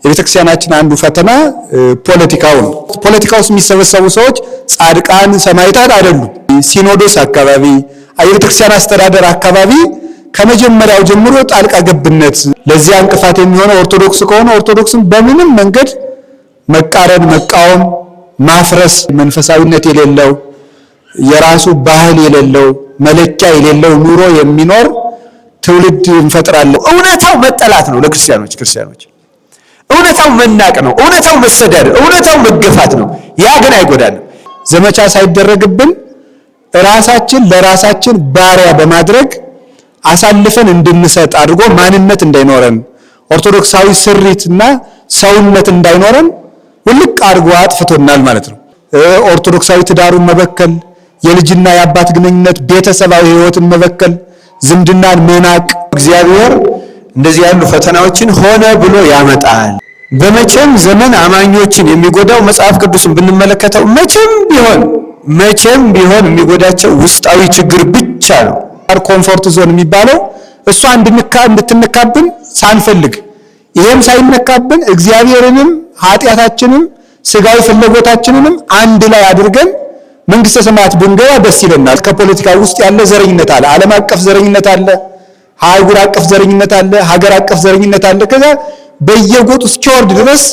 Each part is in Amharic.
የቤተክርስቲያናችን አንዱ ፈተና ፖለቲካው ነው። ፖለቲካው ውስጥ የሚሰበሰቡ ሰዎች ጻድቃን ሰማዕታት አይደሉም። ሲኖዶስ አካባቢ የቤተክርስቲያን አስተዳደር አካባቢ ከመጀመሪያው ጀምሮ ጣልቃ ገብነት ለዚያ እንቅፋት የሚሆነው ኦርቶዶክስ ከሆነ ኦርቶዶክስን በምንም መንገድ መቃረን፣ መቃወም፣ ማፍረስ መንፈሳዊነት የሌለው የራሱ ባህል የሌለው መለኪያ የሌለው ኑሮ የሚኖር ትውልድ እንፈጥራለን። እውነታው መጠላት ነው ለክርስቲያኖች እውነታው መናቅ ነው፣ እውነታው መሰደድ፣ እውነታው መገፋት ነው። ያ ግን አይጎዳንም። ዘመቻ ሳይደረግብን ራሳችን ለራሳችን ባሪያ በማድረግ አሳልፈን እንድንሰጥ አድርጎ ማንነት እንዳይኖረን ኦርቶዶክሳዊ ስሪትና ሰውነት እንዳይኖረን ውልቅ አድርጎ አጥፍቶናል ማለት ነው። ኦርቶዶክሳዊ ትዳሩን መበከል፣ የልጅና የአባት ግንኙነት ቤተሰባዊ ሕይወትን መበከል፣ ዝምድናን መናቅ። እግዚአብሔር እንደዚህ ያሉ ፈተናዎችን ሆነ ብሎ ያመጣል። በመቼም ዘመን አማኞችን የሚጎዳው መጽሐፍ ቅዱስን ብንመለከተው መቼም ቢሆን የሚጎዳቸው ውስጣዊ ችግር ብቻ ነው። ኮምፎርት ዞን የሚባለው እሷ እንድትነካብን ሳንፈልግ ይሄም ሳይነካብን እግዚአብሔርንም ኃጢአታችንም ስጋዊ ፍላጎታችንንም አንድ ላይ አድርገን መንግስተ ሰማያት ብንገባ ደስ ይለናል። ከፖለቲካ ውስጥ ያለ ዘረኝነት አለ፣ ዓለም አቀፍ ዘረኝነት አለ፣ አህጉር አቀፍ ዘረኝነት አለ፣ ሀገር አቀፍ ዘረኝነት አለ። ከዛ በየጎጡ እስኪወርድ ድረስ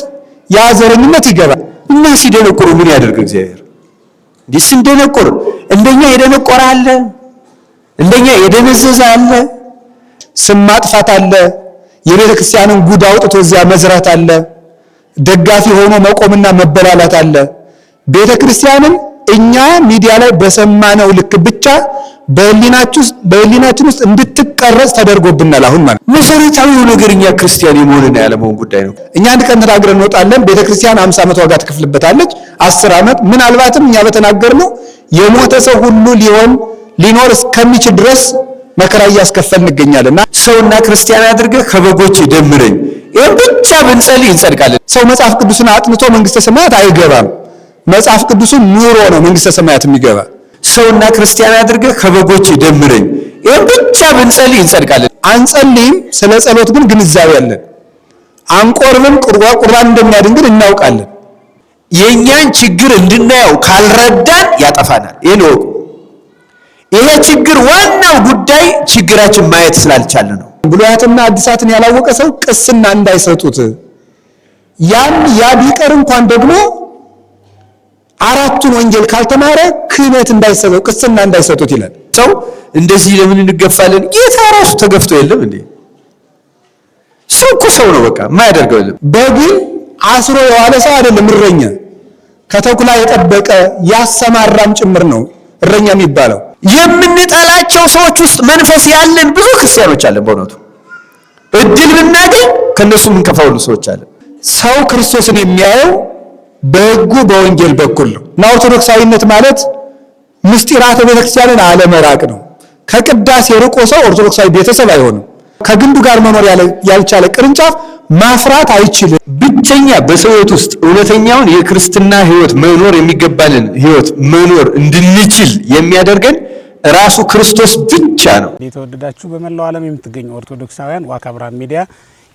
ያ ዘረኝነት ይገባል እና ሲደነቁሩ ምን ያደርግ እግዚአብሔር? ሲደነቁር እንደኛ የደነቆረ አለ፣ እንደኛ የደነዘዘ አለ፣ ስም ማጥፋት አለ፣ የቤተ ክርስቲያንን ጉድ አውጥቶ እዚያ መዝራት አለ፣ ደጋፊ ሆኖ መቆምና መበላላት አለ። ቤተ ክርስቲያንን እኛ ሚዲያ ላይ በሰማነው ልክ ብቻ በህሊናችን ውስጥ እንድትቀረጽ ተደርጎብናል። አሁን ማለት መሰረታዊው ነገር እኛ ክርስቲያን የመሆንና ያለመሆን ጉዳይ ነው። እኛ አንድ ቀን ተናግረን እንወጣለን። ቤተክርስቲያን 50 ዓመት ዋጋ ትከፍልበታለች፣ 10 ዓመት ምናልባትም እኛ በተናገርነው የሞተ ሰው ሁሉ ሊኖር እስከሚችል ድረስ መከራ እያስከፈልን እንገኛለንና ሰውና ክርስቲያን አድርገህ ከበጎች ደምረኝ፣ ይሄን ብቻ ብንጸልይ እንጸድቃለን። ሰው መጽሐፍ ቅዱስን አጥንቶ መንግስተ ሰማያት አይገባም። መጽሐፍ ቅዱስን ኑሮ ነው መንግስተ ሰማያት የሚገባ። ሰውና ክርስቲያን አድርገህ ከበጎች ደምረኝ፣ ይሄን ብቻ ብንጸልይ እንጸድቃለን። አንጸልይም፣ ስለ ጸሎት ግን ግንዛቤ አለን። አንቆርብም፣ ቁርባን እንደሚያድን ግን እናውቃለን። የኛን ችግር እንድናየው ካልረዳን ያጠፋናል። ይሄን ወቁ። ይሄ ችግር ዋናው ጉዳይ ችግራችን ማየት ስላልቻለ ነው። ብሉያትና አዲሳትን ያላወቀ ሰው ቅስና እንዳይሰጡት ያ ቢቀር እንኳን ደግሞ አራቱን ወንጌል ካልተማረ ክህነት እንዳይሰጠው ቅስና እንዳይሰጡት ይላል። ሰው እንደዚህ ለምን እንገፋለን? ጌታ ራሱ ተገፍቶ የለም እንዴ? ሰው እኮ ሰው ነው፣ በቃ የማያደርገው የለም። በግን አስሮ የዋለ ሰው አይደለም እረኛ፣ ከተኩላ የጠበቀ ያሰማራም ጭምር ነው እረኛ የሚባለው። የምንጠላቸው ሰዎች ውስጥ መንፈስ ያለን ብዙ ክርስቲያኖች አለን። በእውነቱ እድል ብናገኝ ከነሱ የምንከፋው ሁሉ ሰዎች አለን። ሰው ክርስቶስን የሚያየው በሕጉ በወንጌል በኩል ነው እና ኦርቶዶክሳዊነት ማለት ምስጢራተ ቤተክርስቲያንን አለመራቅ ነው። ከቅዳሴ ርቆ ሰው ኦርቶዶክሳዊ ቤተሰብ አይሆንም። ከግንዱ ጋር መኖር ያልቻለ ቅርንጫፍ ማፍራት አይችልም። ብቸኛ በሰው ሕይወት ውስጥ እውነተኛውን የክርስትና ሕይወት መኖር የሚገባልን ሕይወት መኖር እንድንችል የሚያደርገን ራሱ ክርስቶስ ብቻ ነው። የተወደዳችሁ በመላው ዓለም የምትገኙ ኦርቶዶክሳውያን ዋካ ብርሃን ሚዲያ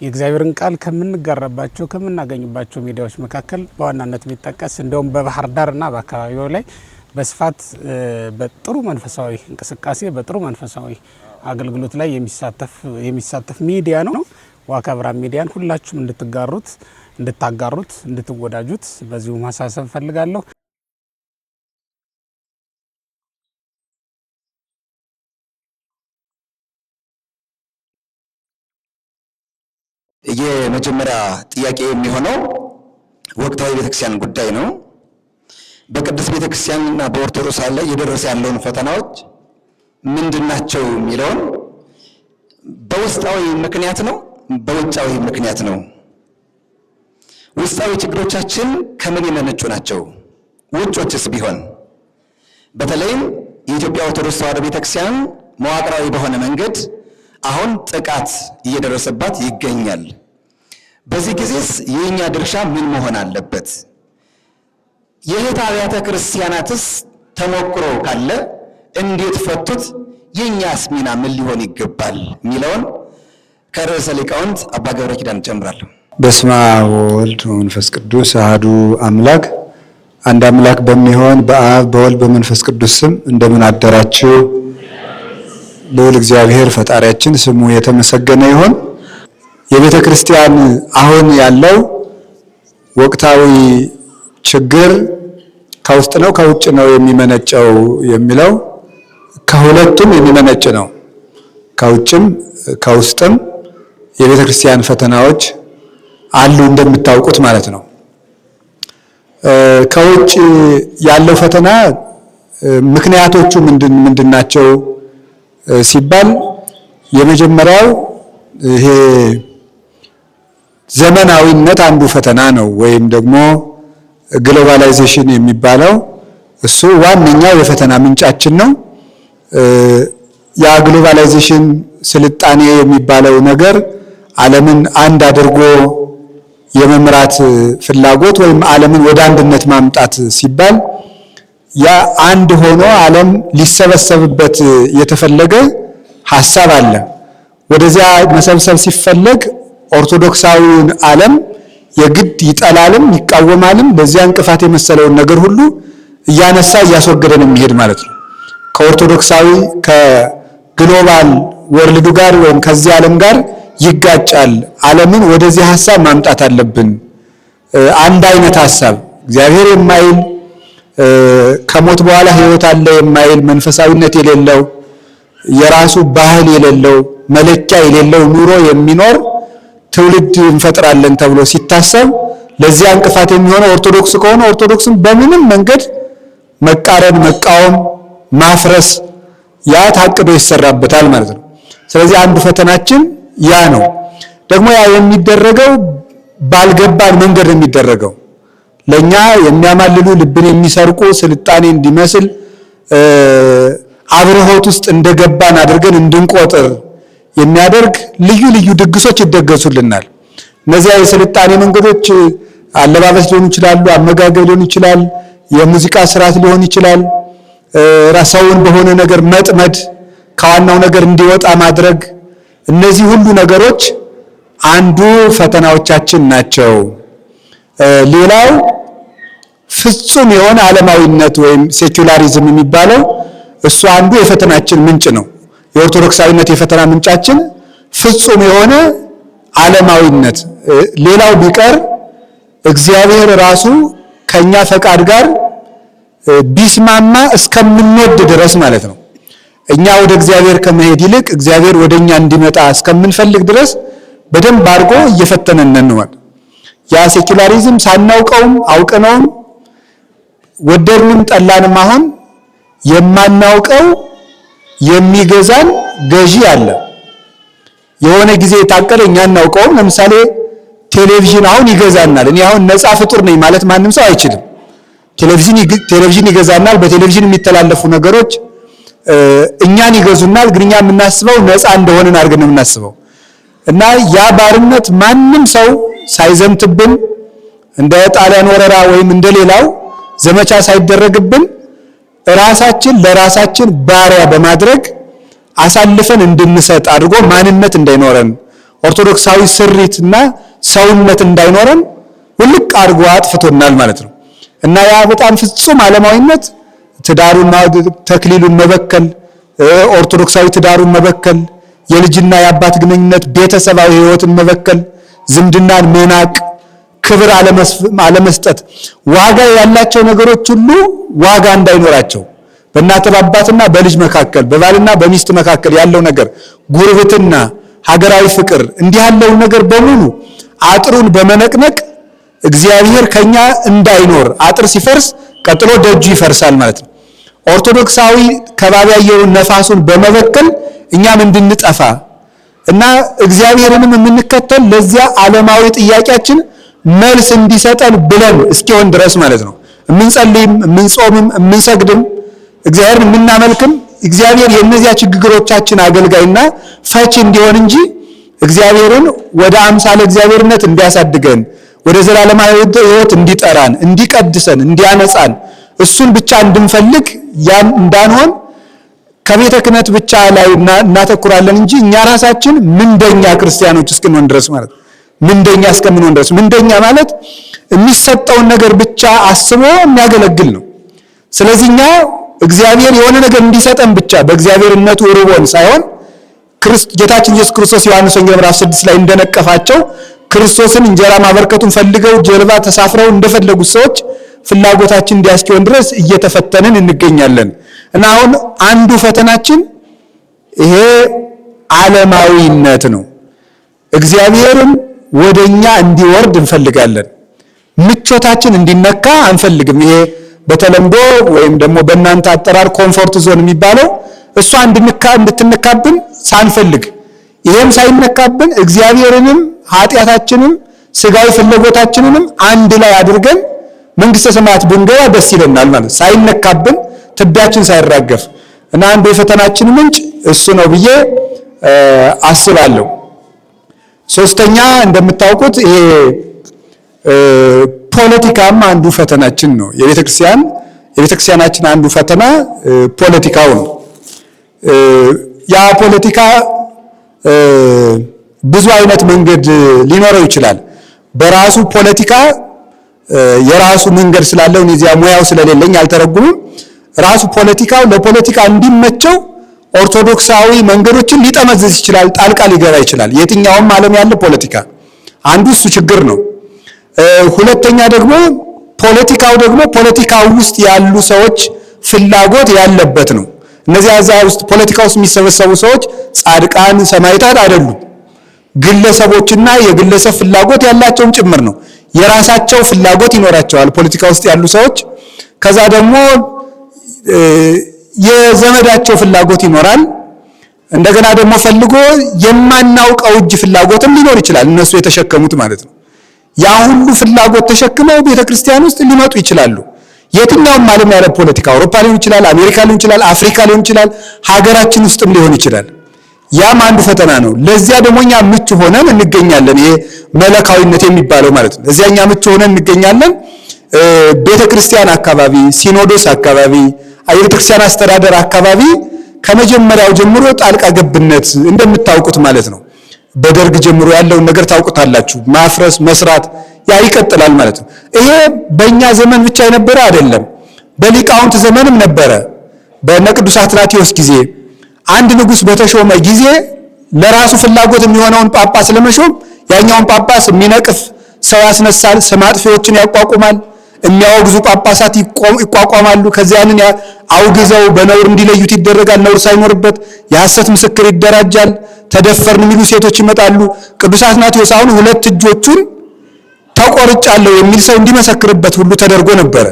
የእግዚአብሔርን ቃል ከምንጋራባቸው ከምናገኝባቸው ሚዲያዎች መካከል በዋናነት የሚጠቀስ እንደውም በባህር ዳርና በአካባቢው ላይ በስፋት በጥሩ መንፈሳዊ እንቅስቃሴ በጥሩ መንፈሳዊ አገልግሎት ላይ የሚሳተፍ ሚዲያ ነው። ዋካ ብርሃን ሚዲያን ሁላችሁም እንድታጋሩት እንድትወዳጁት በዚሁ ማሳሰብ ፈልጋለሁ። የመጀመሪያ ጥያቄ የሚሆነው ወቅታዊ ቤተክርስቲያን ጉዳይ ነው። በቅዱስ ቤተክርስቲያንና በኦርቶዶክስ ላይ እየደረሰ ያለውን ፈተናዎች ምንድናቸው የሚለውን በውስጣዊ ምክንያት ነው፣ በውጫዊ ምክንያት ነው። ውስጣዊ ችግሮቻችን ከምን የመነጩ ናቸው? ውጮችስ ቢሆን በተለይም የኢትዮጵያ ኦርቶዶክስ ተዋሕዶ ቤተክርስቲያን መዋቅራዊ በሆነ መንገድ አሁን ጥቃት እየደረሰባት ይገኛል። በዚህ ጊዜስ የኛ ድርሻ ምን መሆን አለበት? የእህት አብያተ ክርስቲያናትስ ተሞክሮ ካለ እንዴት ፈቱት? የኛስ ሚና ምን ሊሆን ይገባል የሚለውን ከርዕሰ ሊቃውንት አባ ገብረ ኪዳን ጀምራለሁ። በስመ አብ ወወልድ ወመንፈስ ቅዱስ አሐዱ አምላክ አንድ አምላክ በሚሆን በአብ በወልድ በመንፈስ ቅዱስ ስም እንደምን አደራችሁ? ልዑል እግዚአብሔር ፈጣሪያችን ስሙ የተመሰገነ ይሁን። የቤተ ክርስቲያን አሁን ያለው ወቅታዊ ችግር ከውስጥ ነው ከውጭ ነው የሚመነጨው የሚለው ከሁለቱም የሚመነጭ ነው። ከውጭም ከውስጥም የቤተ ክርስቲያን ፈተናዎች አሉ እንደምታውቁት ማለት ነው። ከውጭ ያለው ፈተና ምክንያቶቹ ምንድናቸው ሲባል የመጀመሪያው ይሄ ዘመናዊነት አንዱ ፈተና ነው፣ ወይም ደግሞ ግሎባላይዜሽን የሚባለው እሱ ዋነኛው የፈተና ምንጫችን ነው። ያ ግሎባላይዜሽን ስልጣኔ የሚባለው ነገር ዓለምን አንድ አድርጎ የመምራት ፍላጎት ወይም ዓለምን ወደ አንድነት ማምጣት ሲባል ያ አንድ ሆኖ ዓለም ሊሰበሰብበት የተፈለገ ሐሳብ አለ። ወደዚያ መሰብሰብ ሲፈለግ ኦርቶዶክሳዊውን ዓለም የግድ ይጠላልም ይቃወማልም። በዚያ እንቅፋት የመሰለውን ነገር ሁሉ እያነሳ እያስወገደን የሚሄድ ማለት ነው። ከኦርቶዶክሳዊ ከግሎባል ወርልዱ ጋር ወይም ከዚህ ዓለም ጋር ይጋጫል። ዓለምን ወደዚህ ሐሳብ ማምጣት አለብን። አንድ አይነት ሐሳብ እግዚአብሔር የማይል ከሞት በኋላ ሕይወት አለ የማይል መንፈሳዊነት የሌለው የራሱ ባህል የሌለው መለኪያ የሌለው ኑሮ የሚኖር ትውልድ እንፈጥራለን ተብሎ ሲታሰብ ለዚያ እንቅፋት የሚሆነው ኦርቶዶክስ ከሆነ ኦርቶዶክስን በምንም መንገድ መቃረን፣ መቃወም፣ ማፍረስ ያ ታቅዶ ይሰራበታል ማለት ነው። ስለዚህ አንዱ ፈተናችን ያ ነው። ደግሞ ያ የሚደረገው ባልገባን መንገድ ነው የሚደረገው። ለኛ የሚያማልሉ ልብን የሚሰርቁ ስልጣኔ እንዲመስል አብርሆት ውስጥ እንደገባን አድርገን እንድንቆጥር የሚያደርግ ልዩ ልዩ ድግሶች ይደገሱልናል። እነዚያ የስልጣኔ መንገዶች አለባበስ ሊሆኑ ይችላሉ፣ አመጋገብ ሊሆን ይችላል፣ የሙዚቃ ስርዓት ሊሆን ይችላል፣ ራሳውን በሆነ ነገር መጥመድ፣ ከዋናው ነገር እንዲወጣ ማድረግ፣ እነዚህ ሁሉ ነገሮች አንዱ ፈተናዎቻችን ናቸው። ሌላው ፍጹም የሆነ ዓለማዊነት ወይም ሴኩላሪዝም የሚባለው እሱ አንዱ የፈተናችን ምንጭ ነው። የኦርቶዶክሳዊነት የፈተና ምንጫችን ፍጹም የሆነ ዓለማዊነት፣ ሌላው ቢቀር እግዚአብሔር ራሱ ከኛ ፈቃድ ጋር ቢስማማ እስከምንወድ ድረስ ማለት ነው። እኛ ወደ እግዚአብሔር ከመሄድ ይልቅ እግዚአብሔር ወደኛ እንዲመጣ እስከምንፈልግ ድረስ በደንብ አድርጎ እየፈተነን ነው። ያ ሴኩላሪዝም ሳናውቀውም አውቀነውም ወደድንም ጠላንም አሁን የማናውቀው የሚገዛን ገዢ አለ። የሆነ ጊዜ የታቀደ እኛ እናውቀውም። ለምሳሌ ቴሌቪዥን አሁን ይገዛናል። እኔ አሁን ነፃ ፍጡር ነኝ ማለት ማንም ሰው አይችልም። ቴሌቪዥን ይገዛናል። በቴሌቪዥን የሚተላለፉ ነገሮች እኛን ይገዙናል። ግን እኛ የምናስበው ነፃ እንደሆነን አድርገን ነው የምናስበው። እና ያ ባርነት ማንም ሰው ሳይዘምትብን እንደ ጣሊያን ወረራ ወይም እንደሌላው ዘመቻ ሳይደረግብን ራሳችን ለራሳችን ባሪያ በማድረግ አሳልፈን እንድንሰጥ አድርጎ ማንነት እንዳይኖረን ኦርቶዶክሳዊ ስሪትና ሰውነት እንዳይኖረን ውልቅ አድርጎ አጥፍቶናል ማለት ነው። እና ያ በጣም ፍጹም ዓለማዊነት ትዳሩና ተክሊሉን መበከል፣ ኦርቶዶክሳዊ ትዳሩን መበከል፣ የልጅና የአባት ግንኙነት ቤተሰባዊ ሕይወትን መበከል፣ ዝምድናን መናቅ፣ ክብር አለመስጠት፣ ዋጋ ያላቸው ነገሮች ሁሉ ዋጋ እንዳይኖራቸው በእናት በአባትና በልጅ መካከል በባልና በሚስት መካከል ያለው ነገር ጉርብትና፣ ሀገራዊ ፍቅር እንዲህ ያለው ነገር በሙሉ አጥሩን በመነቅነቅ እግዚአብሔር ከኛ እንዳይኖር አጥር ሲፈርስ ቀጥሎ ደጁ ይፈርሳል ማለት ነው። ኦርቶዶክሳዊ ከባቢ አየሩን ነፋሱን በመበከል እኛም እንድንጠፋ እና እግዚአብሔርንም የምንከተል ለዚያ ዓለማዊ ጥያቄያችን መልስ እንዲሰጠን ብለን እስኪሆን ድረስ ማለት ነው። የምንጸልይም የምንጾምም የምንሰግድም እግዚአብሔርን የምናመልክም እግዚአብሔር የእነዚያ ችግሮቻችን አገልጋይና ፈቺ እንዲሆን እንጂ እግዚአብሔርን ወደ አምሳለ እግዚአብሔርነት እንዲያሳድገን ወደ ዘላለማዊ ሕይወት እንዲጠራን እንዲቀድሰን እንዲያነጻን እሱን ብቻ እንድንፈልግ ያን እንዳንሆን ከቤተ ክህነት ብቻ ላይ እናተኩራለን እንጂ እኛ ራሳችን ምንደኛ ክርስቲያኖች እስክንሆን ድረስ ማለት ምንደኛ እስከምንሆን ድረስ። ምንደኛ ማለት የሚሰጠውን ነገር ብቻ አስቦ የሚያገለግል ነው። ስለዚህ እኛ እግዚአብሔር የሆነ ነገር እንዲሰጠን ብቻ በእግዚአብሔርነቱ ርቦን ሳይሆን ጌታችን ኢየሱስ ክርስቶስ ዮሐንስ ወንጌል ምዕራፍ 6 ላይ እንደነቀፋቸው ክርስቶስን እንጀራ ማበርከቱን ፈልገው ጀልባ ተሳፍረው እንደፈለጉት ሰዎች ፍላጎታችን እንዲያስኪውን ድረስ እየተፈተንን እንገኛለን። እና አሁን አንዱ ፈተናችን ይሄ ዓለማዊነት ነው። እግዚአብሔርን ወደኛ እንዲወርድ እንፈልጋለን። ምቾታችን እንዲነካ አንፈልግም። ይሄ በተለምዶ ወይም ደግሞ በእናንተ አጠራር ኮምፎርት ዞን የሚባለው እሷ እንድትነካብን ሳንፈልግ ይሄም ሳይነካብን እግዚአብሔርንም ኃጢአታችንም ስጋዊ ፍላጎታችንንም አንድ ላይ አድርገን መንግስተ ሰማያት ብንገባ ደስ ይለናል ማለት ሳይነካብን ትቢያችን ሳይራገፍ እና አንዱ የፈተናችን ምንጭ እሱ ነው ብዬ አስባለሁ። ሶስተኛ እንደምታውቁት ይሄ ፖለቲካም አንዱ ፈተናችን ነው። የቤተክርስቲያናችን አንዱ ፈተና ፖለቲካው ነው። ያ ፖለቲካ ብዙ አይነት መንገድ ሊኖረው ይችላል። በራሱ ፖለቲካ የራሱ መንገድ ስላለው እዚያ ሙያው ስለሌለኝ አልተረጉምም። ራሱ ፖለቲካው ለፖለቲካ እንዲመቸው ኦርቶዶክሳዊ መንገዶችን ሊጠመዝዝ ይችላል፣ ጣልቃ ሊገባ ይችላል። የትኛውም ዓለም ያለ ፖለቲካ አንዱ እሱ ችግር ነው። ሁለተኛ ደግሞ ፖለቲካው ደግሞ ፖለቲካው ውስጥ ያሉ ሰዎች ፍላጎት ያለበት ነው። እነዚያ እዛ ውስጥ ፖለቲካ ውስጥ የሚሰበሰቡ ሰዎች ጻድቃን ሰማዕታት አይደሉም። ግለሰቦችና የግለሰብ ፍላጎት ያላቸውም ጭምር ነው። የራሳቸው ፍላጎት ይኖራቸዋል ፖለቲካ ውስጥ ያሉ ሰዎች። ከዛ ደግሞ የዘመዳቸው ፍላጎት ይኖራል። እንደገና ደግሞ ፈልጎ የማናውቀው እጅ ፍላጎትም ሊኖር ይችላል፣ እነሱ የተሸከሙት ማለት ነው። ያ ሁሉ ፍላጎት ተሸክመው ቤተክርስቲያን ውስጥ ሊመጡ ይችላሉ። የትኛውም ዓለም ያለ ፖለቲካ አውሮፓ ሊሆን ይችላል፣ አሜሪካ ሊሆን ይችላል፣ አፍሪካ ሊሆን ይችላል፣ ሀገራችን ውስጥም ሊሆን ይችላል። ያም አንዱ ፈተና ነው። ለዚያ ደግሞ እኛ ምቹ ሆነን እንገኛለን። ይሄ መለካዊነት የሚባለው ማለት ነው። ለዚያ እኛ ምቹ ሆነን እንገኛለን። ቤተክርስቲያን አካባቢ፣ ሲኖዶስ አካባቢ፣ የቤተክርስቲያን አስተዳደር አካባቢ ከመጀመሪያው ጀምሮ ጣልቃ ገብነት እንደምታውቁት ማለት ነው። በደርግ ጀምሮ ያለውን ነገር ታውቁታላችሁ። ማፍረስ፣ መስራት ያ ይቀጥላል ማለት ነው። ይሄ በእኛ ዘመን ብቻ የነበረ አይደለም፣ በሊቃውንት ዘመንም ነበረ። በእነ ቅዱስ አትናቴዎስ ጊዜ አንድ ንጉሥ በተሾመ ጊዜ ለራሱ ፍላጎት የሚሆነውን ጳጳስ ለመሾም ያኛውን ጳጳስ የሚነቅፍ ሰው ያስነሳል፣ ስም አጥፊዎችን ያቋቁማል፣ የሚያወግዙ ጳጳሳት ይቋቋማሉ። ከዚያንን አውግዘው በነውር እንዲለዩት ይደረጋል። ነውር ሳይኖርበት የሐሰት ምስክር ይደራጃል። ተደፈርን የሚሉ ሴቶች ይመጣሉ። ቅዱስ አትናቴዎስ አሁን 2 እጆቹን ተቆርጫለሁ የሚል ሰው እንዲመሰክርበት ሁሉ ተደርጎ ነበረ።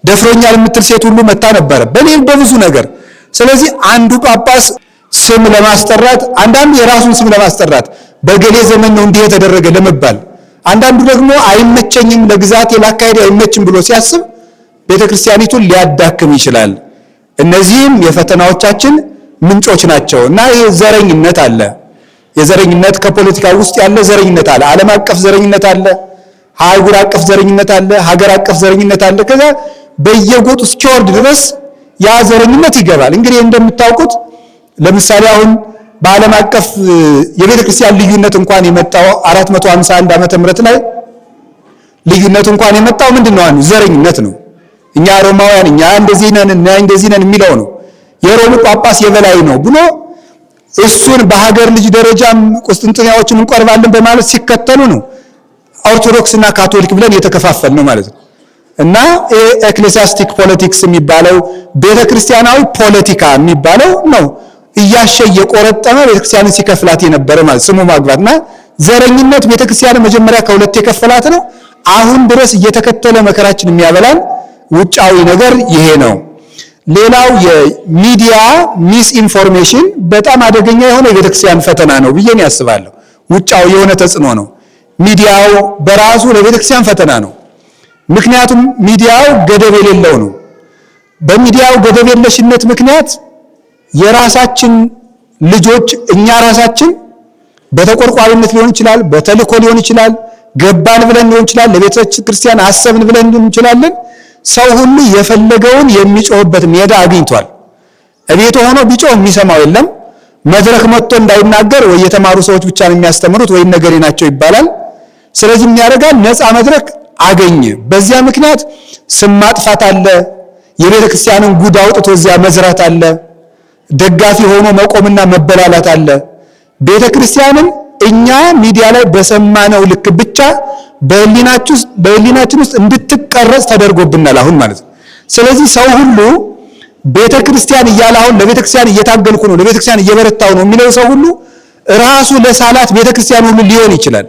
ደፍሮኛል የምትል ሴት ሁሉ መታ ነበረ፣ በሌል በብዙ ነገር። ስለዚህ አንዱ ጳጳስ ስም ለማስጠራት፣ አንዳንዱ የራሱን ስም ለማስጠራት በገሌ ዘመን ነው እንዲህ የተደረገ ለመባል፣ አንዳንዱ ደግሞ አይመቸኝም ለግዛቴ ላካሄድ አይመችም ብሎ ሲያስብ ቤተክርስቲያኒቱን ሊያዳክም ይችላል። እነዚህም የፈተናዎቻችን ምንጮች ናቸው እና ይሄ ዘረኝነት አለ። የዘረኝነት ከፖለቲካ ውስጥ ያለ ዘረኝነት አለ። ዓለም አቀፍ ዘረኝነት አለ፣ አህጉር አቀፍ ዘረኝነት አለ፣ ሀገር አቀፍ ዘረኝነት አለ። ከዛ በየጎጡ እስኪወርድ ድረስ ያ ዘረኝነት ይገባል። እንግዲህ እንደምታውቁት ለምሳሌ አሁን በዓለም አቀፍ የቤተ ክርስቲያን ልዩነት እንኳን የመጣው 451 ዓመተ ምህረት ላይ ልዩነት እንኳን የመጣው ምንድነው? ዘረኝነት ነው። እኛ ሮማውያን እኛ እንደዚህ ነን እና እንደዚህ ነን የሚለው ነው። የሮሙ ጳጳስ የበላይ ነው ብሎ እሱን በሀገር ልጅ ደረጃም ቁስጥንጥንያዎችን እንቆርባለን በማለት ሲከተሉ ነው ኦርቶዶክስና ካቶሊክ ብለን የተከፋፈል ነው ማለት ነው። እና ኤክሌሲያስቲክ ፖለቲክስ የሚባለው ቤተክርስቲያናዊ ፖለቲካ የሚባለው ነው እያሸ የቆረጠመ ቤተክርስቲያንን ሲከፍላት የነበረ ማለት ስሙ ማግባትና ዘረኝነት ቤተክርስቲያን መጀመሪያ ከሁለት የከፈላት ነው። አሁን ድረስ እየተከተለ መከራችን የሚያበላን ውጫዊ ነገር ይሄ ነው። ሌላው የሚዲያ ሚስ ኢንፎርሜሽን በጣም አደገኛ የሆነ የቤተክርስቲያን ፈተና ነው ብዬ ያስባለሁ። ውጫዊ የሆነ ተጽዕኖ ነው። ሚዲያው በራሱ ለቤተክርስቲያን ፈተና ነው። ምክንያቱም ሚዲያው ገደብ የሌለው ነው። በሚዲያው ገደብ የለሽነት ምክንያት የራሳችን ልጆች እኛ ራሳችን በተቆርቋሪነት ሊሆን ይችላል፣ በተልእኮ ሊሆን ይችላል፣ ገባን ብለን ሊሆን ይችላል፣ ለቤተ ክርስቲያን አሰብን ብለን ሊሆን ይችላል። ሰው ሁሉ የፈለገውን የሚጮህበት ሜዳ አግኝቷል። እቤቱ ሆኖ ቢጮህ የሚሰማው የለም። መድረክ መጥቶ እንዳይናገር ወይ የተማሩ ሰዎች ብቻ ነው የሚያስተምሩት ወይ ነገሬ ናቸው ይባላል። ስለዚህ የሚያደርጋል ነፃ መድረክ አገኘ። በዚያ ምክንያት ስም ማጥፋት አለ፣ የቤተ ክርስቲያንን ጉድ አውጥቶ እዚያ መዝራት አለ፣ ደጋፊ ሆኖ መቆምና መበላላት አለ። ቤተ ክርስቲያንን እኛ ሚዲያ ላይ በሰማነው ልክ ብቻ በህሊናችን ውስጥ እንድትቀረጽ ተደርጎብናል አሁን ማለት ነው። ስለዚህ ሰው ሁሉ ቤተ ክርስቲያን እያለ አሁን ለቤተ ክርስቲያን እየታገልኩ ነው፣ ለቤተ ክርስቲያን እየበረታው ነው የሚለው ሰው ሁሉ ራሱ ለሳላት ቤተ ክርስቲያን ሁሉ ሊሆን ይችላል።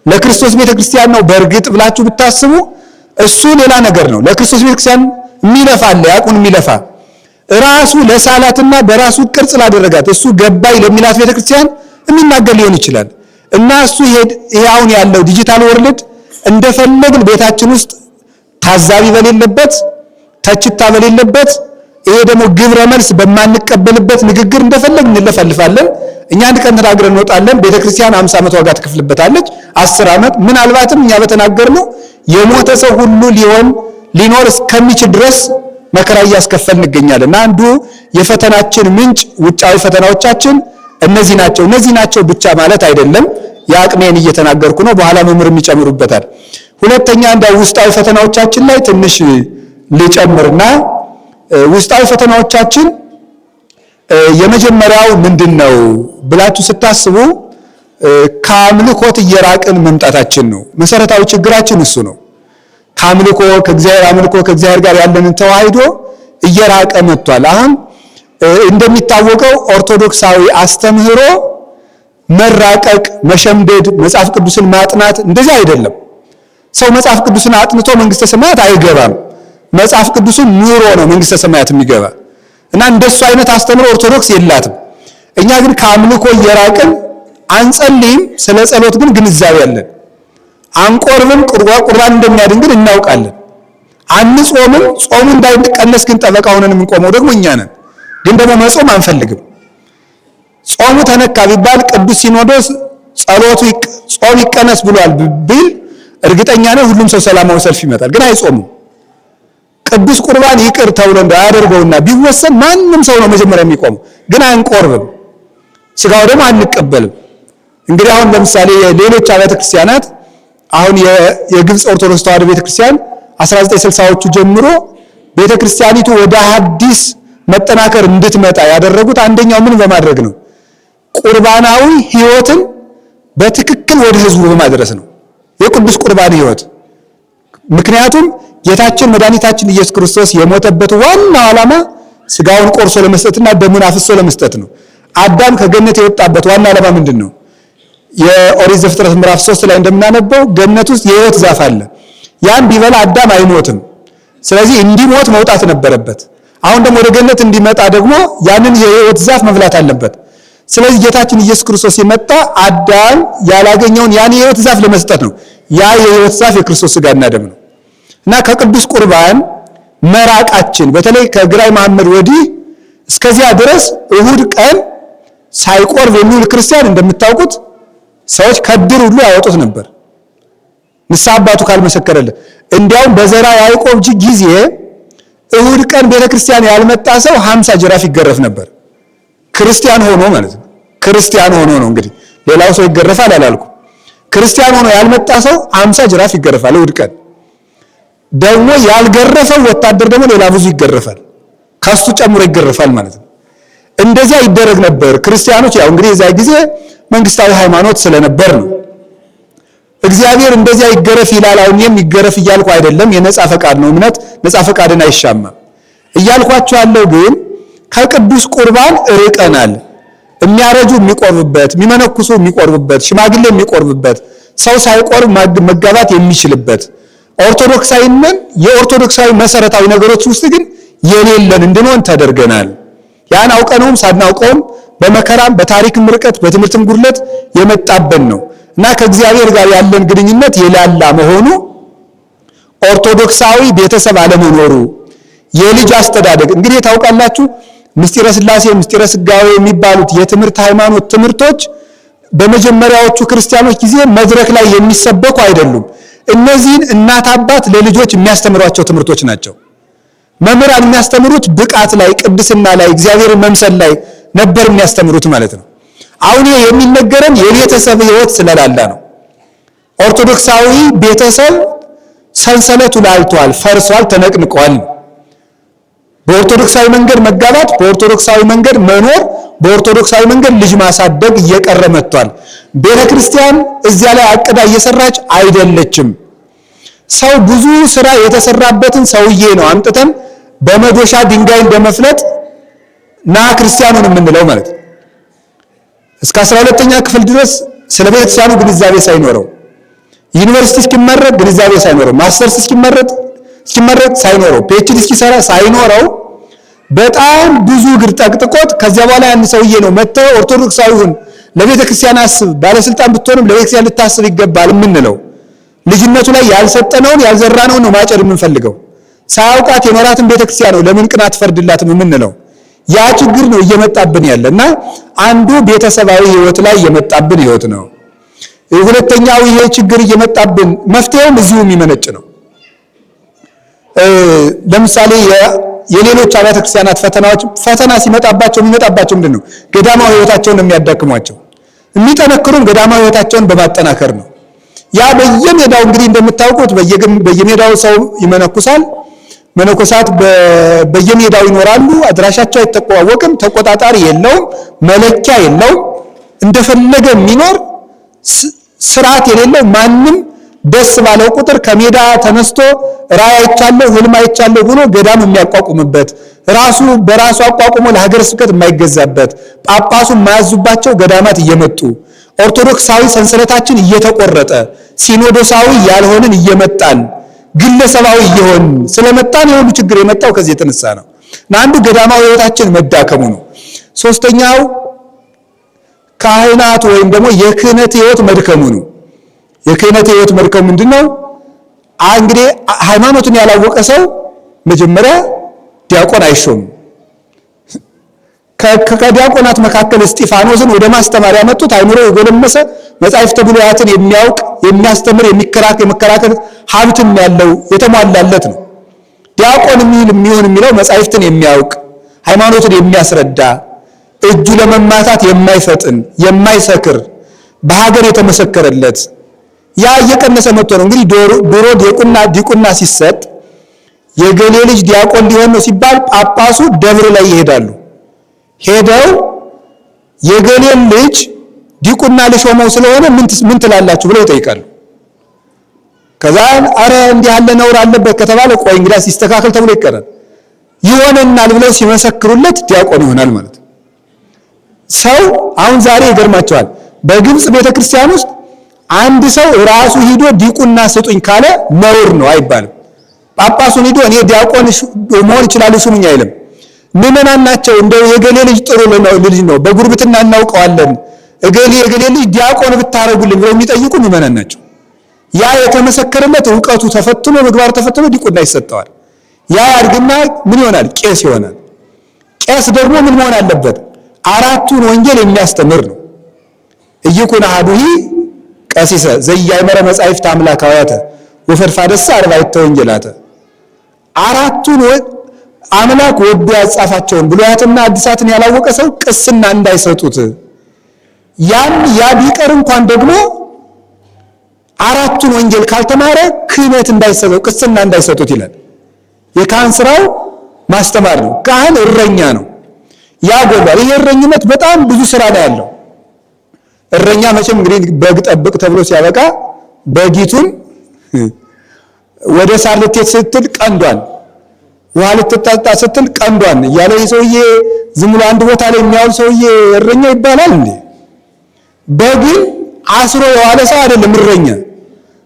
ለክርስቶስ ቤተ ክርስቲያን ነው በእርግጥ ብላችሁ ብታስቡ እሱ ሌላ ነገር ነው። ለክርስቶስ ቤተ ክርስቲያን የሚለፋ አለ፣ ያቁን የሚለፋ ራሱ ለሳላትና በራሱ ቅርጽ ላደረጋት እሱ ገባይ ለሚላት ቤተ ክርስቲያን የሚናገር ሊሆን ይችላል። እና እሱ ይሄ አሁን ያለው ዲጂታል ወርልድ እንደፈለግን ቤታችን ውስጥ ታዛቢ በሌለበት ተችታ በሌለበት ይሄ ደግሞ ግብረ መልስ በማንቀበልበት ንግግር እንደፈለግን እንለፈልፋለን። እኛ አንድ ቀን ተናግረን እንወጣለን። ቤተክርስቲያን 50 ዓመት ዋጋ ትከፍልበታለች፣ 10 ዓመት ምናልባትም እኛ በተናገርነው የሞተ ሰው ሁሉ ሊኖር እስከሚችል ድረስ መከራ እያስከፈልን እንገኛለን። እና አንዱ የፈተናችን ምንጭ ውጫዊ ፈተናዎቻችን እነዚህ ናቸው ብቻ ማለት አይደለም። የአቅሜን እየተናገርኩ ነው፣ በኋላ መምህርም ይጨምሩበታል። ሁለተኛ እንደ ውስጣዊ ፈተናዎቻችን ላይ ትንሽ ልጨምርና ውስጣዊ ፈተናዎቻችን የመጀመሪያው ምንድነው ብላችሁ ስታስቡ ከአምልኮት እየራቅን መምጣታችን ነው። መሰረታዊ ችግራችን እሱ ነው። ከእግዚአብሔር ጋር ያለንን ተዋህዶ እየራቀ መጥቷል። አሁን እንደሚታወቀው ኦርቶዶክሳዊ አስተምህሮ መራቀቅ፣ መሸምደድ፣ መጽሐፍ ቅዱስን ማጥናት እንደዚህ አይደለም። ሰው መጽሐፍ ቅዱስን አጥንቶ መንግስተ ሰማያት አይገባም። መጽሐፍ ቅዱስን ኑሮ ነው መንግስተ ሰማያት የሚገባ እና እንደሱ አይነት አስተምህሮ ኦርቶዶክስ የላትም። እኛ ግን ከአምልኮ እየራቅን አንጸልይም፣ ስለ ጸሎት ግን ግንዛቤ አለን። አንቆርብም፣ ቁርባን እንደሚያድን ግን እናውቃለን። አንጾምም፣ ጾሙ እንዳይቀነስ ግን ጠበቃ ሆነን የምንቆመው ደግሞ እኛ ነን። ግን ደግሞ መጾም አንፈልግም። ጾሙ ተነካ ቢባል ቅዱስ ሲኖዶስ ጾም ይቀነስ ብሏል ቢል እርግጠኛ ነኝ ሁሉም ሰው ሰላማዊ ሰልፍ ይመጣል። ግን አይጾሙም። ቅዱስ ቁርባን ይቅር ተብሎ እንዳያደርገውና ቢወሰን ማንም ሰው ነው መጀመሪያ የሚቆመው። ግን አንቆርብም፣ ስጋው ደግሞ አንቀበልም። እንግዲህ አሁን ለምሳሌ ሌሎች አብያተ ክርስቲያናት አሁን የግብጽ ኦርቶዶክስ ተዋሕዶ ቤተክርስቲያን 1960ዎቹ ጀምሮ ቤተክርስቲያኒቱ ወደ ሐዲስ መጠናከር እንድትመጣ ያደረጉት አንደኛው ምን በማድረግ ነው? ቁርባናዊ ሕይወትን በትክክል ወደ ህዝቡ በማድረስ ነው። የቅዱስ ቁርባን ሕይወት ምክንያቱም ጌታችን መድኃኒታችን ኢየሱስ ክርስቶስ የሞተበት ዋናው ዓላማ ስጋውን ቆርሶ ለመስጠትና ደሙን አፍሶ ለመስጠት ነው። አዳም ከገነት የወጣበት ዋና ዓላማ ምንድን ነው? የኦሪት ዘፍጥረት ምዕራፍ 3 ላይ እንደምናነበው ገነት ውስጥ የሕይወት ዛፍ አለ። ያን ቢበላ አዳም አይሞትም። ስለዚህ እንዲሞት መውጣት ነበረበት። አሁን ደግሞ ወደ ገነት እንዲመጣ ደግሞ ያንን የሕይወት ዛፍ መብላት አለበት። ስለዚህ ጌታችን ኢየሱስ ክርስቶስ የመጣ አዳም ያላገኘውን ያን የሕይወት ዛፍ ለመስጠት ነው። ያ የሕይወት ዛፍ የክርስቶስ ስጋና ደም ነው እና ከቅዱስ ቁርባን መራቃችን በተለይ ከግራኝ መሐመድ ወዲህ እስከዚያ ድረስ እሁድ ቀን ሳይቆርብ የሚውል ክርስቲያን እንደምታውቁት ሰዎች ከድር ሁሉ ያወጡት ነበር፣ ንስሐ አባቱ ካልመሰከረለት። እንዲያውም በዘራ ያዕቆብ ጊዜ እሁድ ቀን ቤተክርስቲያን ያልመጣ ሰው 50 ጅራፍ ይገረፍ ነበር። ክርስቲያን ሆኖ ማለት ነው። ክርስቲያን ሆኖ ነው እንግዲህ፣ ሌላው ሰው ይገረፋል አላልኩም። ክርስቲያን ሆኖ ያልመጣ ሰው 50 ጅራፍ ይገረፋል እሁድ ቀን። ደግሞ ያልገረፈው ወታደር ደግሞ ሌላ ብዙ ይገረፋል፣ ከሱ ጨምሮ ይገረፋል ማለት ነው። እንደዚያ ይደረግ ነበር። ክርስቲያኖች ያው እንግዲህ የዛ ጊዜ መንግስታዊ ሃይማኖት ስለነበር ነው። እግዚአብሔር እንደዚያ ይገረፍ ይላል። አሁን ይገረፍ እያልኩ አይደለም፣ የነጻ ፈቃድ ነው እምነት፣ ነጻ ፈቃድን አይሻማም እያልኳቸው ያለው ግን ከቅዱስ ቁርባን ርቀናል። የሚያረጁ የሚቆርብበት፣ የሚመነኩሱ የሚቆርብበት፣ ሽማግሌ የሚቆርብበት፣ ሰው ሳይቆርብ መጋባት የሚችልበት ኦርቶዶክሳዊነን የኦርቶዶክሳዊ መሰረታዊ ነገሮች ውስጥ ግን የሌለን እንድንሆን ተደርገናል። ያን አውቀነውም ሳናውቀውም በመከራም በታሪክም ርቀት በትምህርትም ጉድለት የመጣበን ነው እና ከእግዚአብሔር ጋር ያለን ግንኙነት የላላ መሆኑ፣ ኦርቶዶክሳዊ ቤተሰብ አለመኖሩ፣ የልጅ አስተዳደግ እንግዲህ ታውቃላችሁ። ምስጢረ ሥላሴ፣ ምስጢረ ሥጋዌ የሚባሉት የትምህርት ሃይማኖት ትምህርቶች በመጀመሪያዎቹ ክርስቲያኖች ጊዜ መድረክ ላይ የሚሰበኩ አይደሉም። እነዚህን እናት አባት ለልጆች የሚያስተምሯቸው ትምህርቶች ናቸው። መምህራን የሚያስተምሩት ብቃት ላይ፣ ቅድስና ላይ፣ እግዚአብሔርን መምሰል ላይ ነበር የሚያስተምሩት ማለት ነው። አሁን የሚነገረን የቤተሰብ ሕይወት ስለላላ ነው። ኦርቶዶክሳዊ ቤተሰብ ሰንሰለቱ ላልቷል፣ ፈርሷል፣ ተነቅንቋል። በኦርቶዶክሳዊ መንገድ መጋባት፣ በኦርቶዶክሳዊ መንገድ መኖር፣ በኦርቶዶክሳዊ መንገድ ልጅ ማሳደግ እየቀረ መጥቷል። ቤተክርስቲያን እዚያ ላይ አቅዳ እየሰራች አይደለችም። ሰው ብዙ ስራ የተሰራበትን ሰውዬ ነው አምጥተን በመዶሻ ድንጋይን በመፍለጥ ና ክርስቲያኑን የምንለው ማለት ነው። እስከ 12ኛ ክፍል ድረስ ስለ ቤተክርስቲያኑ ግንዛቤ ሳይኖረው፣ ዩኒቨርሲቲ እስኪመረቅ ግንዛቤ ሳይኖረው፣ ማስተርስ እስኪመረቅ ሳይኖረው፣ ፒኤችዲ እስኪሰራ ሳይኖረው በጣም ብዙ እግር ጠቅጥቆት ከዚያ በኋላ ያን ሰውዬ ነው መጥተው ኦርቶዶክሳዊውን ለቤተ ክርስቲያን አስብ፣ ባለስልጣን ብትሆንም ለቤተ ክርስቲያን ልታስብ ይገባል የምንለው። ልጅነቱ ላይ ያልሰጠነውን ያልዘራነውን ነው ማጨድ የምንፈልገው። ሳያውቃት የኖራትን ቤተ ክርስቲያን ነው ለምን ቅናት ፈርድላትም የምንለው። ያ ችግር ነው እየመጣብን ያለና አንዱ ቤተሰባዊ ህይወት ላይ የመጣብን ህይወት ነው። ሁለተኛው ይሄ ችግር እየመጣብን መፍትሄውም እዚሁ የሚመነጭ ነው። ለምሳሌ የሌሎች አብያተ ክርስቲያናት ፈተና ሲመጣባቸው የሚመጣባቸው ምንድን ነው? ገዳማዊ ህይወታቸውን ነው የሚያዳክሟቸው። የሚጠነክሩም ገዳማዊ ህይወታቸውን በማጠናከር ነው። ያ በየሜዳው እንግዲህ እንደምታውቁት በየሜዳው ሰው ይመነኩሳል። መነኮሳት በየሜዳው ይኖራሉ። አድራሻቸው አይተዋወቅም፣ ተቆጣጣሪ የለውም፣ መለኪያ የለውም። እንደፈለገ የሚኖር ስርዓት የሌለው ማንም ደስ ባለው ቁጥር ከሜዳ ተነስቶ ራእይ አይቻለሁ ህልም አይቻለሁ ብሎ ገዳም የሚያቋቁምበት ራሱ በራሱ አቋቁሞ ለሀገረ ስብከት የማይገዛበት ጳጳሱ የማያዙባቸው ገዳማት እየመጡ ኦርቶዶክሳዊ ሰንሰለታችን እየተቆረጠ ሲኖዶሳዊ ያልሆንን እየመጣን ግለሰባዊ እየሆን ስለመጣን የሁሉ ችግር የመጣው ከዚህ የተነሳ ነው። አንዱ ገዳማዊ ህይወታችን መዳከሙ ነው። ሶስተኛው ካህናት ወይም ደግሞ የክህነት ህይወት መድከሙ ነው። የክህነት ህይወት መድከሙ ምንድነው? እንግዲህ ሃይማኖትን ያላወቀ ሰው መጀመሪያ ዲያቆን አይሾም። ከዲያቆናት መካከል እስጢፋኖስን ወደ ማስተማር ያመጡት አይምሮ የጎለመሰ መጻሕፍተ ብሉያትን የሚያውቅ የሚያስተምር የመከራከር ሀብትም ያለው የተሟላለት ነው። ዲያቆን የሚሆን የሚለው መጻሕፍትን የሚያውቅ ሃይማኖትን የሚያስረዳ እጁ ለመማታት የማይፈጥን የማይሰክር በሀገር የተመሰከረለት ያ እየቀነሰ መጥቶ ነው። እንግዲህ ድሮ ዲቁና ሲሰጥ የገሌ ልጅ ዲያቆን ሊሆን ነው ሲባል ጳጳሱ ደብር ላይ ይሄዳሉ። ሄደው የገሌን ልጅ ዲቁና ልሾመው ስለሆነ ምን ትላላችሁ ብለው ይጠይቃሉ። ከዛ አረ እንዲህ ያለ ነውር አለበት ከተባለ ቆይ እንግዲህ ሲስተካከል ተብሎ ይቀራል። ይሆነናል ብለው ሲመሰክሩለት ዲያቆን ይሆናል ማለት ነው። ሰው አሁን ዛሬ ይገርማቸዋል። በግብጽ ቤተክርስቲያን ውስጥ አንድ ሰው ራሱ ሂዶ ዲቁና ስጡኝ ካለ ነውር ነው አይባልም። ጳጳሱን ሂዶ እኔ ዲያቆን መሆን ይችላል ሹሙኝ አይልም። ምዕመናን ናቸው እንደው የገሌ ልጅ ጥሩ ልጅ ነው በጉርብትና እናውቀዋለን የገሌ ልጅ ዲያቆን ብታረጉልን ብለው የሚጠይቁ ምዕመናን ናቸው። ያ የተመሰከረለት ዕውቀቱ ተፈትኖ ምግባር ተፈትኖ ዲቁና ይሰጠዋል። ያ ያድግና ምን ይሆናል? ቄስ ይሆናል። ቄስ ደግሞ ምን መሆን አለበት? አራቱን ወንጌል የሚያስተምር ነው። እይኩን አሐዱሂ ቀሲሰ ዘያእመረ መጻሕፍተ አምላካውያተ ወፈድፋደሰ አርባዕተ ወንጌላተ። አራቱን አምላክ ወዶ ያጻፋቸውን ብሉያትና አዲሳትን ያላወቀ ሰው ቅስና እንዳይሰጡት ያ ቢቀር እንኳን ደግሞ አራቱን ወንጌል ካልተማረ ክህነት እንዳይሰጠው ቅስና እንዳይሰጡት ይላል። የካህን ስራው ማስተማር ነው። ካህን እረኛ ነው። ያጎላል። ይሄ እረኝነት በጣም ብዙ ስራ ነው ያለው። እረኛ መቼም እንግዲህ በግ ጠብቅ ተብሎ ሲያበቃ በጊቱን ወደ ሳር ልትሄድ ስትል ቀንዷን፣ ውሃ ልትጠጣ ስትል ቀንዷን እያለ ሰውዬ ዝም ብሎ አንድ ቦታ ላይ የሚያውል ሰውዬ እረኛ ይባላል እንዴ? በግን አስሮ የዋለ ሰው አይደለም እረኛ።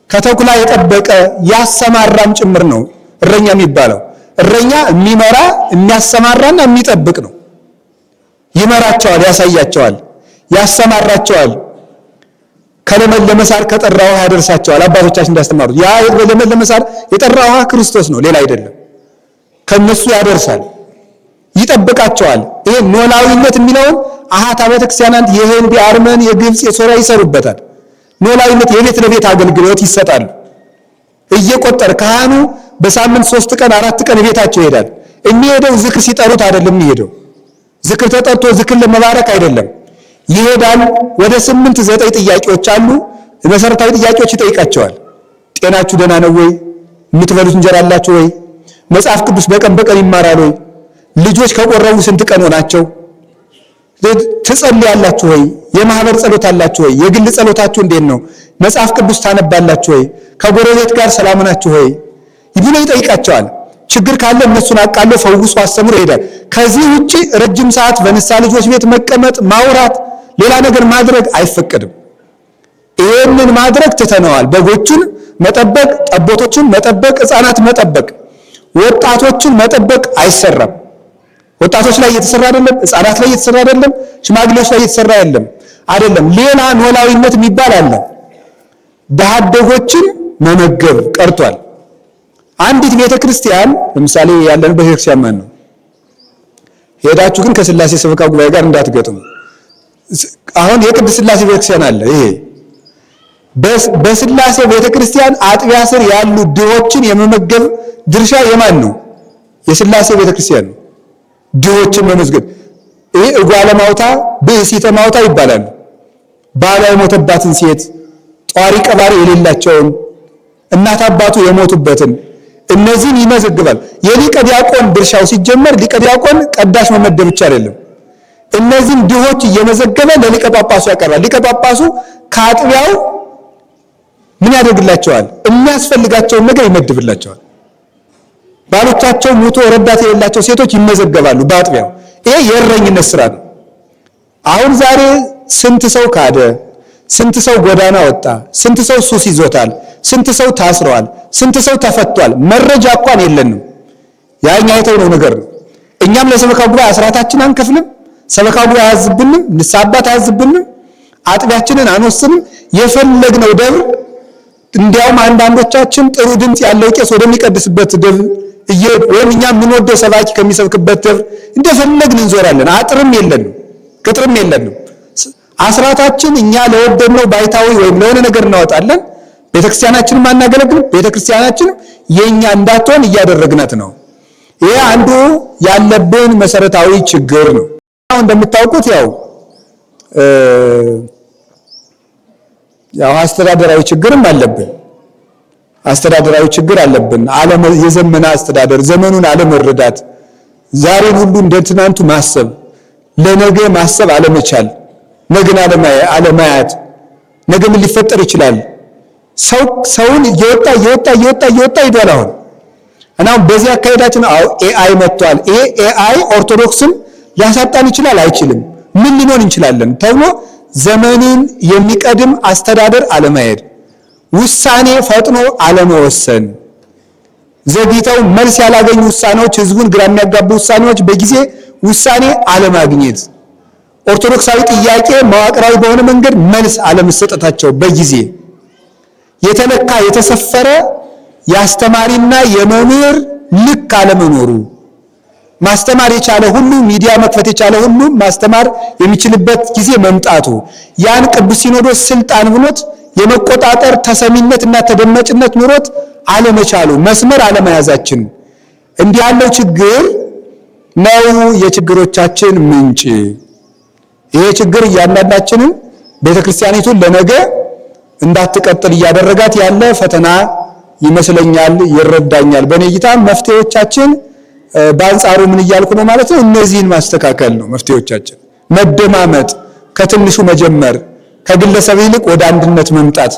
ከተኩላ የጠበቀ ያሰማራም ጭምር ነው እረኛ የሚባለው። እረኛ የሚመራ የሚያሰማራና የሚጠብቅ ነው። ይመራቸዋል፣ ያሳያቸዋል፣ ያሰማራቸዋል። ከለመለመ ሳር ከጠራ ውሃ ያደርሳቸዋል። አባቶቻችን እንዳስተማሩት ያ ለመለመ ሳር የጠራ ውሃ ክርስቶስ ነው፣ ሌላ አይደለም። ከነሱ ያደርሳል፣ ይጠብቃቸዋል። ይሄ ኖላዊነት የሚለውን አሃት አብያተ ክርስቲያናት የህንድ፣ የአርመን፣ የግብጽ፣ የሶሪያ ይሰሩበታል። ኖላዊነት የቤት ለቤት አገልግሎት ይሰጣሉ። እየቆጠረ ካህኑ በሳምንት 3 ቀን 4 ቀን ቤታቸው ይሄዳል። የሚሄደው ዝክር ሲጠሩት አይደለም የሚሄደው። ዝክር ተጠርቶ ዝክር ለመባረክ አይደለም ይሄዳል። ወደ 8-9 ጥያቄዎች አሉ። መሰረታዊ ጥያቄዎች ይጠይቃቸዋል። ጤናችሁ ደህና ነው ወይ? የምትበሉት እንጀራ አላችሁ ወይ? መጽሐፍ ቅዱስ በቀን በቀን ይማራሉ ወይ? ልጆች ከቆረቡ ስንት ቀን ሆናቸው? ትጸልያላችሁ ወይ? የማህበር ጸሎት አላችሁ ወይ? የግል ጸሎታችሁ እንዴት ነው? መጽሐፍ ቅዱስ ታነባላችሁ ወይ? ከጎረቤት ጋር ሰላም ናችሁ ወይ? ብሎ ይጠይቃቸዋል። ችግር ካለ እነሱን አቃሎ ፈውሶ አስተምሮ ይሄዳል። ከዚህ ውጪ ረጅም ሰዓት በንስሐ ልጆች ቤት መቀመጥ፣ ማውራት፣ ሌላ ነገር ማድረግ አይፈቀድም። ይሄንን ማድረግ ትተነዋል። በጎቹን መጠበቅ፣ ጠቦቶችን መጠበቅ፣ ሕፃናት መጠበቅ፣ ወጣቶችን መጠበቅ አይሰራም። ወጣቶች ላይ እየተሰራ አይደለም፣ ሕፃናት ላይ እየተሰራ አይደለም፣ ሽማግሌዎች ላይ እየተሰራ አይደለም። ሌላ ኖላዊነት የሚባል አለ። ድሃ አደጎችን መመገብ ቀርቷል። አንዲት ቤተክርስቲያን ለምሳሌ ያለንበት ቤተክርስቲያን ማን ነው? ሄዳችሁ ግን ከስላሴ ሰበካ ጉባኤ ጋር እንዳትገጥሙ። አሁን የቅድስት ስላሴ ቤተክርስቲያን አለ። ይሄ በስላሴ ቤተክርስቲያን አጥቢያ ስር ያሉ ድሆችን የመመገብ ድርሻ የማን ነው? የስላሴ ቤተክርስቲያን ነው። ድሆችን መመዝገብ። ይሄ እጓለ ማውታ ብእሲተ ማውታ ይባላል። ባሏ የሞተባትን ሴት፣ ጧሪ ቀባሪ የሌላቸውን፣ እናት አባቱ የሞቱበትን እነዚህን ይመዘግባል። የሊቀ ዲያቆን ድርሻው ሲጀመር ሊቀ ዲያቆን ቀዳሽ መመደብ ብቻ አይደለም። እነዚህን ድሆች እየመዘገበ ለሊቀ ጳጳሱ ያቀርባል። ሊቀ ጳጳሱ ከአጥቢያው ምን ያደርግላቸዋል? የሚያስፈልጋቸውን ነገር ይመድብላቸዋል። ባሎቻቸው ሙቶ ረዳት የሌላቸው ሴቶች ይመዘገባሉ በአጥቢያው። ይሄ የእረኝነት ስራ ነው። አሁን ዛሬ ስንት ሰው ካደ፣ ስንት ሰው ጎዳና ወጣ፣ ስንት ሰው ሱስ ይዞታል፣ ስንት ሰው ታስረዋል፣ ስንት ሰው ተፈቷል። መረጃ እንኳን የለንም። ያኛ አይተው ነው ነገር ነው። እኛም ለሰበካ ጉባኤ አስራታችን አንከፍልም፣ ሰበካ ጉባኤ አያዝብንም፣ ንስሐ አባት አያዝብንም፣ አጥቢያችንን አንወስንም። የፈለግነው ደብር እንዲያውም አንዳንዶቻችን ጥሩ ድምፅ ያለው ቄስ ወደሚቀድስበት ደብር ወይም እኛ የምንወደው ሰባኪ ከሚሰብክበት ደብር እንደፈለግን እንዞራለን። አጥርም የለንም፣ ቅጥርም የለንም። አስራታችን እኛ ለወደድነው ባይታዊ ወይም ለሆነ ነገር እናወጣለን። ቤተክርስቲያናችንን ማናገለግል፣ ቤተክርስቲያናችን የኛ እንዳትሆን እያደረግናት ነው። ይሄ አንዱ ያለብን መሰረታዊ ችግር ነው። አሁን እንደምታውቁት ያው አስተዳደራዊ ችግርም አለብን። አስተዳደራዊ ችግር አለብን። የዘመነ አስተዳደር፣ ዘመኑን አለመረዳት፣ ዛሬን ሁሉ እንደ ትናንቱ ማሰብ፣ ለነገ ማሰብ አለመቻል፣ ነገን አለማያት፣ ነገ ምን ሊፈጠር ይችላል? ሰውን እየወጣ ይዷል። አሁን በዚህ አካሄዳችን ኤአይ መጥቷል። ይሄ ኤአይ ኦርቶዶክስን ሊያሳጣን ይችላል አይችልም? ምን ሊሆን እንችላለን ተብሎ ዘመንን የሚቀድም አስተዳደር አለማየት፣ ውሳኔ ፈጥኖ አለመወሰን፣ ዘግይተው መልስ ያላገኙ ውሳኔዎች፣ ህዝቡን ግራ የሚያጋቡ ውሳኔዎች በጊዜ ውሳኔ አለማግኘት፣ ኦርቶዶክሳዊ ጥያቄ መዋቅራዊ በሆነ መንገድ መልስ አለመሰጠታቸው፣ በጊዜ የተለካ የተሰፈረ የአስተማሪና የመምህር ልክ አለመኖሩ፣ ማስተማር የቻለ ሁሉ ሚዲያ መክፈት የቻለ ሁሉ ማስተማር የሚችልበት ጊዜ መምጣቱ፣ ያን ቅዱስ ሲኖዶስ ስልጣን ብሎት የመቆጣጠር ተሰሚነትና ተደማጭነት ኑሮት አለመቻሉ፣ መስመር አለመያዛችን፣ እንዲህ ያለው ችግር ነው የችግሮቻችን ምንጭ። ይሄ ችግር እያንዳንዳችንን ቤተክርስቲያኒቱን ለነገ እንዳትቀጥል እያደረጋት ያለ ፈተና ይመስለኛል፣ ይረዳኛል። በእኔ እይታ መፍትሄዎቻችን በአንጻሩ ምን እያልኩ ነው ማለት ነው? እነዚህን ማስተካከል ነው መፍትሄዎቻችን። መደማመጥ፣ ከትንሹ መጀመር፣ ከግለሰብ ይልቅ ወደ አንድነት መምጣት፣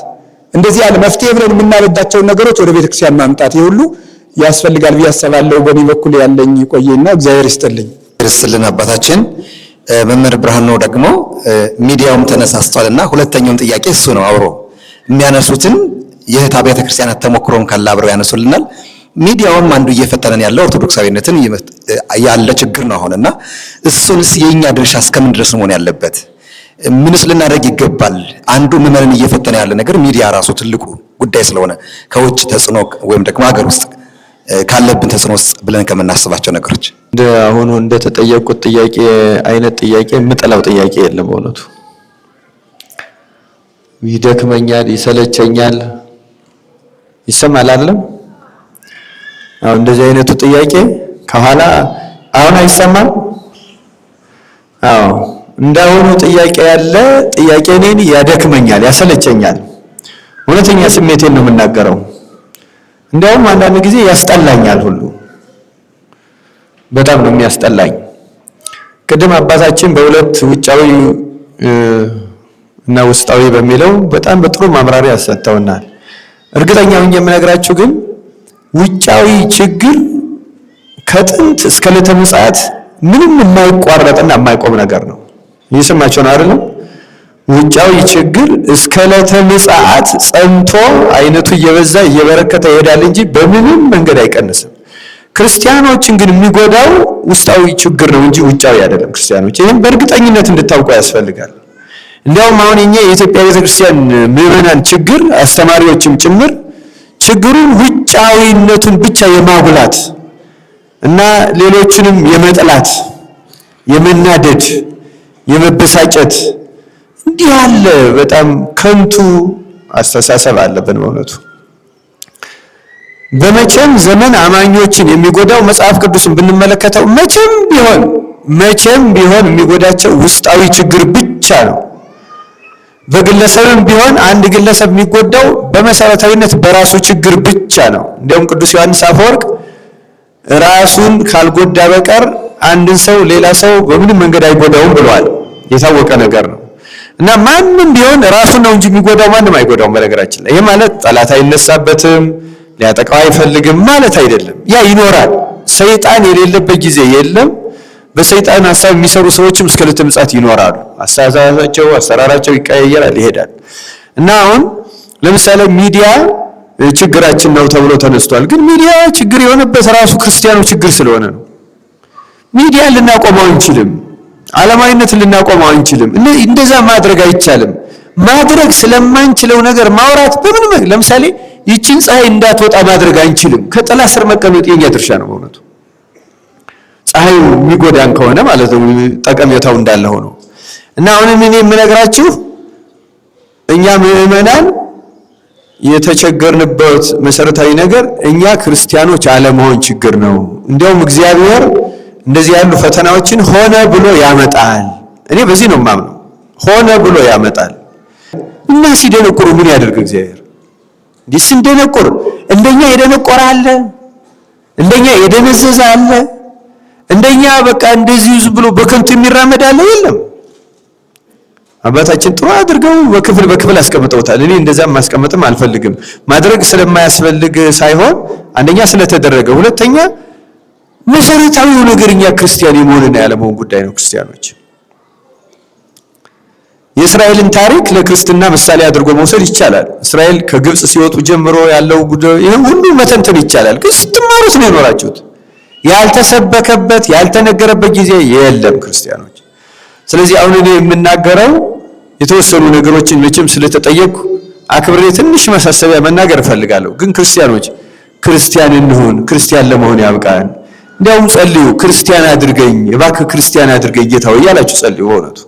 እንደዚህ ያለ መፍትሄ ብለን የምናበዳቸውን ነገሮች ወደ ቤተክርስቲያን ማምጣት፣ ይሄ ሁሉ ያስፈልጋል ብዬ አስባለሁ። በእኔ በኩል ያለኝ ቆየና እግዚአብሔር ይስጥልኝ። ክርስልን አባታችን መምህር ብርሃኑ ደግሞ ሚዲያውም ተነሳስቷልና ሁለተኛውም ጥያቄ እሱ ነው። አብሮ የሚያነሱትን የእህት አብያተ ክርስቲያናት ተሞክሮም ካለ አብረው ያነሱልናል። ሚዲያውም አንዱ እየፈተነን ያለው ኦርቶዶክሳዊነትን ያለ ችግር ነው አሁንና እሱንስ የኛ ድርሻ እስከምን ድረስ መሆን ያለበት? ምንስ ልናደርግ ይገባል? አንዱ ምዕመንን እየፈተነ ያለ ነገር ሚዲያ ራሱ ትልቁ ጉዳይ ስለሆነ ከውጭ ተጽዕኖ ወይም ደግሞ ሀገር ውስጥ ካለብን ተጽዕኖ ውስጥ ብለን ከምናስባቸው ነገሮች እንደ አሁኑ እንደተጠየቁት ጥያቄ አይነት ጥያቄ የምጠላው ጥያቄ የለም። በእውነቱ ይደክመኛል፣ ይሰለቸኛል፣ ይሰማል አይደለም? አሁን እንደዚህ አይነቱ ጥያቄ ከኋላ አሁን አይሰማም? አዎ እንዳሁኑ ጥያቄ ያለ ጥያቄ እኔን ያደክመኛል፣ ያሰለቸኛል። እውነተኛ ስሜቴን ነው የምናገረው። እንዲያውም አንዳንድ ጊዜ ያስጠላኛል ሁሉ በጣም ነው የሚያስጠላኝ። ቅድም አባታችን በሁለት ውጫዊ እና ውስጣዊ በሚለው በጣም በጥሩ ማብራሪያ ሰጥተውናል። እርግጠኛ ሆኜ የምነግራችሁ ግን ውጫዊ ችግር ከጥንት እስከ ዕለተ ምጽአት ምንም የማይቋረጥና የማይቆም ነገር ነው። እየሰማችሁ ነው አይደለም? ውጫዊ ችግር እስከ ዕለተ ምጽአት ጸንቶ አይነቱ እየበዛ እየበረከተ ይሄዳል እንጂ በምንም መንገድ አይቀንስም። ክርስቲያኖችን ግን የሚጎዳው ውስጣዊ ችግር ነው እንጂ ውጫዊ አይደለም። ክርስቲያኖች ይህን በእርግጠኝነት እንድታውቁ ያስፈልጋል። እንዲያውም አሁን እኛ የኢትዮጵያ ቤተክርስቲያን ምዕመናን ችግር አስተማሪዎችም ጭምር ችግሩን ውጫዊነቱን ብቻ የማጉላት እና ሌሎችንም የመጥላት፣ የመናደድ፣ የመበሳጨት እንዲህ ያለ በጣም ከንቱ አስተሳሰብ አለብን በእውነቱ። በመቼም ዘመን አማኞችን የሚጎዳው መጽሐፍ ቅዱስን ብንመለከተው መቼም ቢሆን የሚጎዳቸው ውስጣዊ ችግር ብቻ ነው። በግለሰብም ቢሆን አንድ ግለሰብ የሚጎዳው በመሰረታዊነት በራሱ ችግር ብቻ ነው። እንዲያውም ቅዱስ ዮሐንስ አፈወርቅ ራሱን ካልጎዳ በቀር አንድን ሰው ሌላ ሰው በምንም መንገድ አይጎዳውም ብለዋል። የታወቀ ነገር ነው እና ማንም ቢሆን ራሱን ነው እንጂ የሚጎዳው ማንም አይጎዳውም። በነገራችን ላይ ይሄ ማለት ጠላት አይነሳበትም፣ ሊያጠቃው አይፈልግም ማለት አይደለም። ያ ይኖራል። ሰይጣን የሌለበት ጊዜ የለም። በሰይጣን ሐሳብ የሚሰሩ ሰዎችም እስከ ዕለተ ምጽአት ይኖራሉ። አስተሳሰባቸው፣ አሰራራቸው ይቀያየራል፣ ይሄዳል እና አሁን ለምሳሌ ሚዲያ ችግራችን ነው ተብሎ ተነስቷል። ግን ሚዲያ ችግር የሆነበት ራሱ ክርስቲያኑ ችግር ስለሆነ ነው። ሚዲያ ልናቆመው አንችልም። ዓለማዊነትን ልናቆመው አንችልም። እንደዛ ማድረግ አይቻልም። ማድረግ ስለማንችለው ነገር ማውራት በምንም ለምሳሌ ይችን ፀሐይ እንዳትወጣ ማድረግ አንችልም። ከጥላ ስር መቀመጥ የኛ ድርሻ ነው በእውነቱ። ፀሐዩ የሚጎዳን ከሆነ ማለት ነው፣ ጠቀሜታው እንዳለ ሆኖ እና አሁን እኔ የምነግራችሁ እኛ ምዕመናን የተቸገርንበት መሰረታዊ ነገር እኛ ክርስቲያኖች አለመሆን ችግር ነው። እንዲያውም እግዚአብሔር እንደዚህ ያሉ ፈተናዎችን ሆነ ብሎ ያመጣል። እኔ በዚህ ነው የማምነው። ሆነ ብሎ ያመጣል እና ሲደነቁሩ ምን ያደርግ እግዚአብሔር? ሲደነቁር እንደኛ የደነቆረ አለ? እንደኛ የደነዘዘ አለ? እንደኛ በቃ እንደዚህ ዝም ብሎ በከንቱ የሚራመድ አለ? የለም። አባታችን ጥሩ አድርገው በክፍል አስቀምጠውታል። እኔ እንደዛም ማስቀመጥም አልፈልግም። ማድረግ ስለማያስፈልግ ሳይሆን አንደኛ ስለተደረገ፣ ሁለተኛ መሰረታዊው ነገር እኛ ክርስቲያን የመሆንና ያለመሆን ጉዳይ ነው። ክርስቲያኖች የእስራኤልን ታሪክ ለክርስትና ምሳሌ አድርጎ መውሰድ ይቻላል። እስራኤል ከግብጽ ሲወጡ ጀምሮ ያለው ጉዳይ ይሄ ሁሉ መተንተን ይቻላል። ግን ስትማሩት ነው የኖራችሁት። ያልተሰበከበት ያልተነገረበት ጊዜ የለም ክርስቲያኖች። ስለዚህ አሁን እኔ የምናገረው የተወሰኑ ነገሮችን መቼም ስለተጠየቁ አክብሬ ትንሽ ማሳሰቢያ መናገር እፈልጋለሁ። ግን ክርስቲያኖች ክርስቲያን እንሁን፣ ክርስቲያን ለመሆን ያብቃን። እንዲያውም ጸልዩ፣ ክርስቲያን አድርገኝ እባክህ፣ ክርስቲያን አድርገኝ ጌታ ሆይ እያላችሁ ጸልዩ። በእውነቱ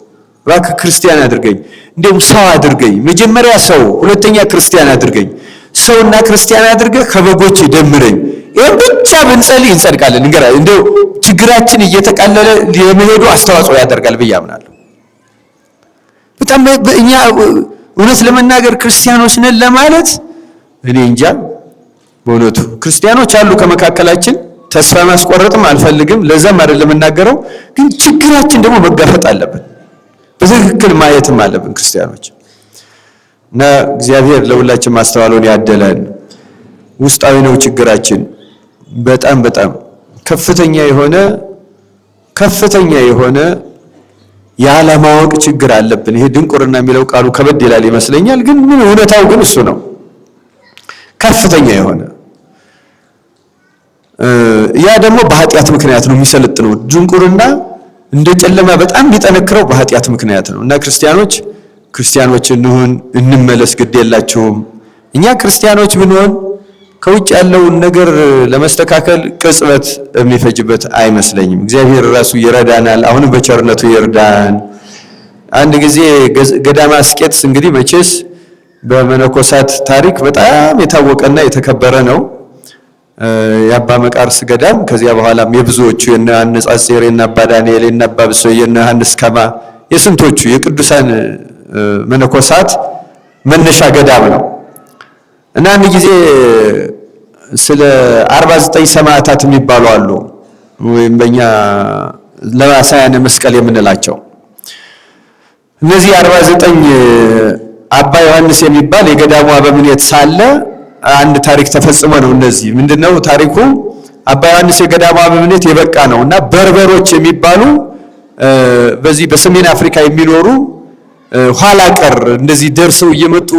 እባክህ ክርስቲያን አድርገኝ፣ እንዲያውም ሰው አድርገኝ። መጀመሪያ ሰው፣ ሁለተኛ ክርስቲያን አድርገኝ። ሰውና ክርስቲያን አድርገህ ከበጎች ደምረኝ። ይሄን ብቻ ብንጸልይ እንጸድቃለን። እንዲያው ችግራችን እየተቃለለ የመሄዱ አስተዋጽኦ ያደርጋል ብዬ አምናለሁ። በጣም እኛ እውነት ለመናገር ክርስቲያኖች ነን ለማለት እኔ እንጃ። በእውነቱ ክርስቲያኖች አሉ ከመካከላችን፣ ተስፋ ማስቆረጥም አልፈልግም። ለዛም አይደለም የምናገረው። ግን ችግራችን ደግሞ መጋፈጥ አለብን፣ በትክክል ማየትም አለብን ክርስቲያኖች። እና እግዚአብሔር ለሁላችን ማስተዋሉን ያደለን። ውስጣዊ ነው ችግራችን። በጣም ከፍተኛ የሆነ ያለማወቅ ችግር አለብን። ይሄ ድንቁርና የሚለው ቃሉ ከበድ ይላል ይመስለኛል፣ ግን ምን እውነታው ግን እሱ ነው። ከፍተኛ የሆነ ያ ደግሞ በኃጢአት ምክንያት ነው የሚሰለጥነው። ድንቁርና እንደ ጨለማ በጣም ቢጠነክረው በኃጢአት ምክንያት ነው። እና ክርስቲያኖች እንሁን፣ እንመለስ፣ ግድ የላችሁም። እኛ ክርስቲያኖች ብንሆን ከውጭ ያለውን ነገር ለመስተካከል ቅጽበት የሚፈጅበት አይመስለኝም። እግዚአብሔር ራሱ ይረዳናል። አሁንም በቸርነቱ ይርዳን። አንድ ጊዜ ገዳመ አስቄጥስ እንግዲህ መቼስ በመነኮሳት ታሪክ በጣም የታወቀና የተከበረ ነው የአባ መቃርስ ገዳም። ከዚያ በኋላም የብዙዎቹ የነ አነጻጽር፣ የነ አባ ዳንኤል፣ የነ አባ ብሶይ፣ የነ ዮሐንስ ከማ የስንቶቹ የቅዱሳን መነኮሳት መነሻ ገዳም ነው እና አንድ ጊዜ ስለ 49 ሰማዕታት የሚባሉ አሉ ወይም በእኛ ለባሳያነ መስቀል የምንላቸው እነዚህ 49 አባ ዮሐንስ የሚባል የገዳሙ አበምኔት ሳለ አንድ ታሪክ ተፈጽሞ ነው። እነዚህ ምንድነው ታሪኩ? አባ ዮሐንስ የገዳሙ አበምኔት የበቃ ነውና በርበሮች የሚባሉ በዚህ በሰሜን አፍሪካ የሚኖሩ ኋላ ቀር እንደዚህ ደርሰው እየመጡ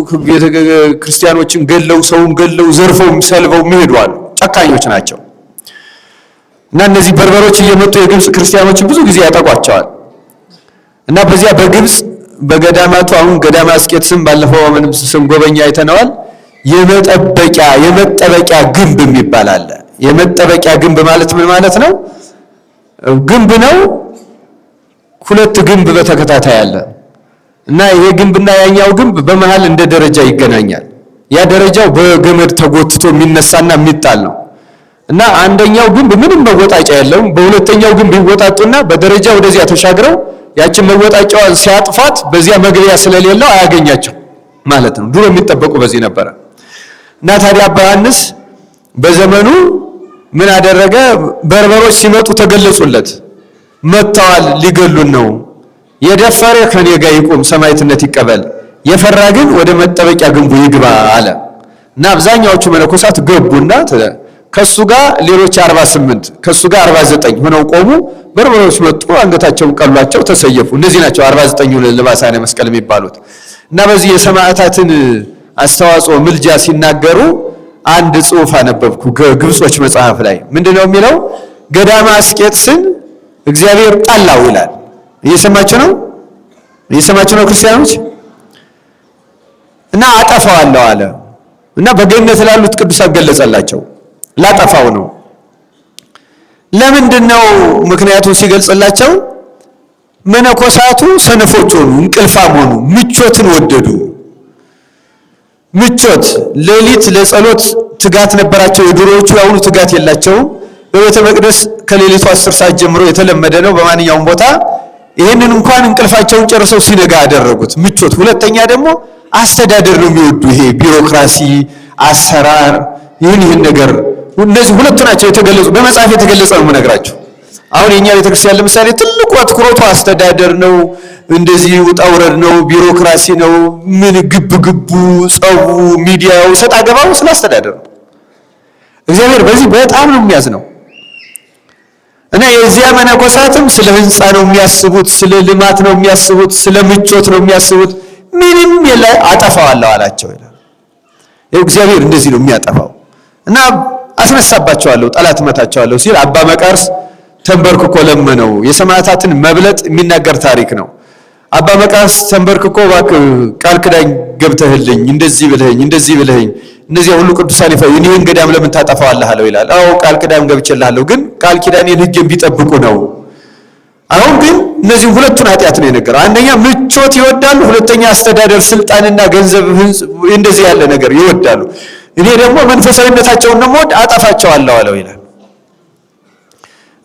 ክርስቲያኖችን ገለው ሰውን ገለው ዘርፈው ሰልበው የሚሄዱ አሉ። ጨካኞች ናቸው። እና እነዚህ በርበሮች እየመጡ የግብጽ ክርስቲያኖችን ብዙ ጊዜ ያጠቋቸዋል። እና በዚያ በግብጽ በገዳማቱ አሁን ገዳማ አስቄጥስም ባለፈው ምንም ስንጎበኛ አይተነዋል። የመጠበቂያ ግንብ የሚባል አለ። የመጠበቂያ ግንብ ማለት ምን ማለት ነው? ግንብ ነው፣ ሁለት ግንብ በተከታታይ አለ እና ይሄ ግንብና ያኛው ግንብ በመሃል እንደ ደረጃ ይገናኛል። ያ ደረጃው በገመድ ተጎትቶ የሚነሳና የሚጣል ነው እና አንደኛው ግንብ ምንም መወጣጫ የለውም። በሁለተኛው ግንብ ይወጣጡና በደረጃ ወደዚያ ተሻግረው ያችን መወጣጫዋን ሲያጥፋት በዚያ መግቢያ ስለሌለው አያገኛቸው ማለት ነው። ድሮ የሚጠበቁ በዚህ ነበረ እና ታዲያ አባ ዮሐንስ በዘመኑ ምን አደረገ? በርበሮች ሲመጡ ተገለጹለት። መጥተዋል፣ ሊገሉን ነው። የደፈረ ከኔ ጋር ይቆም፣ ሰማዕትነት ይቀበል፣ የፈራ ግን ወደ መጠበቂያ ግንቡ ይግባ አለ እና አብዛኛዎቹ መነኮሳት ገቡና ከሱ ጋር ሌሎች 48 ከሱ ጋር 49 ሆነው ቆሙ። በርበሮች መጡ፣ አንገታቸውን ቀሏቸው፣ ተሰየፉ። እነዚህ ናቸው 49 ለባሳነ መስቀል የሚባሉት። እና በዚህ የሰማዕታትን አስተዋጽኦ ምልጃ ሲናገሩ አንድ ጽሑፍ አነበብኩ ከግብጾች መጽሐፍ ላይ። ምንድነው የሚለው? ገዳማ አስቄጥስን እግዚአብሔር ጠላው ይላል። እየሰማችሁ ነው? እየሰማችሁ ነው ክርስቲያኖች? እና አጠፋዋለሁ አለ እና በገነት ላሉት ቅዱሳን ገለጸላቸው። ላጠፋው ነው። ለምንድነው? ምክንያቱም ሲገልጽላቸው መነኮሳቱ ሰነፎች ሆኑ፣ እንቅልፋም ሆኑ፣ ምቾትን ወደዱ። ምቾት ሌሊት ለጸሎት ትጋት ነበራቸው የድሮዎቹ፣ ያሁኑ ትጋት የላቸውም። በቤተ መቅደስ ከሌሊቱ 10 ሰዓት ጀምሮ የተለመደ ነው በማንኛውም ቦታ። ይህንን እንኳን እንቅልፋቸውን ጨርሰው ሲነጋ ያደረጉት ምቾት። ሁለተኛ ደግሞ አስተዳደር ነው የሚወዱ። ይሄ ቢሮክራሲ፣ አሰራር፣ ይህን ነገር እነዚህ ሁለቱ ናቸው የተገለጹ። በመጽሐፍ የተገለጸ ነው የምነግራችሁ። አሁን የኛ ቤተክርስቲያን ለምሳሌ ትልቁ አትኩሮቱ አስተዳደር ነው፣ እንደዚህ ውጣ ውረድ ነው፣ ቢሮክራሲ ነው። ምን ግብግቡ፣ ጸቡ፣ ሚዲያው፣ ሰጣ ገባው ስለ አስተዳደር ነው። እግዚአብሔር በዚህ በጣም ነው የሚያዝነው። እና የዚያ መነኮሳትም ስለ ህንፃ ነው የሚያስቡት፣ ስለ ልማት ነው የሚያስቡት፣ ስለ ምቾት ነው የሚያስቡት። ምንም የለ አጠፋዋለሁ አላቸው ይላል። እግዚአብሔር እንደዚህ ነው የሚያጠፋው። እና አስነሳባቸዋለሁ፣ ጠላት መታቸዋለሁ ሲል አባ መቃርስ ተንበርክኮ ለመነው። የሰማዕታትን መብለጥ የሚናገር ታሪክ ነው። አባ መቃርስ ተንበርክኮ እባክህ ቃል ኪዳን ገብተህልኝ እንደዚህ ብለኸኝ እነዚያ ሁሉ ቅዱሳን ይህን ገዳም ለምን ታጠፋዋለህ አለው ይላል። አዎ ቃል ኪዳን ገብቼልሃለሁ፣ ግን ቃል ኪዳኔን ሕጌን ቢጠብቁ ነው። አሁን ግን እነዚህ ሁለቱን ኃጢአት ነው የነገረው። አንደኛ ምቾት ይወዳሉ፣ ሁለተኛ አስተዳደር፣ ስልጣንና ገንዘብ እንደዚህ ያለ ነገር ይወዳሉ። እኔ ደግሞ መንፈሳዊነታቸውን ነው የምወድ፣ አጠፋቸዋለሁ አለው ይላል።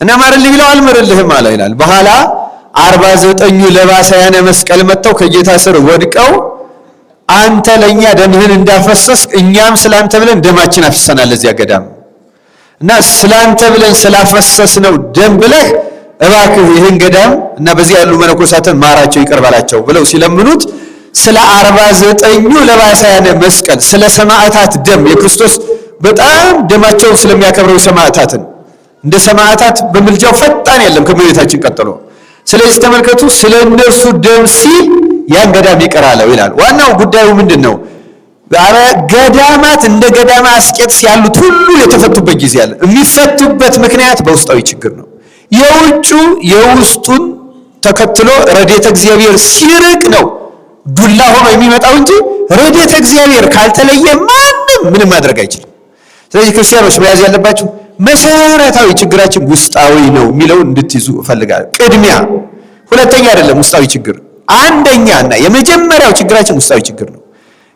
እና ማርልኝ ቢለው አልምርልህም አለው ይላል። በኋላ 49 ለባሳያነ መስቀል መጥተው ከጌታ ስር ወድቀው አንተ ለኛ ደምህን እንዳፈሰስክ እኛም ስላንተ ብለን ደማችን አፍሰናል ለዚያ ገዳም እና ስላንተ ብለን ስላፈሰስነው ደም ብለህ እባክህ ይህን ገዳም እና በዚህ ያሉ መነኮሳትን ማራቸው፣ ይቀርባላቸው ብለው ሲለምኑት ስለ 49 ለባሳያነ መስቀል ስለ ሰማዕታት ደም የክርስቶስ በጣም ደማቸውን ስለሚያከብረው ሰማዕታትን እንደ ሰማዕታት በምልጃው ፈጣን የለም ከመቤታችን ቀጥሎ። ስለዚህ ተመልከቱ፣ ስለ እነርሱ ደም ሲል ያን ገዳም ይቀራለው ይላል። ዋናው ጉዳዩ ምንድነው? ገዳማት እንደ ገዳማ አስቄጥስ ያሉት ሁሉ የተፈቱበት ጊዜ አለ። የሚፈቱበት ምክንያት በውስጣዊ ችግር ነው። የውጩ የውስጡን ተከትሎ ረድኤተ እግዚአብሔር ሲርቅ ነው ዱላ ሆኖ የሚመጣው እንጂ ረድኤተ እግዚአብሔር ካልተለየ ማንም ምንም ማድረግ አይችልም። ስለዚህ ክርስቲያኖች መያዝ ያለባችሁ መሰረታዊ ችግራችን ውስጣዊ ነው የሚለው እንድትይዙ እፈልጋለሁ። ቅድሚያ ሁለተኛ አይደለም ውስጣዊ ችግር፣ አንደኛና የመጀመሪያው ችግራችን ውስጣዊ ችግር ነው።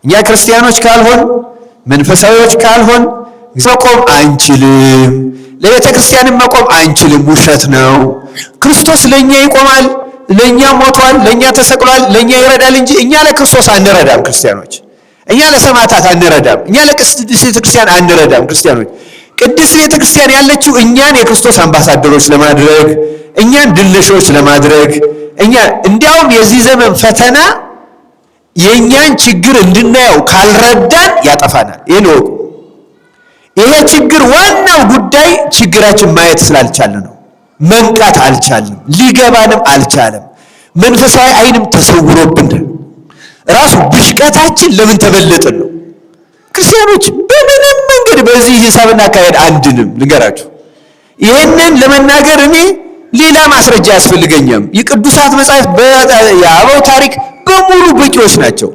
እኛ ክርስቲያኖች ካልሆን መንፈሳዊዎች ካልሆን መቆም አንችልም፣ ለቤተ ክርስቲያንም መቆም አንችልም። ውሸት ነው። ክርስቶስ ለኛ ይቆማል፣ ለኛ ሞቷል፣ ለኛ ተሰቅሏል፣ ለኛ ይረዳል እንጂ እኛ ለክርስቶስ አንረዳም። ክርስቲያኖች እኛ ለሰማዕታት አንረዳም። እኛ ለቅድስት ቤተክርስቲያን አንረዳም። ክርስቲያኖች ቅድስት ቤተክርስቲያን ያለችው እኛን የክርስቶስ አምባሳደሮች ለማድረግ እኛን ድልሾች ለማድረግ እኛ እንዲያውም የዚህ ዘመን ፈተና የእኛን ችግር እንድናየው ካልረዳን ያጠፋናል። ይሄን ወቁ። ይሄ ችግር ዋናው ጉዳይ ችግራችን ማየት ስላልቻልን ነው። መንቃት አልቻልንም፣ ሊገባንም አልቻለም። መንፈሳዊ ዓይንም ተሰውሮብን ራሱ ብሽቀታችን ለምን ተበለጥን ነው። ክርስቲያኖች በምንም መንገድ በዚህ ሂሳብና አካሄድ አንድንም ልንገራችሁ። ይህንን ለመናገር እኔ ሌላ ማስረጃ ያስፈልገኛም። የቅዱሳት መጻሕፍት የአበው ታሪክ በሙሉ በቂዎች ናቸው።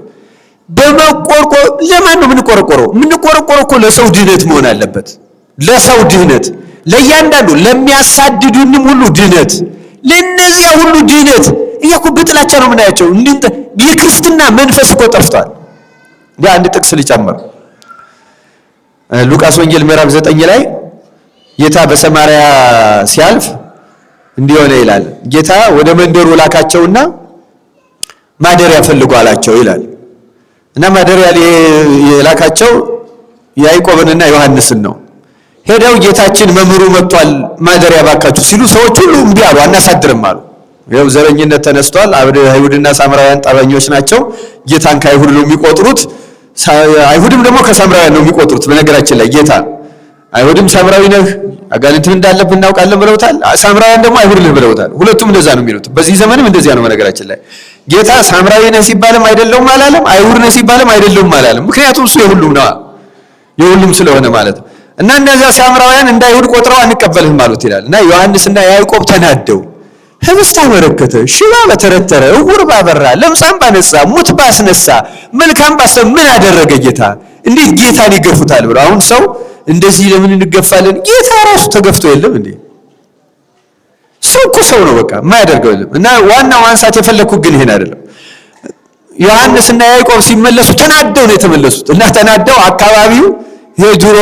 በመቆርቆር ለማን ነው የምንቆረቆረው? የምንቆረቆረው እኮ ለሰው ድህነት መሆን አለበት። ለሰው ድህነት፣ ለእያንዳንዱ ለሚያሳድዱንም ሁሉ ድህነት፣ ለእነዚያ ሁሉ ድህነት። እኛ እኮ በጥላቻ ነው የምናያቸው። የክርስትና መንፈስ እኮ ጠፍቷል። አንድ ጥቅስ ልጨምር። ሉቃስ ወንጌል ምዕራፍ 9 ላይ ጌታ በሰማርያ ሲያልፍ እንዲህ ሆነ ይላል። ጌታ ወደ መንደሩ ላካቸውና ማደሪያ ፈልጉ አላቸው ይላል። እና ማደሪያ የላካቸው ያዕቆብንና ዮሐንስን ነው። ሄደው ጌታችን መምህሩ መጥቷል ማደሪያ ባካችሁ ሲሉ ሰዎች ሁሉ እምቢ አሉ፣ አናሳድርም አሉ። ይኸው ዘረኝነት ተነስቷል። አይሁድና ሳምራውያን ጠበኞች ናቸው። ጌታን ከአይሁድ ነው የሚቆጥሩት፣ አይሁድም ደግሞ ከሳምራውያን ነው የሚቆጥሩት። በነገራችን ላይ ጌታ አይሁድም ሳምራዊ ነህ አጋንንት እንዳለብህ እናውቃለን ብለውታል። ሳምራውያን ደግሞ አይሁድ ነህ ብለውታል። ሁለቱም እንደዛ ነው የሚሉት። በዚህ ዘመንም እንደዚያ ነው። በነገራችን ላይ ጌታ ሳምራዊ ነህ ሲባልም አይደለውም አላለም፣ አይሁድ ነህ ሲባልም አይደለውም አላለም። ምክንያቱም እሱ የሁሉም ነው፣ የሁሉም ስለሆነ ማለት ነው። እና እነዚያ ሳምራውያን እንደ አይሁድ ቆጥረው አንቀበልህም አሉት ይላል። እና ዮሐንስና ያዕቆብ ተናደው ህብስት አበረከተ፣ ሽባ በተረተረ፣ ዕውር ባበራ፣ ለምጻም ባነጻ፣ ሙት ባስነሳ፣ መልካም ባሰብ ምን አደረገ ጌታ? እንዴት ጌታን ይገፉታል ብለው። አሁን ሰው እንደዚህ ለምን እንገፋለን? ጌታ ራሱ ተገፍቶ የለም እንዴ? ሰው እኮ ሰው ነው፣ በቃ የማያደርገው የለም። እና ዋናው ማንሳት የፈለኩት ግን ይሄን አይደለም። ዮሐንስና ያዕቆብ ሲመለሱ ተናደው ነው የተመለሱት። እና ተናደው አካባቢው የድሮ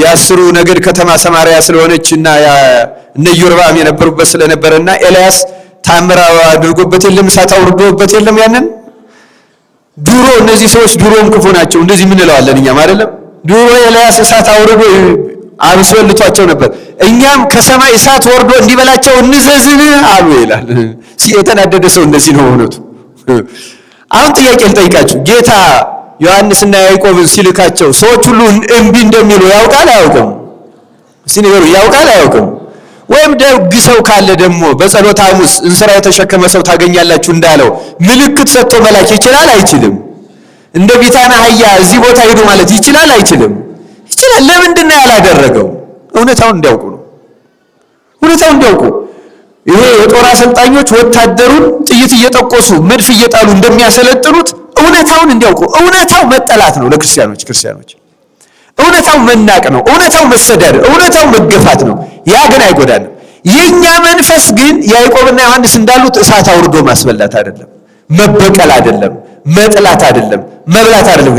የአስሩ ነገድ ከተማ ሰማርያ ስለሆነች እና እነ ኢዮርብዓም የነበሩበት ስለነበረና ኤልያስ ታምራ አድርጎበት የለም፣ እሳት አውርዶበት የለም። ያንን ድሮ እነዚህ ሰዎች ድሮም ክፉ ናቸው። እንደዚህ ምን እንለዋለን እኛም አይደለም? ድሮ ኤልያስ እሳት አውርዶ አብስበልቷቸው ነበር። እኛም ከሰማይ እሳት ወርዶ እንዲበላቸው እንዘዝን አሉ ይላል። የተናደደ ሰው እንደዚህ ነው እውነቱ። አሁን ጥያቄ ልጠይቃችሁ። ጌታ ዮሐንስና ያዕቆብን ሲልካቸው ሰዎች ሁሉ እምቢ እንደሚሉ ያውቃል አያውቅም? እስቲ ንገሩ፣ ያውቃል አያውቅም? ወይም ደግ ሰው ካለ ደግሞ በጸሎተ ሐሙስ እንስራ የተሸከመ ሰው ታገኛላችሁ እንዳለው ምልክት ሰጥቶ መላክ ይችላል አይችልም? እንደ ቢታና አህያ እዚህ ቦታ ሄዱ ማለት ይችላል አይችልም? ይችላል። ለምንድን ነው ያላደረገው? እውነታውን እንዲያውቁ ነው። እውነታውን እንዲያውቁ። ይሄ የጦር አሰልጣኞች ወታደሩን ጥይት እየጠቆሱ መድፍ እየጣሉ እንደሚያሰለጥኑት እውነታውን እንዲያውቁ። እውነታው መጠላት ነው ለክርስቲያኖች። ክርስቲያኖች እውነታው መናቅ ነው። እውነታው መሰደድ፣ እውነታው መገፋት ነው። ያ ግን አይጎዳንም። የኛ መንፈስ ግን ያዕቆብና ዮሐንስ እንዳሉት እሳት አውርዶ ማስበላት አይደለም፣ መበቀል አይደለም፣ መጥላት አይደለም፣ መብላት አይደለም።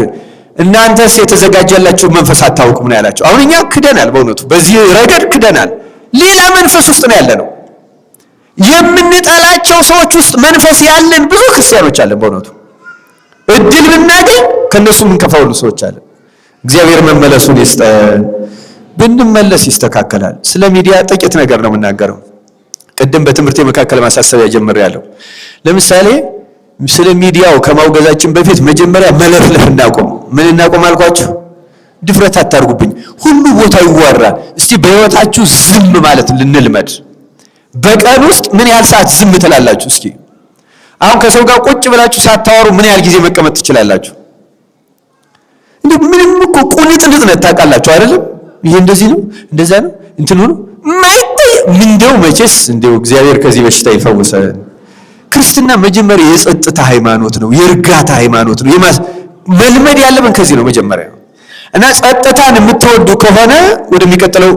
እናንተስ የተዘጋጀላችሁ መንፈስ አታውቁም ነው ያላቸው። አሁን እኛ ክደናል፣ በእውነቱ በዚህ ረገድ ክደናል። ሌላ መንፈስ ውስጥ ነው ያለ ነው። የምንጠላቸው ሰዎች ውስጥ መንፈስ ያለን ብዙ ክርስቲያኖች አለን። በእውነቱ እድል ብናገኝ ከነሱ የምንከፋው ሰዎች አለን። እግዚአብሔር መመለሱን ይስጠን። ብንመለስ ይስተካከላል። ስለ ሚዲያ ጥቂት ነገር ነው የምናገረው። ቅድም በትምህርት መካከል ማሳሰቢያ ጀምሬያለሁ። ለምሳሌ ስለ ሚዲያው ከማውገዛችን በፊት መጀመሪያ መለፍለፍ እናቆም። ምን እናቆም አልኳችሁ? ድፍረት አታርጉብኝ። ሁሉ ቦታ ይወራል። እስቲ በህይወታችሁ ዝም ማለት ልንልመድ። በቀን ውስጥ ምን ያህል ሰዓት ዝም ትላላችሁ? እስኪ አሁን ከሰው ጋር ቁጭ ብላችሁ ሳታወሩ ምን ያህል ጊዜ መቀመጥ ትችላላችሁ? እንዴ ምንም እኮ ቁልጥልጥ ነው ታውቃላችሁ አይደለም? ይሄ እንደዚህ ነው እንደዛ ነው እንትን ነው ማይታይ ምንድነው? መቼስ እንደው እግዚአብሔር ከዚህ በሽታ ይፈውሰን። ክርስትና መጀመሪያ የጸጥታ ሃይማኖት ነው፣ የእርጋታ ሃይማኖት ነው። መልመድ ያለብን ከዚህ ነው መጀመሪያ። እና ጸጥታን የምትወዱ ከሆነ ወደሚቀጥለው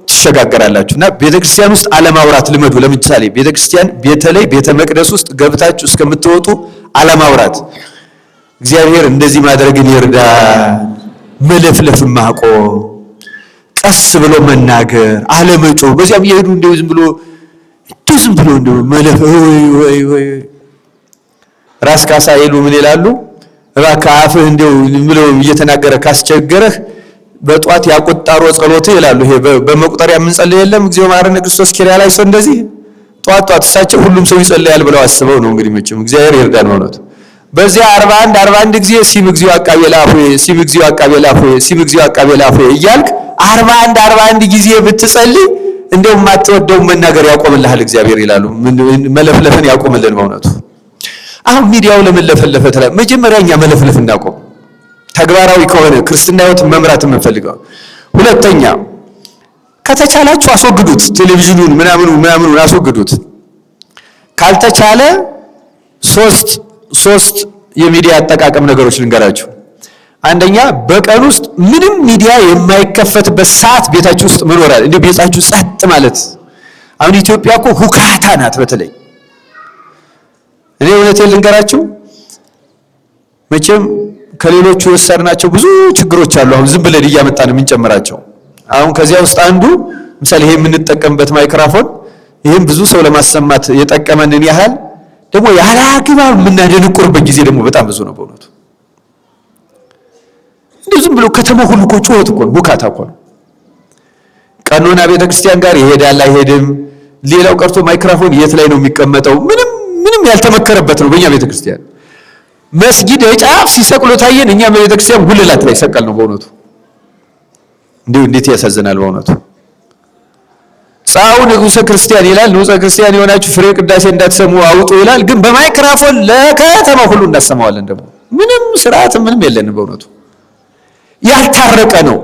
ትሸጋገራላችሁ። እና ቤተክርስቲያን ውስጥ አለማውራት ልመዱ። ለምሳሌ ቤተክርስቲያን በተለይ ቤተ መቅደስ ውስጥ ገብታችሁ እስከምትወጡ አለማውራት። እግዚአብሔር እንደዚህ ማድረግን ይርዳ። መለፍለፍ ማቆም፣ ቀስ ብሎ መናገር፣ አለመጮህ። በዚያም እየሄዱ እንደው ዝም ብሎ እንደው መለፍ ወይ ራስ ካሳ ይሉ ምን ይላሉ? እባክህ አፍህ እንደው ብሎ እየተናገረ ካስቸገረህ በጧት ያቆጣሮ ጸሎት ይላሉ። ይሄ በመቁጠሪያ የምንጸልይ የለም እግዚኦ መሐረነ ክርስቶስ ኪርያ ላይ ሰው እንደዚህ ጧት እሳቸው ሁሉም ሰው ይጸልያል ብለው አስበው ነው እንግዲህ መቼም እግዚአብሔር ይርዳን ማለት በዚያ 41 ጊዜ ሲም እግዚኦ አቃቤ ላፉ ሲም እግዚኦ አቃቤ ላፉ ሲም እግዚኦ አቃቤ ላፉ እያልክ 41 ጊዜ ብትጸልይ እንደው ማትወደው መናገር ያቆምልሃል እግዚአብሔር ይላሉ። መለፍለፍን ያቆምልን በእውነቱ። አሁን ሚዲያው ለመለፈለፈ ተላ መጀመሪያኛ መለፍለፍ እናቆም። ተግባራዊ ከሆነ ክርስትና ህይወት መምራት የምንፈልገው። ሁለተኛ ከተቻላችሁ አስወግዱት፣ ቴሌቪዥኑን ምናምኑን አስወግዱት። ካልተቻለ ሶስት የሚዲያ አጠቃቀም ነገሮች ልንገራችሁ። አንደኛ በቀን ውስጥ ምንም ሚዲያ የማይከፈትበት ሰዓት ቤታችሁ ውስጥ መኖራል። እንዴ ቤታችሁ ጸጥ ማለት። አሁን ኢትዮጵያ እኮ ሁካታ ናት። በተለይ እኔ እውነቴን ልንገራችሁ መቼም ከሌሎቹ የወሰድናቸው ብዙ ችግሮች አሉ። አሁን ዝም ብለን እያመጣን የምንጨምራቸው። አሁን ከዚያ ውስጥ አንዱ ምሳሌ ይሄ የምንጠቀምበት ማይክሮፎን ይሄን ብዙ ሰው ለማሰማት የጠቀመንን ያህል ደግሞ ያለ አግባብ የምናደንቁርበት ጊዜ ደግሞ በጣም ብዙ ነው በእውነቱ። እንዴ ዝም ብሎ ከተማው ሁሉ እኮ ጩኸት እኮ ነው፣ ሁካታ እኮ ነው። ቀኖና ቤተክርስቲያን ጋር ይሄዳል አይሄድም፣ ሌላው ቀርቶ ማይክሮፎን የት ላይ ነው የሚቀመጠው? ምንም ያልተመከረበት ነው በእኛ ቤተክርስቲያን። መስጊድ ጫፍ ሲሰቅሉ ታየን፣ እኛ ቤተክርስቲያን ጉልላት ላይ ሰቀል ነው በእውነቱ። እንዴት ያሳዝናል በእውነቱ። ጻኡ ንጉሠ ክርስቲያን ይላል። ንጉሠ ክርስቲያን የሆናችሁ ፍሬ ቅዳሴ እንዳትሰሙ አውጡ ይላል። ግን በማይክሮፎን ለከተማ ሁሉ እናሰማዋለን። ደግሞ ምንም ስርዓት ምንም የለንም በእውነቱ። ያልታረቀ ነው፣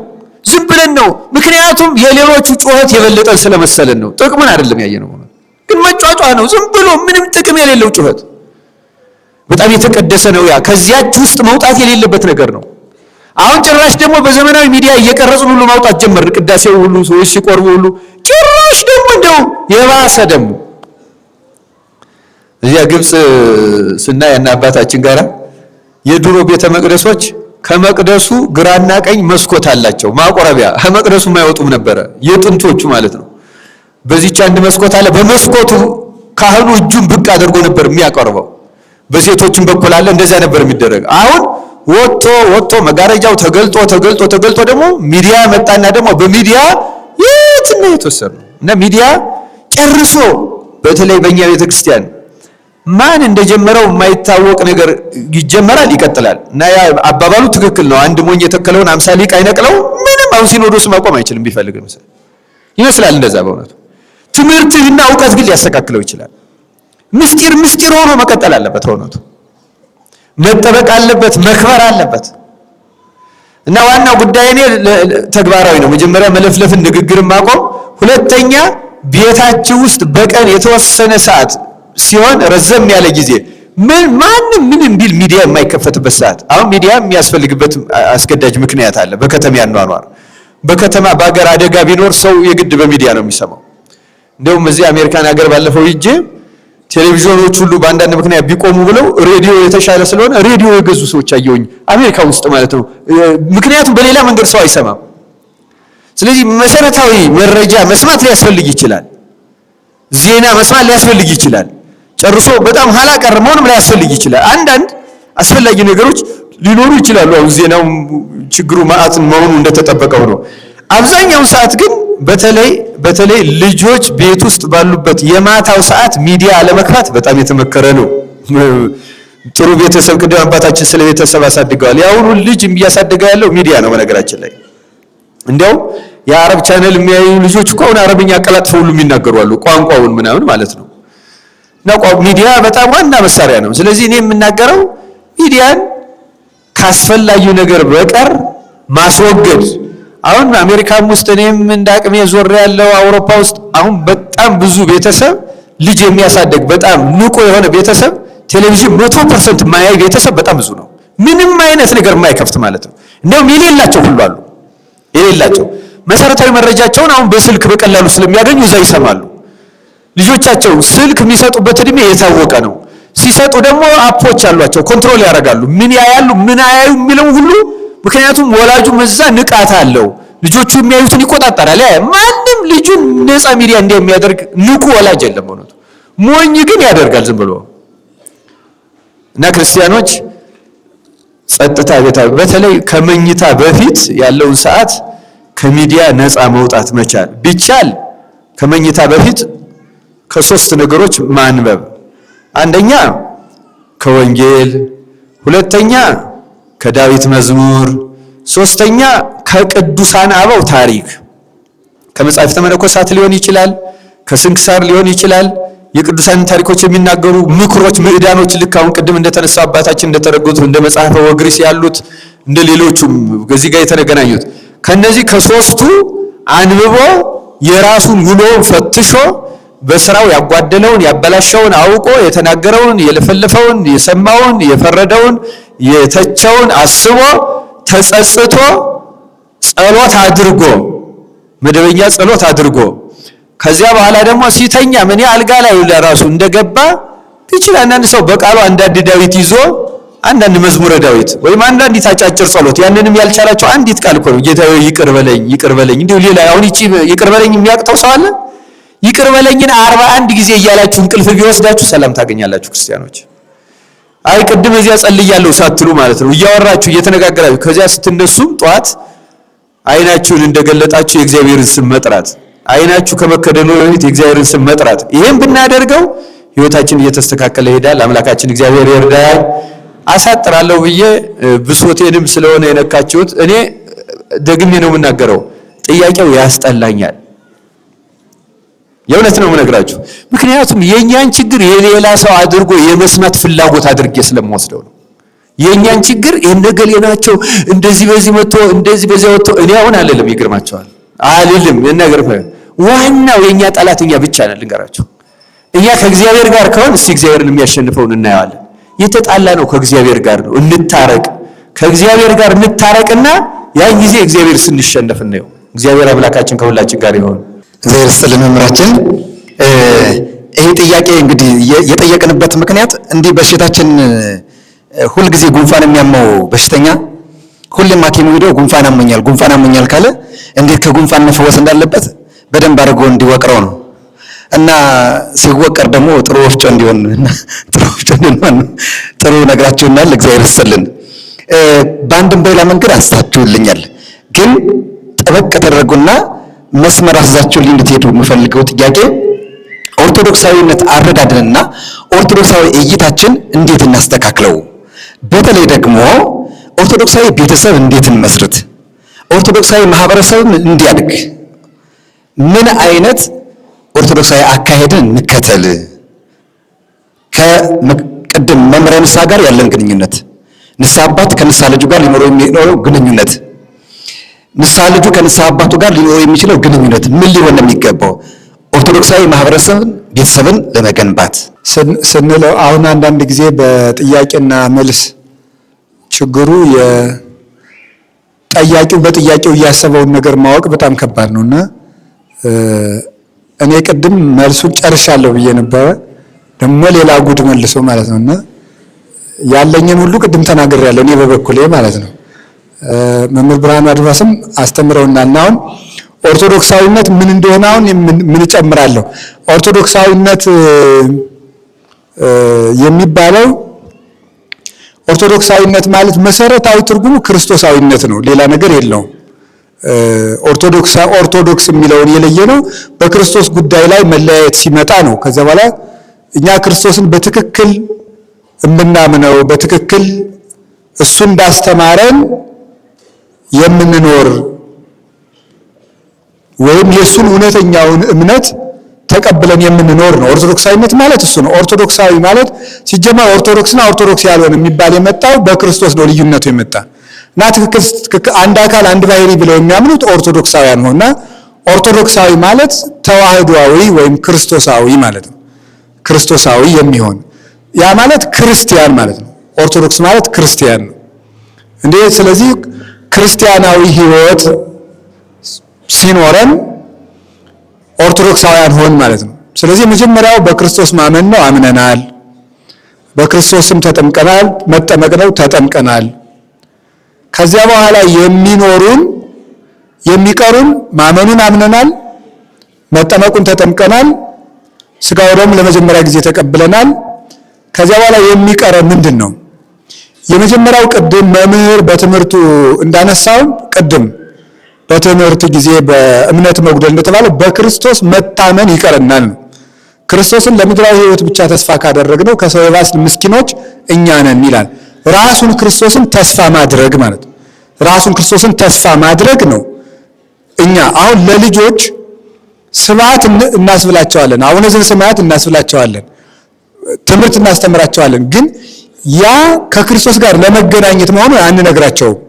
ዝም ብለን ነው። ምክንያቱም የሌሎቹ ጩኸት የበለጠን ስለመሰለን ነው። ጥቅምን አይደለም ያየነው፣ ግን መጫጫ ነው። ዝም ብሎ ምንም ጥቅም የሌለው ጩኸት በጣም የተቀደሰ ነው። ያ ከዚያች ውስጥ መውጣት የሌለበት ነገር ነው። አሁን ጭራሽ ደግሞ በዘመናዊ ሚዲያ እየቀረጹን ሁሉ ማውጣት ጀመር። ቅዳሴው ሁሉ ሰዎች ሲቆርቡ ሁሉ ጭራሽ ደግሞ እንደው የባሰ ደግሞ እዚያ ግብጽ ስናይ እና አባታችን ጋራ የድሮ ቤተ መቅደሶች ከመቅደሱ ግራና ቀኝ መስኮት አላቸው፣ ማቆረቢያ። ከመቅደሱ የማይወጡም ነበረ የጥንቶቹ ማለት ነው። በዚህች አንድ መስኮት አለ። በመስኮቱ ካህኑ እጁን ብቅ አድርጎ ነበር የሚያቀርበው። በሴቶችም በኩል አለ። እንደዛ ነበር የሚደረግ። አሁን ወጥቶ መጋረጃው ተገልጦ ደግሞ ሚዲያ መጣና ደግሞ በሚዲያ የትና የተወሰነ እና ሚዲያ ጨርሶ በተለይ በእኛ ቤተክርስቲያን ማን እንደጀመረው የማይታወቅ ነገር ይጀመራል፣ ይቀጥላል። እና ያ አባባሉ ትክክል ነው። አንድ ሞኝ የተከለውን 50 ሊቅ አይነቅለው። ምንም አሁን ሲኖዶስ ማቆም አይችልም ቢፈልግ ይመስላል እንደዛ። በእውነቱ ትምህርትና እውቀት ግን ሊያስተካክለው ይችላል። ምስጢር ሆኖ መቀጠል አለበት። በእውነቱ መጠበቅ አለበት፣ መክበር አለበት። እና ዋናው ጉዳይ እኔ ተግባራዊ ነው። መጀመሪያ መለፍለፍን ንግግርን ማቆም፣ ሁለተኛ ቤታችሁ ውስጥ በቀን የተወሰነ ሰዓት ሲሆን ረዘም ያለ ጊዜ ማንም ቢል ሚዲያ የማይከፈትበት ሰዓት። አሁን ሚዲያ የሚያስፈልግበት አስገዳጅ ምክንያት አለ። በከተማ ያኗኗር በከተማ በአገር አደጋ ቢኖር ሰው የግድ በሚዲያ ነው የሚሰማው። እንደውም እዚህ አሜሪካን ሀገር ባለፈው ሂጄ ቴሌቪዥኖች ሁሉ በአንዳንድ ምክንያት ቢቆሙ ብለው ሬዲዮ የተሻለ ስለሆነ ሬዲዮ የገዙ ሰዎች አየሁኝ አሜሪካ ውስጥ ማለት ነው። ምክንያቱም በሌላ መንገድ ሰው አይሰማም። ስለዚህ መሰረታዊ መረጃ መስማት ሊያስፈልግ ይችላል። ዜና መስማት ሊያስፈልግ ይችላል። ጨርሶ በጣም ኋላ ቀር መሆንም ሊያስፈልግ ይችላል። አንዳንድ አስፈላጊ ነገሮች ሊኖሩ ይችላሉ። አሁን ዜናው ችግሩ ማዕት መሆኑ እንደተጠበቀው ነው። አብዛኛው ሰዓት ግን በተለይ ልጆች ቤት ውስጥ ባሉበት የማታው ሰዓት ሚዲያ አለመክፋት በጣም የተመከረ ነው። ጥሩ ቤተሰብ ቅድም አባታችን ስለ ቤተሰብ አሳድገዋል። ያሁኑ ልጅ እያሳደገ ያለው ሚዲያ ነው። በነገራችን ላይ እንዲያው የአረብ ቻናል የሚያዩ ልጆች እኮ አሁን አረብኛ አቀላጥፈው ሁሉ የሚናገሩ አሉ፣ ቋንቋውን ምናምን ማለት ነው። እና ሚዲያ በጣም ዋና መሳሪያ ነው። ስለዚህ እኔ የምናገረው ሚዲያን ካስፈላጊው ነገር በቀር ማስወገድ። አሁን አሜሪካም ውስጥ እኔም እንዳቅሜ ዞር ያለው አውሮፓ ውስጥ አሁን በጣም ብዙ ቤተሰብ ልጅ የሚያሳድግ በጣም ንቁ የሆነ ቤተሰብ ቴሌቪዥን 100% ማያይ ቤተሰብ በጣም ብዙ ነው። ምንም አይነት ነገር የማይከፍት ማለት ነው። እንደውም የሌላቸው ሁሉ አሉ። የሌላቸው መሰረታዊ መረጃቸውን አሁን በስልክ በቀላሉ ስለሚያገኙ እዛ ይሰማሉ። ልጆቻቸው ስልክ የሚሰጡበት እድሜ የታወቀ ነው። ሲሰጡ ደግሞ አፖች አሏቸው፣ ኮንትሮል ያደርጋሉ። ምን ያያሉ ምን አያዩ የሚለው ሁሉ። ምክንያቱም ወላጁ መዛ ንቃት አለው፣ ልጆቹ የሚያዩትን ይቆጣጠራል። ማንም ልጁን ነፃ ሚዲያ እንደሚያደርግ ንቁ ወላጅ የለም። እውነቱ ሞኝ ግን ያደርጋል ዝም ብሎ። እና ክርስቲያኖች ጸጥታ ቤታዊ በተለይ ከመኝታ በፊት ያለውን ሰዓት ከሚዲያ ነፃ መውጣት መቻል ቢቻል ከመኝታ በፊት ከሶስት ነገሮች ማንበብ፣ አንደኛ ከወንጌል፣ ሁለተኛ ከዳዊት መዝሙር፣ ሶስተኛ ከቅዱሳን አበው ታሪክ ከመጻሕፍተ መነኮሳት ሊሆን ይችላል፣ ከስንክሳር ሊሆን ይችላል። የቅዱሳን ታሪኮች የሚናገሩ ምክሮች፣ ምዕዳኖች ልክ አሁን ቅድም እንደተነሳው አባታችን እንደተረጉት እንደ መጽሐፈ ወግሪስ ያሉት እንደ ሌሎቹም ከዚህ ጋር የተገናኙት ከነዚህ ከሶስቱ አንብቦ የራሱን ውሎ ፈትሾ በስራው ያጓደለውን ያበላሸውን አውቆ የተናገረውን የለፈለፈውን የሰማውን የፈረደውን የተቸውን አስቦ ተጸጽቶ ጸሎት አድርጎ መደበኛ ጸሎት አድርጎ ከዚያ በኋላ ደግሞ ሲተኛ ምን አልጋ ላይ ለራሱ እንደገባ ይችላል። አንዳንድ ሰው በቃሉ አንዳንድ ዳዊት ይዞ አንዳንድ መዝሙረ ዳዊት ወይም አንዳንድ አጫጭር ጸሎት ያንንም ያልቻላቸው አንዲት ቃል እኮ ነው። ጌታዬ ይቅር በለኝ ይቅር በለኝ። እንዲሁ ሌላ አሁን እቺ ይቅር በለኝ የሚያቅተው ሰው አለ? ይቅር በለኝን 41 ጊዜ እያላችሁ እንቅልፍ ቢወስዳችሁ ሰላም ታገኛላችሁ ክርስቲያኖች። አይ ቅድም እዚያ ጸልያለሁ ሳትሉ ማለት ነው እያወራችሁ እየተነጋገራችሁ ከዚያ ስትነሱም ጧት አይናችሁን እንደገለጣችሁ የእግዚአብሔርን ስም መጥራት፣ አይናችሁ ከመከደኑ በፊት የእግዚአብሔርን ስም መጥራት። ይሄን ብናደርገው ህይወታችን እየተስተካከለ ይሄዳል። አምላካችን እግዚአብሔር ይርዳል። አሳጥራለሁ ብዬ ብሶቴንም ስለሆነ የነካችሁት እኔ ደግሜ ነው የምናገረው። ጥያቄው ያስጠላኛል። የእውነት ነው የምነግራችሁ። ምክንያቱም የኛን ችግር የሌላ ሰው አድርጎ የመስማት ፍላጎት አድርጌ ስለምወስደው ነው። የኛን ችግር የነገሌ ናቸው እንደዚህ በዚህ መጥቶ እንደዚህ በዚያ ወጥቶ እኔ አሁን አልልም። ይገርማቸዋል አልልም። የነገር ዋናው የኛ ጠላት እኛ ብቻ ነን። ልንገራችሁ እኛ ከእግዚአብሔር ጋር ከሆነ እስቲ እግዚአብሔርን የሚያሸንፈውን እናየዋለን። የተጣላ ነው ከእግዚአብሔር ጋር ነው። እንታረቅ፣ ከእግዚአብሔር ጋር እንታረቅና ያን ጊዜ እግዚአብሔር ስንሸነፍ ነው። እግዚአብሔር አምላካችን ከሁላችን ጋር ይሁን። እግዚአብሔር ይስጥልን መምህራችን። ይሄ ጥያቄ እንግዲህ የጠየቅንበት ምክንያት እንዲህ በሽታችን ሁልጊዜ ጉንፋን የሚያመው በሽተኛ ሁሌም ሐኪም ሄዶ ጉንፋን አሞኛል ካለ እንዴት ከጉንፋን መፈወስ እንዳለበት በደንብ አድርጎ እንዲወቅረው ነው እና ሲወቀር ደግሞ ጥሩ ወፍጮ እንዲሆን ጥሩ ነግራችሁናል። እግዚአብሔር ይስጥልን። በአንድም በሌላ መንገድ አንስታችሁልኛል፣ ግን ጠበቅ ተደረጉና መስመር አስይዛችሁልኝ እንድትሄዱ የምፈልገው ጥያቄ ኦርቶዶክሳዊነት አረዳድንና ኦርቶዶክሳዊ እይታችን እንዴት እናስተካክለው? በተለይ ደግሞ ኦርቶዶክሳዊ ቤተሰብ እንዴት እንመስርት? ኦርቶዶክሳዊ ማህበረሰብ እንዲያድግ ምን አይነት ኦርቶዶክሳዊ አካሄድን እንከተል? ከቅድም መምህረ ንስሐ ጋር ያለን ግንኙነት፣ ንስሐ አባት ከንስሐ ልጁ ጋር ሊኖረው የሚኖረው ግንኙነት፣ ንስሐ ልጁ ከንስሐ አባቱ ጋር ሊኖረው የሚችለው ግንኙነት ምን ሊሆን ነው የሚገባው? ኦርቶዶክሳዊ ማህበረሰብን ቤተሰብን ለመገንባት ስንለው አሁን አንዳንድ ጊዜ በጥያቄና መልስ ችግሩ ጠያቂው በጥያቄው እያሰበውን ነገር ማወቅ በጣም ከባድ ነውና እኔ ቅድም መልሱን ጨርሻለሁ ብዬ ነበረ። ደግሞ ሌላ ጉድ መልሶ ማለት ነውና ያለኝን ሁሉ ቅድም ተናግሬያለሁ እኔ በበኩሌ ማለት ነው። መምህር ብርሃኑ አድማስም አስተምረውናልና አሁን ኦርቶዶክሳዊነት ምን እንደሆነ አሁን ምን እጨምራለሁ። ኦርቶዶክሳዊነት የሚባለው ኦርቶዶክሳዊነት መሰረታዊ ትርጉሙ ክርስቶሳዊነት ነው፣ ሌላ ነገር የለውም። ኦርቶዶክስ የሚለውን የለየነው በክርስቶስ ጉዳይ ላይ መለያየት ሲመጣ ነው። ከዛ በኋላ እኛ ክርስቶስን በትክክል የምናምነው በትክክል እሱ እንዳስተማረን የምንኖር ወይም የሱን እውነተኛውን እምነት ተቀብለን የምንኖር ነው። ኦርቶዶክሳዊነት ማለት እሱ ነው። ኦርቶዶክሳዊ ማለት ሲጀመር ኦርቶዶክስና ኦርቶዶክስ ያልሆነ የሚባል የመጣው በክርስቶስ ነው ልዩነቱ የመጣ እና ትክክል አንድ አካል አንድ ባህሪ ብለው የሚያምኑት ኦርቶዶክሳውያን ሆና ኦርቶዶክሳዊ ማለት ተዋህዶአዊ ወይም ክርስቶሳዊ ማለት ነው። ክርስቶሳዊ የሚሆን ያ ማለት ክርስቲያን ማለት ነው። ኦርቶዶክስ ማለት ክርስቲያን ነው እንዴ። ስለዚህ ክርስቲያናዊ ሕይወት ሲኖረን ኦርቶዶክሳውያን ሆን ማለት ነው። ስለዚህ መጀመሪያው በክርስቶስ ማመን ነው፣ አምነናል። በክርስቶስም ተጠምቀናል፣ መጠመቅ ነው፣ ተጠምቀናል። ከዚያ በኋላ የሚቀሩን ማመኑን አምነናል፣ መጠመቁን ተጠምቀናል፣ ሥጋው ደግሞ ለመጀመሪያ ጊዜ ተቀብለናል። ከዚያ በኋላ የሚቀረን ምንድን ነው? የመጀመሪያው ቅድም መምህር በትምህርቱ እንዳነሳው ቅድም በትምህርት ጊዜ በእምነት መጉደል እንደተባለው በክርስቶስ መታመን ይቀርናል። ክርስቶስን ለምድራዊ ሕይወት ብቻ ተስፋ ካደረግነው ከሰው የባስን ምስኪኖች እኛ ነን ይላል። ራሱን ክርስቶስን ተስፋ ማድረግ ማለት ራሱን ክርስቶስን ተስፋ ማድረግ ነው። እኛ አሁን ለልጆች ስብሐት እናስብላቸዋለን፣ አቡነ ዘበሰማያት እናስብላቸዋለን፣ ትምህርት እናስተምራቸዋለን። ግን ያ ከክርስቶስ ጋር ለመገናኘት መሆኑን አንነግራቸውም።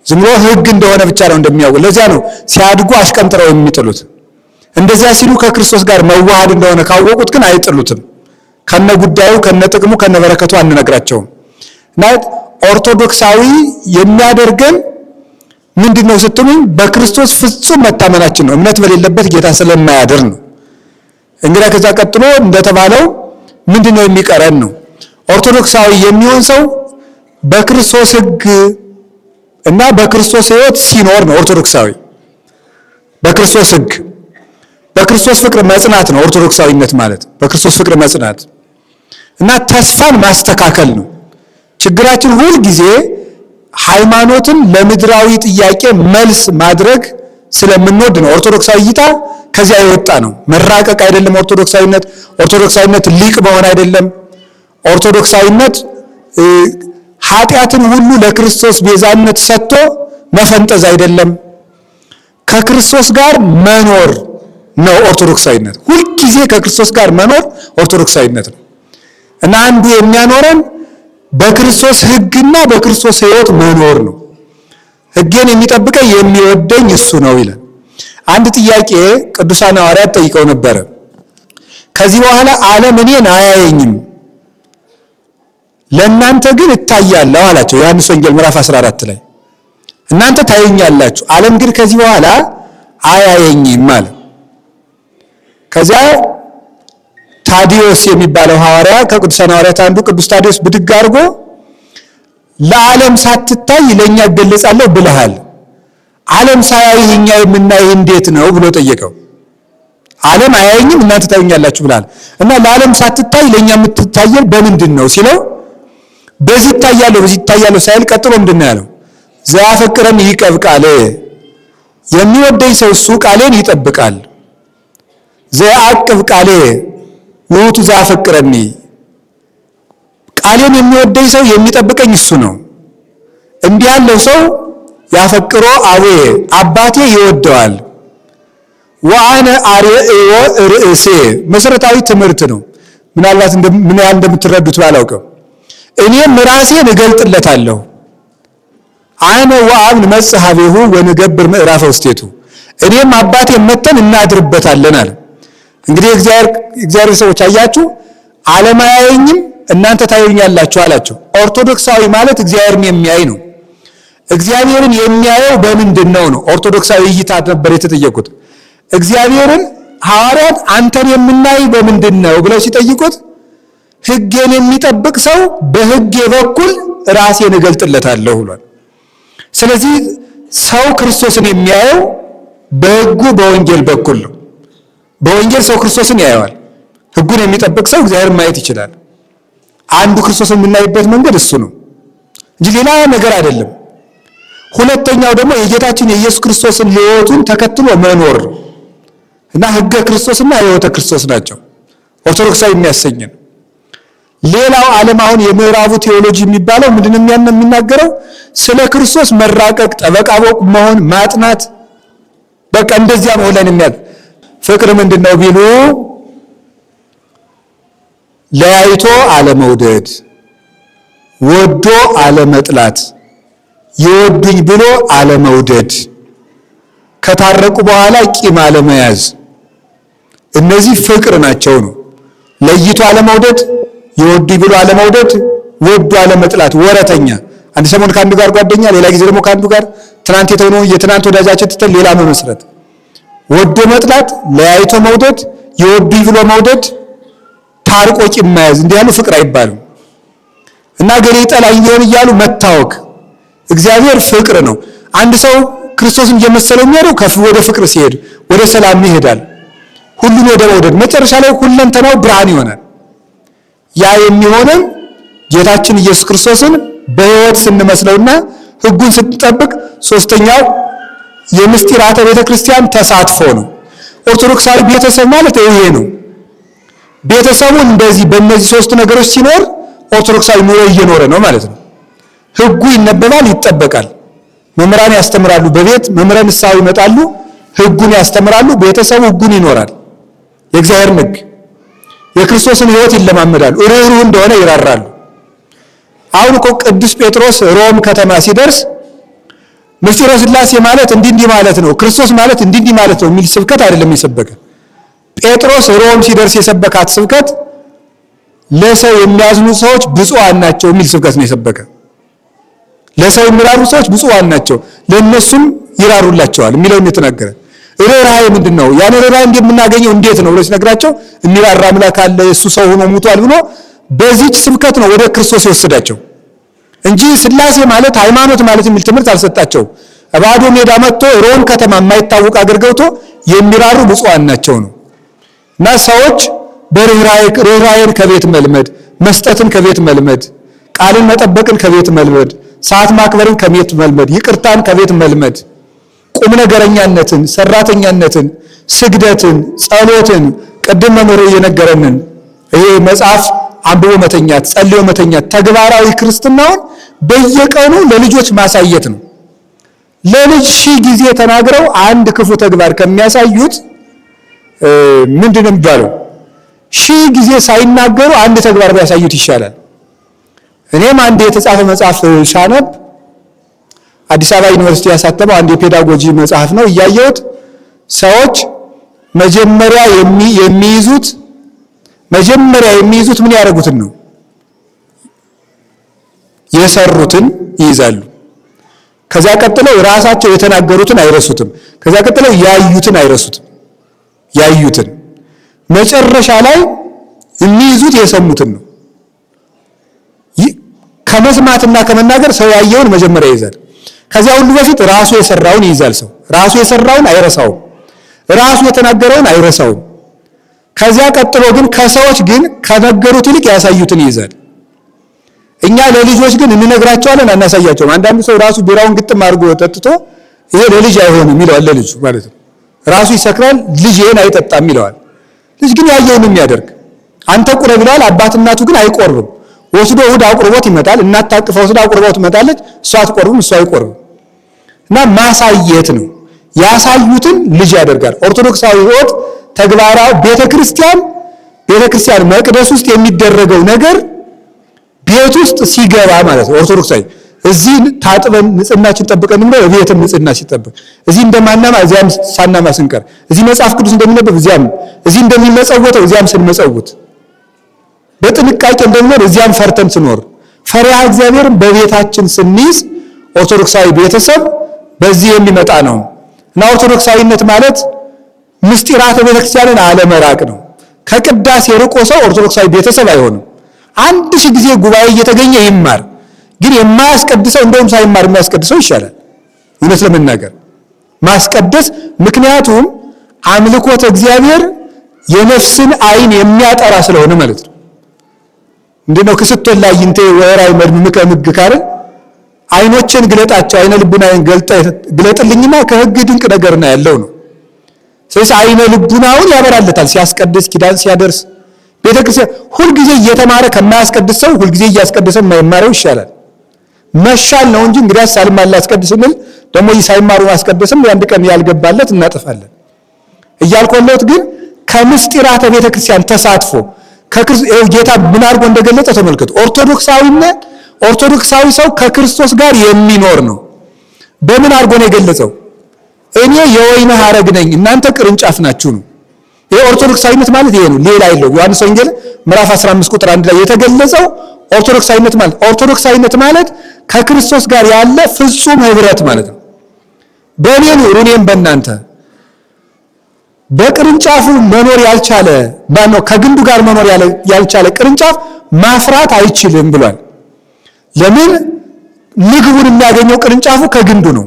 ዝም ብሎ ሕግ እንደሆነ ብቻ ነው እንደሚያውቁ። ለዚያ ነው ሲያድጉ አሽቀንጥረው የሚጥሉት። እንደዚያ ሲሉ ከክርስቶስ ጋር መዋሃድ እንደሆነ ካወቁት ግን አይጥሉትም። ከነ ጉዳዩ ከነ ጥቅሙ ከነ በረከቱ አንነግራቸውም። ማለት ኦርቶዶክሳዊ የሚያደርገን ምንድነው ስትሉኝ በክርስቶስ ፍጹም መታመናችን ነው። እምነት በሌለበት ጌታ ስለማያድር ነው። እንግዲህ ከዛ ቀጥሎ እንደተባለው ምንድነው የሚቀረን ነው። ኦርቶዶክሳዊ የሚሆን ሰው በክርስቶስ ሕግ እና በክርስቶስ ሕይወት ሲኖር ነው ኦርቶዶክሳዊ። በክርስቶስ ሕግ በክርስቶስ ፍቅር መጽናት ነው ኦርቶዶክሳዊነት ማለት። በክርስቶስ ፍቅር መጽናት እና ተስፋን ማስተካከል ነው። ችግራችን ሁል ጊዜ ሃይማኖትን ለምድራዊ ጥያቄ መልስ ማድረግ ስለምንወድ ነው። ኦርቶዶክሳዊ እይታ ከዚያ የወጣ ነው። መራቀቅ አይደለም ኦርቶዶክሳዊነት። ኦርቶዶክሳዊነት ሊቅ መሆን አይደለም። ኦርቶዶክሳዊነት ኃጢአትን ሁሉ ለክርስቶስ ቤዛነት ሰጥቶ መፈንጠዝ አይደለም። ከክርስቶስ ጋር መኖር ነው ኦርቶዶክሳዊነት። ሁልጊዜ ከክርስቶስ ጋር መኖር ኦርቶዶክሳዊነት ነው እና አንዱ የሚያኖረን በክርስቶስ ሕግና በክርስቶስ ሕይወት መኖር ነው። ሕጌን የሚጠብቀኝ የሚወደኝ እሱ ነው ይላል። አንድ ጥያቄ ቅዱሳን ሐዋርያት ጠይቀው ነበረ። ከዚህ በኋላ ዓለም እኔን አያየኝም፣ ለእናንተ ግን እታያለሁ አላቸው። ዮሐንስ ወንጌል ምዕራፍ 14 ላይ እናንተ ታዩኛላችሁ፣ ዓለም ግን ከዚህ በኋላ አያየኝም አለ። ከዚያ ታዲዮስ የሚባለው ሐዋርያ ከቅዱሳን ሐዋርያት አንዱ ቅዱስ ታዲዮስ ብድግ አድርጎ ለዓለም ሳትታይ ለእኛ እገለጻለሁ ብለሃል፣ ዓለም ሳያይህ እኛ የምናይህ እንዴት ነው ብሎ ጠየቀው። ዓለም አያየኝም እናንተ ታዩኛላችሁ ብለሃል እና ለዓለም ሳትታይ ለእኛ የምትታየን በምንድን ነው ሲለው በዚህ ይታያለሁ በዚህ ይታያለሁ ሳይል ቀጥሎ ምንድን ነው ያለው? ዘያፈቅረኒ ይቀብ ቃሌ፣ የሚወደኝ ሰው እሱ ቃሌን ይጠብቃል። ዘያዕቅብ ቃሌ ውእቱ ዘያፈቅረኒ፣ ቃሌን የሚወደኝ ሰው የሚጠብቀኝ እሱ ነው። እንዲህ ያለው ሰው ያፈቅሮ አቡየ፣ አባቴ ይወደዋል። ወአነ አርአዮ ርእሴ፣ መሰረታዊ ትምህርት ነው። ምናልባት ምን ያህል እንደምትረዱት ባላውቅም እኔም ራሴን እገልጥለታለሁ። አነ ወአብ ንመጽእ ኀቤሁ ወንገብር ምዕራፈ ውስቴቱ፣ እኔም አባቴ መተን እናድርበታለን አለ። እንግዲህ እግዚአብሔር ሰዎች አያችሁ፣ ዓለም አያየኝም እናንተ ታዩኛላችሁ አላቸው። ኦርቶዶክሳዊ ማለት እግዚአብሔርን የሚያይ ነው። እግዚአብሔርን የሚያየው በምንድን ነው? ኦርቶዶክሳዊ እይታ ነበር የተጠየቁት። እግዚአብሔርን ሐዋርያት አንተን የምናይ በምንድን ነው ብለው ሲጠይቁት ሕጌን የሚጠብቅ ሰው በሕጌ በኩል ራሴን እገልጥለታለሁ ብሏል። ስለዚህ ሰው ክርስቶስን የሚያየው በሕጉ በወንጌል በኩል ነው። በወንጌል ሰው ክርስቶስን ያየዋል። ሕጉን የሚጠብቅ ሰው እግዚአብሔርን ማየት ይችላል። አንዱ ክርስቶስን የምናይበት መንገድ እሱ ነው እንጂ ሌላ ነገር አይደለም። ሁለተኛው ደግሞ የጌታችን የኢየሱስ ክርስቶስን ሕይወቱን ተከትሎ መኖር እና ሕገ ክርስቶስና ሕይወተ ክርስቶስ ናቸው ኦርቶዶክሳዊ የሚያሰኝን። ሌላው ዓለም አሁን የምዕራቡ ቴዎሎጂ የሚባለው ምንድነው የሚናገረው? ስለ ክርስቶስ መራቀቅ፣ ጠበቃ መሆን፣ ማጥናት፣ በቃ እንደዚያ መሆን የሚያል ፍቅር ምንድነው ቢሉ ለያይቶ አለመውደድ፣ ወዶ አለመጥላት፣ ይወዱኝ ብሎ አለመውደድ፣ ከታረቁ በኋላ ቂም አለመያዝ፣ እነዚህ ፍቅር ናቸው ነው። ለይቶ አለመውደድ፣ ይወዱኝ ብሎ አለመውደድ፣ ወዶ አለመጥላት፣ ወረተኛ አንድ ሰሞን ከአንዱ ጋር ጓደኛ፣ ሌላ ጊዜ ደግሞ ከአንዱ ጋር ትናንት የተሆነው የትናንት ወዳጃችን ትተን ሌላ መመስረት፣ ወዶ መጥላት፣ ለያይቶ መውደድ፣ ይወዱኝ ብሎ መውደድ፣ ታርቆ ቂም መያዝ፣ እንዲህ ያሉ ፍቅር አይባልም። እና ገሌ ጠላኝ ሊሆን እያሉ መታወክ። እግዚአብሔር ፍቅር ነው። አንድ ሰው ክርስቶስን እየመሰለው የሚሄደው ወደ ፍቅር ሲሄድ ወደ ሰላም ይሄዳል። ሁሉን ወደ መውደድ መጨረሻ ላይ ሁለንተናው ብርሃን ይሆናል። ያ የሚሆነው ጌታችን ኢየሱስ ክርስቶስን በሕይወት ስንመስለውና ሕጉን ስንጠብቅ ሶስተኛው የምስጢራተ ቤተክርስቲያን ተሳትፎ ነው። ኦርቶዶክሳዊ ቤተሰብ ማለት ይሄ ነው። ቤተሰቡ እንደዚህ በእነዚህ ሶስት ነገሮች ሲኖር ኦርቶዶክሳዊ ኑሮ እየኖረ ነው ማለት ነው። ሕጉ ይነበባል፣ ይጠበቃል። መምህራን ያስተምራሉ፣ በቤት መምህራን ንስሐ ይመጣሉ፣ ሕጉን ያስተምራሉ። ቤተሰቡ ሕጉን ይኖራል። የእግዚአብሔርን ሕግ የክርስቶስን ሕይወት ይለማመዳሉ። ርኅሩህ እንደሆነ ይራራሉ። አሁን እኮ ቅዱስ ጴጥሮስ ሮም ከተማ ሲደርስ ምስጢረ ሥላሴ ማለት እንዲህ ማለት ነው፣ ክርስቶስ ማለት እንዲህ ማለት ነው የሚል ስብከት አይደለም የሰበከ። ጴጥሮስ ሮም ሲደርስ የሰበካት ስብከት ለሰው የሚያዝኑ ሰዎች ብፁዓን ናቸው የሚል ስብከት ነው የሰበከ። ለሰው የሚራሩ ሰዎች ብፁዓን ናቸው፣ ለእነሱም ይራሩላቸዋል የሚለውን የተናገረ። ርኅራኄ ምንድን ነው? ያን ርኅራኄ እንደምናገኘው እንዴት ነው ብሎ ሲነግራቸው የሚራራ አምላክ አለ፣ እሱ ሰው ሆኖ ሙቷል ብሎ በዚህች ስብከት ነው ወደ ክርስቶስ የወሰዳቸው እንጂ ሥላሴ ማለት ሃይማኖት ማለት የሚል ትምህርት አልሰጣቸው። ባዶ ሜዳ መጥቶ ሮም ከተማ የማይታወቅ አገር ገብቶ የሚራሩ ብፁዓን ናቸው ነው። እና ሰዎች በርኅራኄን ከቤት መልመድ፣ መስጠትን ከቤት መልመድ፣ ቃልን መጠበቅን ከቤት መልመድ፣ ሰዓት ማክበርን ከቤት መልመድ፣ ይቅርታን ከቤት መልመድ፣ ቁም ነገረኛነትን፣ ሰራተኛነትን፣ ስግደትን፣ ጸሎትን ቅድም መምህሩ እየነገረንን ይሄ መጽሐፍ አንብቦ መተኛት፣ ጸልዮ መተኛት ተግባራዊ ክርስትናውን በየቀኑ ለልጆች ማሳየት ነው። ለልጅ 1000 ጊዜ ተናግረው አንድ ክፉ ተግባር ከሚያሳዩት ምንድን ነው የሚባለው? 1000 ጊዜ ሳይናገሩ አንድ ተግባር ቢያሳዩት ይሻላል። እኔም አንድ የተጻፈ መጽሐፍ ሻነብ አዲስ አበባ ዩኒቨርሲቲ ያሳተመው አንድ የፔዳጎጂ መጽሐፍ ነው። እያየሁት ሰዎች መጀመሪያ የሚይዙት ምን ያደርጉትን ነው? የሰሩትን ይይዛሉ። ከዛ ቀጥለው ራሳቸው የተናገሩትን አይረሱትም። ከዛ ቀጥለው ያዩትን አይረሱትም። ያዩትን መጨረሻ ላይ የሚይዙት የሰሙትን ነው። ከመስማትና ከመናገር ሰው ያየውን መጀመሪያ ይይዛል። ከዚያ ሁሉ በፊት ራሱ የሰራውን ይይዛል። ሰው ራሱ የሰራውን አይረሳውም። ራሱ የተናገረውን አይረሳውም። ከዚያ ቀጥሎ ግን ከሰዎች ግን ከነገሩት ይልቅ ያሳዩትን ይይዛል። እኛ ለልጆች ግን እንነግራቸዋለን፣ አናሳያቸውም። አንዳንዱ ሰው ራሱ ቢራውን ግጥም አድርጎ ጠጥቶ ይሄ ለልጅ አይሆንም ይለዋል። ለልጁ ማለት ነው። ራሱ ይሰክራል፣ ልጅ ይሄን አይጠጣም ይለዋል። ልጅ ግን ያየውን የሚያደርግ አንተ ቁረብ ይለዋል። አባት እናቱ ግን አይቆርብም። ወስዶ እሑድ አቁርቦት ይመጣል። እናት ታቅፋ ወስዶ አቁርቦት ትመጣለች። እሷ አትቆርብም፣ እሷ አይቆርብም። እና ማሳየት ነው። ያሳዩትን ልጅ ያደርጋል። ኦርቶዶክሳዊ ሕይወት ተግባራዊ ቤተክርስቲያን መቅደስ ውስጥ የሚደረገው ነገር ቤት ውስጥ ሲገባ ማለት ነው። ኦርቶዶክሳዊ እዚህ ታጥበን ንጽህናችን ጠብቀን ነው ቤትም ንጽህና ሲጠብቅ እዚህ እንደማናማ እዚያም ሳናማ ስንቀር እዚህ መጽሐፍ ቅዱስ እንደሚነበብ እዚያም እዚህ እንደሚመጸወተው እዚያም ስንመጸውት በጥንቃቄ እንደምንኖር እዚያም ፈርተን ስኖር ፈሪሃ እግዚአብሔርን በቤታችን ስንይዝ ኦርቶዶክሳዊ ቤተሰብ በዚህ የሚመጣ ነው። እና ኦርቶዶክሳዊነት ማለት ምስጢራተ ቤተክርስቲያንን አለመራቅ ነው። ከቅዳሴ ርቆ ሰው ኦርቶዶክሳዊ ቤተሰብ አይሆንም። 1000 ጊዜ ጉባኤ እየተገኘ ይማር፣ ግን የማያስቀድሰው እንደውም ሳይማር የሚያስቀድሰው ይሻላል። እውነት ለመናገር ማስቀደስ፣ ምክንያቱም አምልኮተ እግዚአብሔር የነፍስን አይን የሚያጠራ ስለሆነ ማለት ነው። እንደነው ክስቶን ላይ ይንተ ወራይ መድምከ ምግ ካለ አይኖችን ግለጣቸው፣ አይነ ልቡናን ግለጥልኝና ከሕግ ድንቅ ነገር ነው ያለው ነው። ስለዚህ አይነ ልቡናውን ያበራለታል ሲያስቀድስ፣ ኪዳን ሲያደርስ። ቤተክርስቲያን ሁልጊዜ እየተማረ ከማያስቀድስ ሰው ሁልጊዜ እያስቀደሰ የማይማረው ይሻላል። መሻል ነው እንጂ እንግዲያስ ሳልማል አስቀድስልን ደግሞ ሳይማሩ ማስቀደስም አንድ ቀን ያልገባለት እናጠፋለን እያልኮለት። ግን ከምስጢራተ ቤተክርስቲያን ተሳትፎ ጌታ ምን አድርጎ እንደገለጸ ተመልከቱ። ኦርቶዶክሳዊ ሰው ከክርስቶስ ጋር የሚኖር ነው። በምን አድርጎ ነው የገለጸው? እኔ የወይን ሐረግ ነኝ እናንተ ቅርንጫፍ ናችሁ ነው። ይሄ ኦርቶዶክሳዊነት ማለት ይሄ ነው፣ ሌላ አይደለም። ዮሐንስ ወንጌል ምዕራፍ 15 ቁጥር 1 ላይ የተገለጸው ኦርቶዶክሳዊነት ማለት ከክርስቶስ ጋር ያለ ፍጹም ህብረት ማለት ነው። በእኔ ኑሩ እኔም በእናንተ። በቅርንጫፉ መኖር ያልቻለ ማነው? ከግንዱ ጋር መኖር ያልቻለ ቅርንጫፍ ማፍራት አይችልም ብሏል። ለምን? ምግቡን የሚያገኘው ቅርንጫፉ ከግንዱ ነው።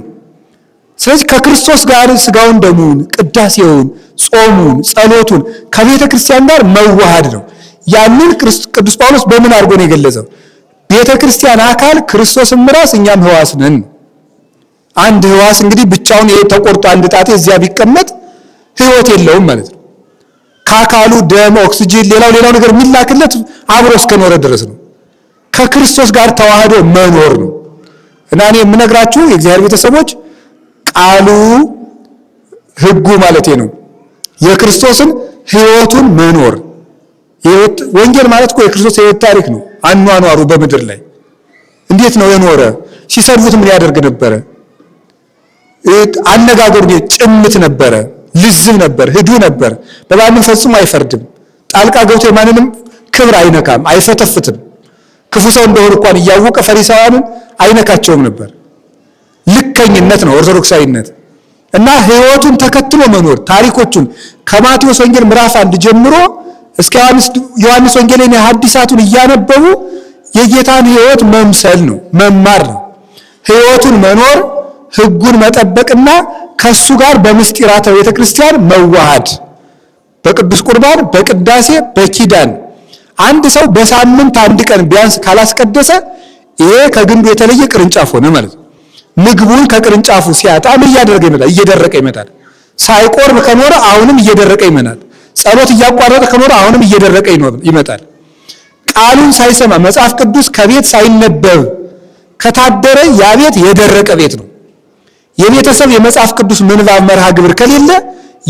ስለዚህ ከክርስቶስ ጋር ስጋውን ደሙን፣ ቅዳሴውን፣ ጾሙን፣ ጸሎቱን ከቤተ ክርስቲያን ጋር መዋሃድ ነው። ያንን ቅዱስ ጳውሎስ በምን አድርጎ ነው የገለጸው? ቤተ ክርስቲያን አካል ክርስቶስም ራስ እኛም ሕዋስ ነን። አንድ ሕዋስ እንግዲህ ብቻውን ተቆርጦ አንድ ጣቴ እዚያ ቢቀመጥ ሕይወት የለውም ማለት ነው። ከአካሉ ደም፣ ኦክሲጅን፣ ሌላው ነገር የሚላክለት አብሮ እስከኖረ ድረስ ነው። ከክርስቶስ ጋር ተዋህዶ መኖር ነው። እና እኔ የምነግራችሁ የእግዚአብሔር ቤተሰቦች ቃሉ ሕጉ ማለቴ ነው የክርስቶስን ሕይወቱን መኖር። ወንጌል ማለት እኮ የክርስቶስ ሕይወት ታሪክ ነው። አኗኗሩ በምድር ላይ እንዴት ነው የኖረ? ሲሰድቡት ምን ያደርግ ነበረ? አነጋገሩ ጭምት ነበረ፣ ልዝብ ነበር፣ ህዱ ነበር። በማንም ፈጽሞ አይፈርድም። ጣልቃ ገብቶ የማንንም ክብር አይነካም፣ አይፈተፍትም። ክፉ ሰው እንደሆነ እንኳን እያወቀ ፈሪሳውያንን አይነካቸውም ነበር። ልከኝነት ነው ኦርቶዶክሳዊነት። እና ሕይወቱን ተከትሎ መኖር ታሪኮቹን ከማቴዎስ ወንጌል ምዕራፍ 1 ጀምሮ እስከ ዮሐንስ ወንጌል ሐዲሳቱን እያነበቡ የጌታን ሕይወት መምሰል ነው፣ መማር ነው። ሕይወቱን መኖር፣ ሕጉን መጠበቅና ከሱ ጋር በምስጢራተ ቤተ ክርስቲያን መዋሃድ፣ በቅዱስ ቁርባን፣ በቅዳሴ፣ በኪዳን። አንድ ሰው በሳምንት አንድ ቀን ቢያንስ ካላስቀደሰ ይሄ ከግንዱ የተለየ ቅርንጫፍ ሆነ ማለት ነው። ምግቡን ከቅርንጫፉ ሲያጣ ምን እያደረገ ይመጣል? እየደረቀ ይመጣል። ሳይቆርብ ከኖረ አሁንም እየደረቀ ይመጣል። ጸሎት እያቋረጠ ከኖረ አሁንም እየደረቀ ይመጣል። ቃሉን ሳይሰማ መጽሐፍ ቅዱስ ከቤት ሳይነበብ ከታደረ ያ ቤት የደረቀ ቤት ነው። የቤተሰብ የመጽሐፍ ቅዱስ ምንባብ መርሃ ግብር ከሌለ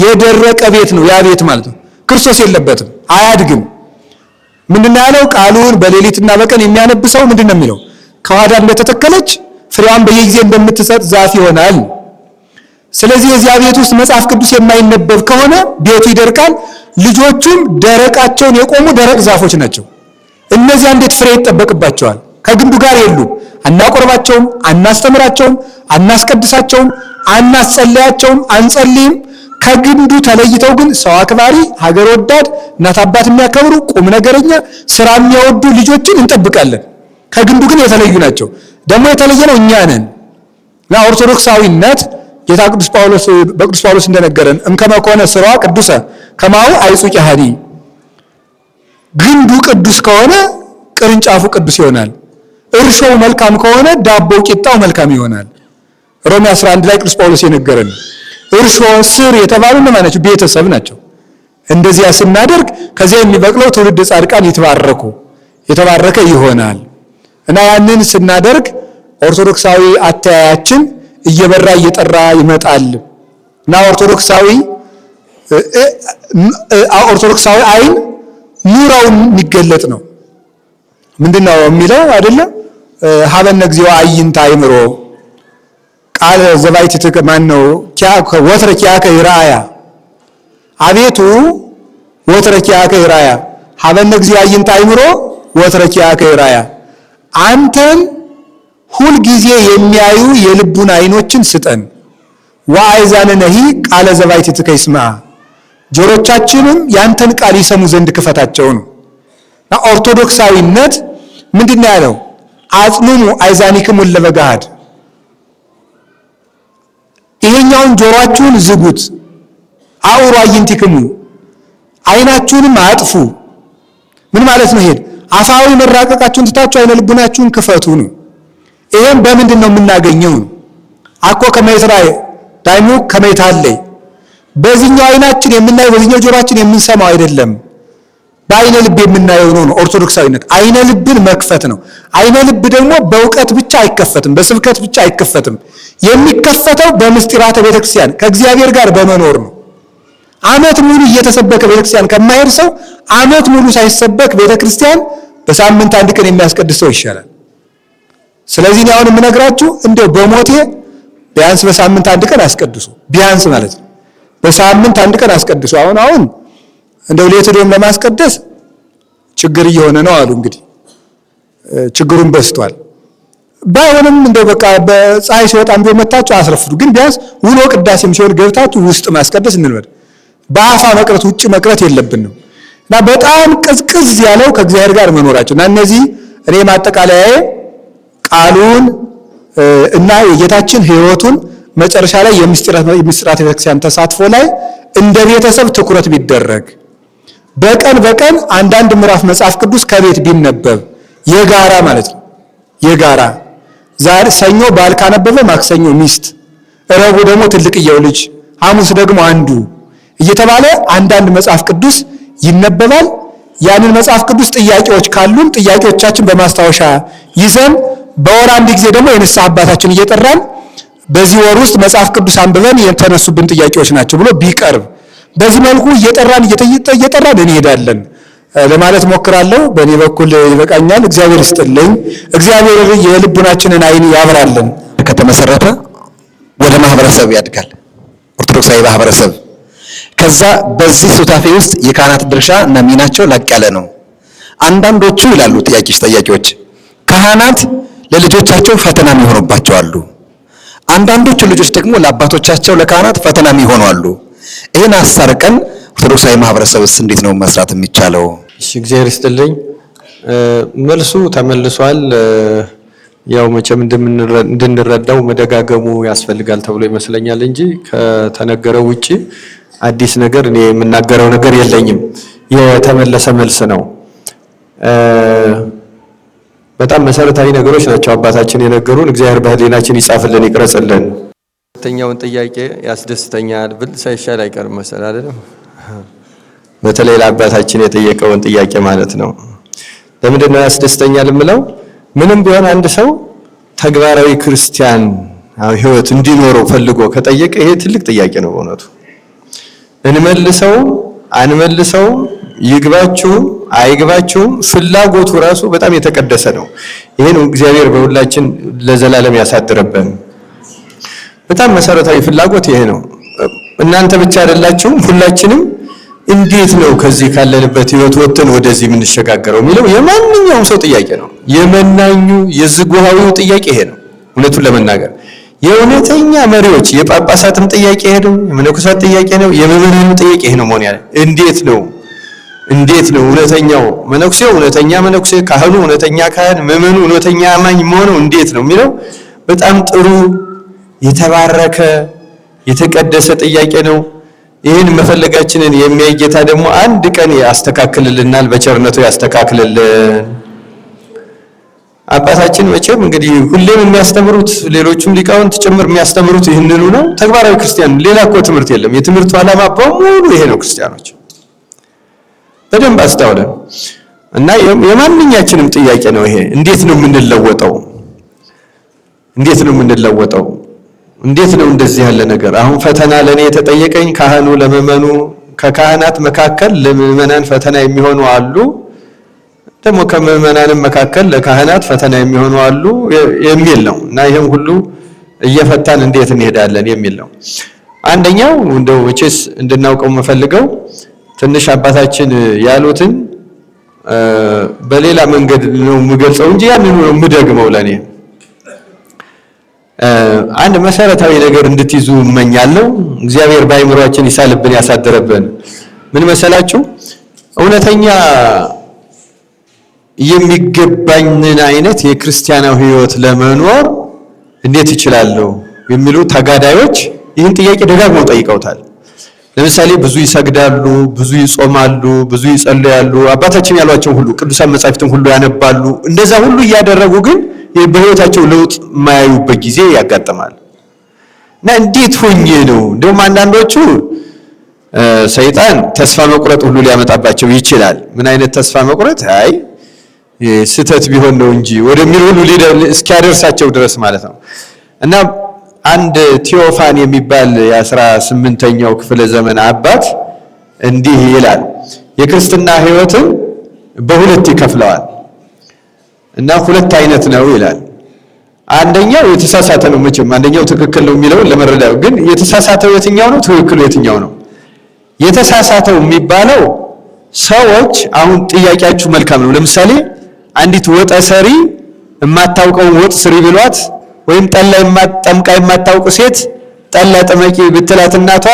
የደረቀ ቤት ነው ያ ቤት ማለት ነው። ክርስቶስ የለበትም፣ አያድግም። ምንድነው ያለው? ቃሉን በሌሊትና በቀን የሚያነብ ሰው ምንድነው የሚለው? ከዋዳ እንደተተከለች ፍሬዋን በየጊዜ እንደምትሰጥ ዛፍ ይሆናል። ስለዚህ የዚያ ቤት ውስጥ መጽሐፍ ቅዱስ የማይነበብ ከሆነ ቤቱ ይደርቃል። ልጆቹም ደረቃቸውን የቆሙ ደረቅ ዛፎች ናቸው። እነዚያ እንዴት ፍሬ ይጠበቅባቸዋል? ከግንዱ ጋር የሉም። አናቆርባቸውም፣ አናስተምራቸውም፣ አናስቀድሳቸውም፣ አናስጸለያቸውም፣ አንጸልይም። ከግንዱ ተለይተው ግን ሰው አክባሪ፣ ሀገር ወዳድ፣ እናት አባት የሚያከብሩ፣ ቁም ነገረኛ፣ ስራ የሚያወዱ ልጆችን እንጠብቃለን። ከግንዱ ግን የተለዩ ናቸው። ደግሞ የተለየ ነው እኛ ነን። እና ኦርቶዶክሳዊነት ጌታ ቅዱስ ጳውሎስ በቅዱስ ጳውሎስ እንደነገረን እምከመ ኮነ ሥራዋ ቅዱሰ ከማሁ አይጹቅ ያህዲ፣ ግንዱ ቅዱስ ከሆነ ቅርንጫፉ ቅዱስ ይሆናል። እርሾው መልካም ከሆነ ዳቦው ቂጣው መልካም ይሆናል። ሮሜ 11 ላይ ቅዱስ ጳውሎስ የነገረን እርሾ ስር የተባሉ እነማን ናቸው? ቤተሰብ ናቸው። እንደዚያ ስናደርግ ከዚያ የሚበቅለው ትውልድ ጻድቃን የተባረከ ይሆናል። እና ያንን ስናደርግ ኦርቶዶክሳዊ አተያያችን እየበራ እየጠራ ይመጣል። እና ኦርቶዶክሳዊ አይን ኑራውን የሚገለጥ ነው። ምንድነው የሚለው አይደለም? ሀበነ እግዚኦ አዕይንተ አእምሮ ቃለ ዘባሕቲትከ ማነው ወትረ ኪያከ ይርአያ፣ አቤቱ ወትረ ኪያከ ይርአያ፣ ሀበነ እግዚኦ አዕይንተ አእምሮ ወትረ ኪያከ ይርአያ፣ አንተን ሁልጊዜ የሚያዩ የልቡን አይኖችን ስጠን። ወአእዛነነሂ ቃለ ዘባሕቲትከ ይስምዓ፣ ጆሮቻችንም ያንተን ቃል ይሰሙ ዘንድ ክፈታቸው ነው። ኦርቶዶክሳዊነት ምንድነው ያለው? አጽኑሙ አእዛኒክሙ ለበገሃድ፣ ይሄኛውን ጆሮአችሁን ዝጉት። አውሩ አዕይንቲክሙ፣ አይናችሁንም አጥፉ። ምን ማለት ነው? ይሄን አፋዊ መራቀቃችሁን ትታችሁ አይነ ልቡናችሁን ክፈቱ ነው። ይሄን በምንድን ነው የምናገኘው? አኮ ከመይትራይ ዳይሙ ከመይታለይ፣ በዚህኛው አይናችን የምናየው በዚህኛው ጆሮአችን የምንሰማው አይደለም፣ በአይነ ልብ የምናየው ነው። ኦርቶዶክሳዊነት አይነ ልብን መክፈት ነው። አይነ ልብ ደግሞ በእውቀት ብቻ አይከፈትም፣ በስብከት ብቻ አይከፈትም። የሚከፈተው በምስጢራተ ቤተክርስቲያን ከእግዚአብሔር ጋር በመኖር ነው። ዓመት ሙሉ እየተሰበከ ቤተክርስቲያን ከማይሄድ ሰው ዓመት ሙሉ ሳይሰበክ ቤተክርስቲያን በሳምንት አንድ ቀን የሚያስቀድስ ሰው ይሻላል። ስለዚህ እኔ አሁን የምነግራችሁ እንደው በሞቴ ቢያንስ በሳምንት አንድ ቀን አስቀድሱ፣ ቢያንስ ማለት ነው። በሳምንት አንድ ቀን አስቀድሱ። አሁን እንደው ሌትዶም ለማስቀደስ ችግር እየሆነ ነው አሉ። እንግዲህ ችግሩን በስቷል። ባይሆንም እንደው በቃ በፀሐይ ሲወጣም ቢሆን መታችሁ አስረፍዱ። ግን ቢያንስ ውሎ ቅዳሴም ሲሆን ገብታችሁ ውስጥ ማስቀደስ እንልመድ። በአፋ መቅረት ውጭ መቅረት የለብንም። እና በጣም ቅዝቅዝ ያለው ከእግዚአብሔር ጋር መኖራቸው እና እነዚህ እኔ ማጠቃለያዬ ቃሉን እና የጌታችን ሕይወቱን መጨረሻ ላይ የምስጢራት ቤተክርስቲያን ተሳትፎ ላይ እንደ ቤተሰብ ትኩረት ቢደረግ፣ በቀን አንዳንድ ምዕራፍ መጽሐፍ ቅዱስ ከቤት ቢነበብ የጋራ ማለት ነው። የጋራ ዛሬ ሰኞ ባል ካነበበ ማክሰኞ ሚስት፣ ረቡዕ ደግሞ ትልቅየው ልጅ፣ ሐሙስ ደግሞ አንዱ እየተባለ አንዳንድ መጽሐፍ ቅዱስ ይነበባል። ያንን መጽሐፍ ቅዱስ ጥያቄዎች ካሉን ጥያቄዎቻችን በማስታወሻ ይዘን በወር አንድ ጊዜ ደግሞ የንስሐ አባታችን እየጠራን በዚህ ወር ውስጥ መጽሐፍ ቅዱስ አንብበን የተነሱብን ጥያቄዎች ናቸው ብሎ ቢቀርብ በዚህ መልኩ እየጠራን እንሄዳለን ለማለት ሞክራለሁ። በእኔ በኩል ይበቃኛል። እግዚአብሔር ይስጥልኝ። እግዚአብሔር የልቡናችንን ዓይን ያብራልን። ከተመሰረተ ወደ ማህበረሰብ ያድጋል፣ ኦርቶዶክሳዊ ማህበረሰብ። ከዛ በዚህ ሱታፌ ውስጥ የካህናት ድርሻ እና ሚናቸው ላቅ ያለ ነው። አንዳንዶቹ ይላሉ ጠያቂዎች ካህናት ለልጆቻቸው ፈተና የሚሆኑባቸው አሉ። አንዳንዶቹ ልጆች ደግሞ ለአባቶቻቸው ለካህናት ፈተና የሚሆኑ አሉ። ይህን አሳርቀን ኦርቶዶክሳዊ ማህበረሰብስ እንዴት ነው መስራት የሚቻለው? እሺ፣ እግዚአብሔር ይስጥልኝ። መልሱ ተመልሷል። ያው መቼም እንድንረዳው መደጋገሙ ያስፈልጋል ተብሎ ይመስለኛል እንጂ ከተነገረው ውጪ አዲስ ነገር እኔ የምናገረው ነገር የለኝም። የተመለሰ መልስ ነው። በጣም መሰረታዊ ነገሮች ናቸው አባታችን የነገሩን። እግዚአብሔር በህሊናችን ይጻፍልን ይቅረጽልን። ሁለተኛውን ጥያቄ ያስደስተኛል ብል ሳይሻል አይቀርም መሰል አይደለም። በተለይ ለአባታችን የጠየቀውን ጥያቄ ማለት ነው። ለምንድን ነው ያስደስተኛል የምለው? ምንም ቢሆን አንድ ሰው ተግባራዊ ክርስቲያን ህይወት እንዲኖረው ፈልጎ ከጠየቀ ይሄ ትልቅ ጥያቄ ነው በእውነቱ። እንመልሰውም አንመልሰውም ይግባችሁም አይግባችሁም ፍላጎቱ ራሱ በጣም የተቀደሰ ነው። ይሄን እግዚአብሔር በሁላችን ለዘላለም ያሳድርብን። በጣም መሰረታዊ ፍላጎት ይሄ ነው። እናንተ ብቻ አይደላችሁም፣ ሁላችንም እንዴት ነው ከዚህ ካለንበት ህይወት ወጥተን ወደዚህ የምንሸጋገረው የሚለው የማንኛውም ሰው ጥያቄ ነው። የመናኙ የዝጉሃዊው ጥያቄ ይሄ ነው። እውነቱን ለመናገር የእውነተኛ መሪዎች የጳጳሳትም ጥያቄ ይሄ ነው። የመነኮሳት ጥያቄ ነው። የምዕመናኑ ጥያቄ ይሄ ነው መሆን ያለ እንዴት ነው እውነተኛው መነኩሴው እውነተኛ መነኩሴ፣ ካህኑ እውነተኛ ካህን፣ ምዕመኑ እውነተኛ አማኝ መሆነው እንዴት ነው የሚለው በጣም ጥሩ የተባረከ የተቀደሰ ጥያቄ ነው። ይህን መፈለጋችንን የሚያይ ጌታ ደግሞ አንድ ቀን ያስተካክልልናል፣ በቸርነቱ ያስተካክልልን። አባታችን መቼም እንግዲህ ሁሌም የሚያስተምሩት ሌሎቹም ሊቃውንት ጭምር የሚያስተምሩት ይህንኑ ነው። ተግባራዊ ክርስቲያን ሌላ እኮ ትምህርት የለም። የትምህርቱ ዓላማ በሙሉ ይሄ ነው። ክርስቲያኖች በደንብ አስተውለን እና የማንኛችንም ጥያቄ ነው ይሄ። እንዴት ነው የምንለወጠው? እንዴት ነው እንደዚህ ያለ ነገር? አሁን ፈተና ለኔ የተጠየቀኝ ካህኑ ለምዕመኑ፣ ከካህናት መካከል ለምዕመናን ፈተና የሚሆኑ አሉ፣ ደግሞ ከምዕመናንም መካከል ለካህናት ፈተና የሚሆኑ አሉ የሚል ነው እና ይሄን ሁሉ እየፈታን እንዴት እንሄዳለን የሚል ነው። አንደኛው እንደው መቼስ እንድናውቀው የምፈልገው ትንሽ አባታችን ያሉትን በሌላ መንገድ ነው የምገልጸው እንጂ ያንኑ ነው የምደግመው። ለኔ አንድ መሰረታዊ ነገር እንድትይዙ እመኛለሁ። እግዚአብሔር በአይምሮአችን ይሳልብን ያሳደረብን። ምን መሰላችሁ? እውነተኛ የሚገባኝን አይነት የክርስቲያናዊ ህይወት ለመኖር እንዴት እችላለሁ የሚሉ ተጋዳዮች ይህን ጥያቄ ደጋግመው ጠይቀውታል። ለምሳሌ ብዙ ይሰግዳሉ፣ ብዙ ይጾማሉ፣ ብዙ ይጸልያሉ፣ አባታችን ያሏቸው ሁሉ ቅዱሳን መጻሕፍትን ሁሉ ያነባሉ። እንደዛ ሁሉ እያደረጉ ግን በህይወታቸው ለውጥ የማያዩበት ጊዜ ያጋጥማል እና እንዴት ሆኜ ነው? እንደውም አንዳንዶቹ ሰይጣን ተስፋ መቁረጥ ሁሉ ሊያመጣባቸው ይችላል። ምን አይነት ተስፋ መቁረጥ? አይ ስህተት ቢሆን ነው እንጂ ወደሚል ሁሉ እስኪያደርሳቸው ድረስ ማለት ነው። እና አንድ ቴዎፋን የሚባል የ18ኛው ክፍለ ዘመን አባት እንዲህ ይላል፣ የክርስትና ህይወትን በሁለት ይከፍለዋል እና ሁለት አይነት ነው ይላል። አንደኛው የተሳሳተ ነው። መቼም አንደኛው ትክክል ነው የሚለውን ለመረዳት ግን የተሳሳተው የትኛው ነው? ትክክሉ የትኛው ነው? የተሳሳተው የሚባለው ሰዎች አሁን ጥያቄያችሁ መልካም ነው። ለምሳሌ አንዲት ወጠ ሰሪ የማታውቀውን ወጥ ስሪ ብሏት ወይም ጠላ ጠምቃ የማታውቅ ሴት ጠላ ጠመቂ ብትላት እናቷ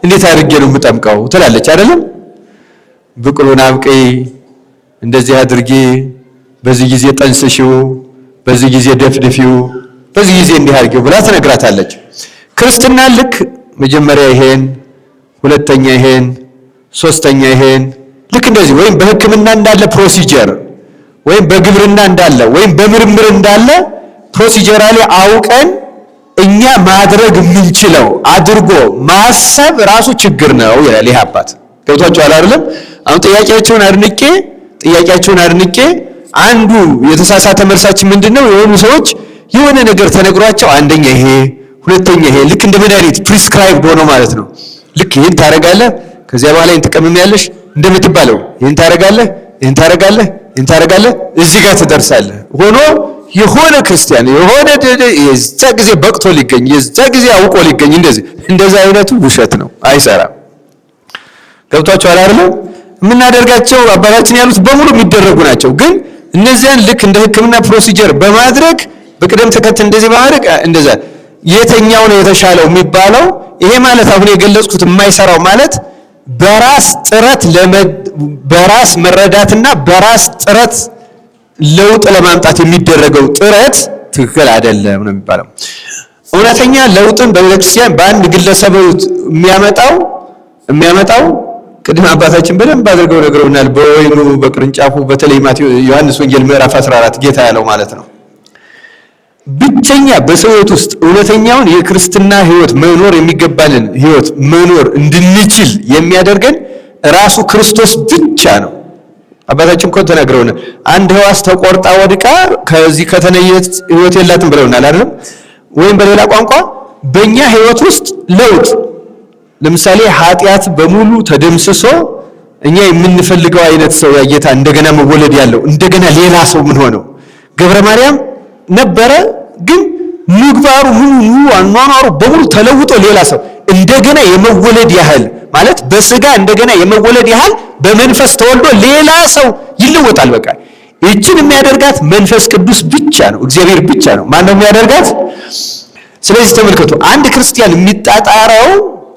እንዴት አድርጌ ነው የምጠምቀው ትላለች አይደለም? ብቅሉን አብቂ፣ እንደዚህ አድርጊ፣ በዚህ ጊዜ ጠንስሺው፣ በዚህ ጊዜ ደፍድፊው፣ በዚህ ጊዜ እንዲህ አድርጊው ብላ ትነግራታለች። ክርስትና ልክ መጀመሪያ ይሄን፣ ሁለተኛ ይሄን፣ ሶስተኛ ይሄን ልክ እንደዚህ ወይም በሕክምና እንዳለ ፕሮሲጀር ወይም በግብርና እንዳለ ወይም በምርምር እንዳለ ፕሮሲጀራሊ አውቀን እኛ ማድረግ የምንችለው አድርጎ ማሰብ ራሱ ችግር ነው ይላል ይህ አባት። ገብቷችኋል አይደለም? አሁን ጥያቄያቸውን አድንቄ አንዱ የተሳሳተ መልሳችን ምንድነው? የሆኑ ሰዎች የሆነ ነገር ተነግሯቸው አንደኛ ይሄ ሁለተኛ ይሄ ልክ እንደ መድኃኒት ፕሪስክራይብድ ሆኖ ማለት ነው። ልክ ይሄን ታረጋለህ ከዚያ በኋላ ይሄን ትቀምሚያለሽ እንደምትባለው ይሄን ታረጋለህ እዚህ ጋር ትደርሳለህ ሆኖ የሆነ ክርስቲያን የሆነ የዛ ጊዜ በቅቶ ሊገኝ የዛ ጊዜ አውቆ ሊገኝ እንደዚህ አይነቱ ውሸት ነው፣ አይሰራም። ገብቷችኋል አይደል? የምናደርጋቸው አባታችን ያሉት በሙሉ የሚደረጉ ናቸው። ግን እነዚያን ልክ እንደ ሕክምና ፕሮሲጀር በማድረግ በቅደም ተከተል እንደዚህ በማድረግ እንደዛ የተኛው ነው የተሻለው የሚባለው ይሄ ማለት አሁን የገለጽኩት የማይሰራው ማለት በራስ ጥረት በራስ መረዳትና በራስ ጥረት ለውጥ ለማምጣት የሚደረገው ጥረት ትክክል አይደለም ነው የሚባለው። እውነተኛ ለውጥን በቤተክርስቲያን በአንድ ግለሰብ የሚያመጣው ቅድም አባታችን በደንብ አድርገው ነግረውናል። በወይኑ በቅርንጫፉ በተለይ ዮሐንስ ወንጌል ምዕራፍ 14 ጌታ ያለው ማለት ነው። ብቸኛ በሰው ሕይወት ውስጥ እውነተኛውን የክርስትና ሕይወት መኖር የሚገባንን ሕይወት መኖር እንድንችል የሚያደርገን ራሱ ክርስቶስ ብቻ ነው። አባታችን እኮ ተናግረውናል። አንድ ሕዋስ ተቆርጣ ወድቃ ከዚህ ከተለየች ሕይወት የላትም ብለውናል አይደል? ወይም በሌላ ቋንቋ በእኛ ሕይወት ውስጥ ለውጥ ለምሳሌ ኃጢአት በሙሉ ተደምስሶ እኛ የምንፈልገው አይነት ሰው ያጌታ እንደገና መወለድ ያለው እንደገና ሌላ ሰው ምን ሆነው ገብረ ማርያም ነበረ፣ ግን ምግባሩ ምኑ አኗኗሩ በሙሉ ተለውጦ ሌላ ሰው እንደገና የመወለድ ያህል ማለት በስጋ እንደገና የመወለድ ያህል በመንፈስ ተወልዶ ሌላ ሰው ይለወጣል። በቃ ይህችን የሚያደርጋት መንፈስ ቅዱስ ብቻ ነው፣ እግዚአብሔር ብቻ ነው። ማን ነው የሚያደርጋት? ስለዚህ ተመልከቱ፣ አንድ ክርስቲያን የሚጣጣረው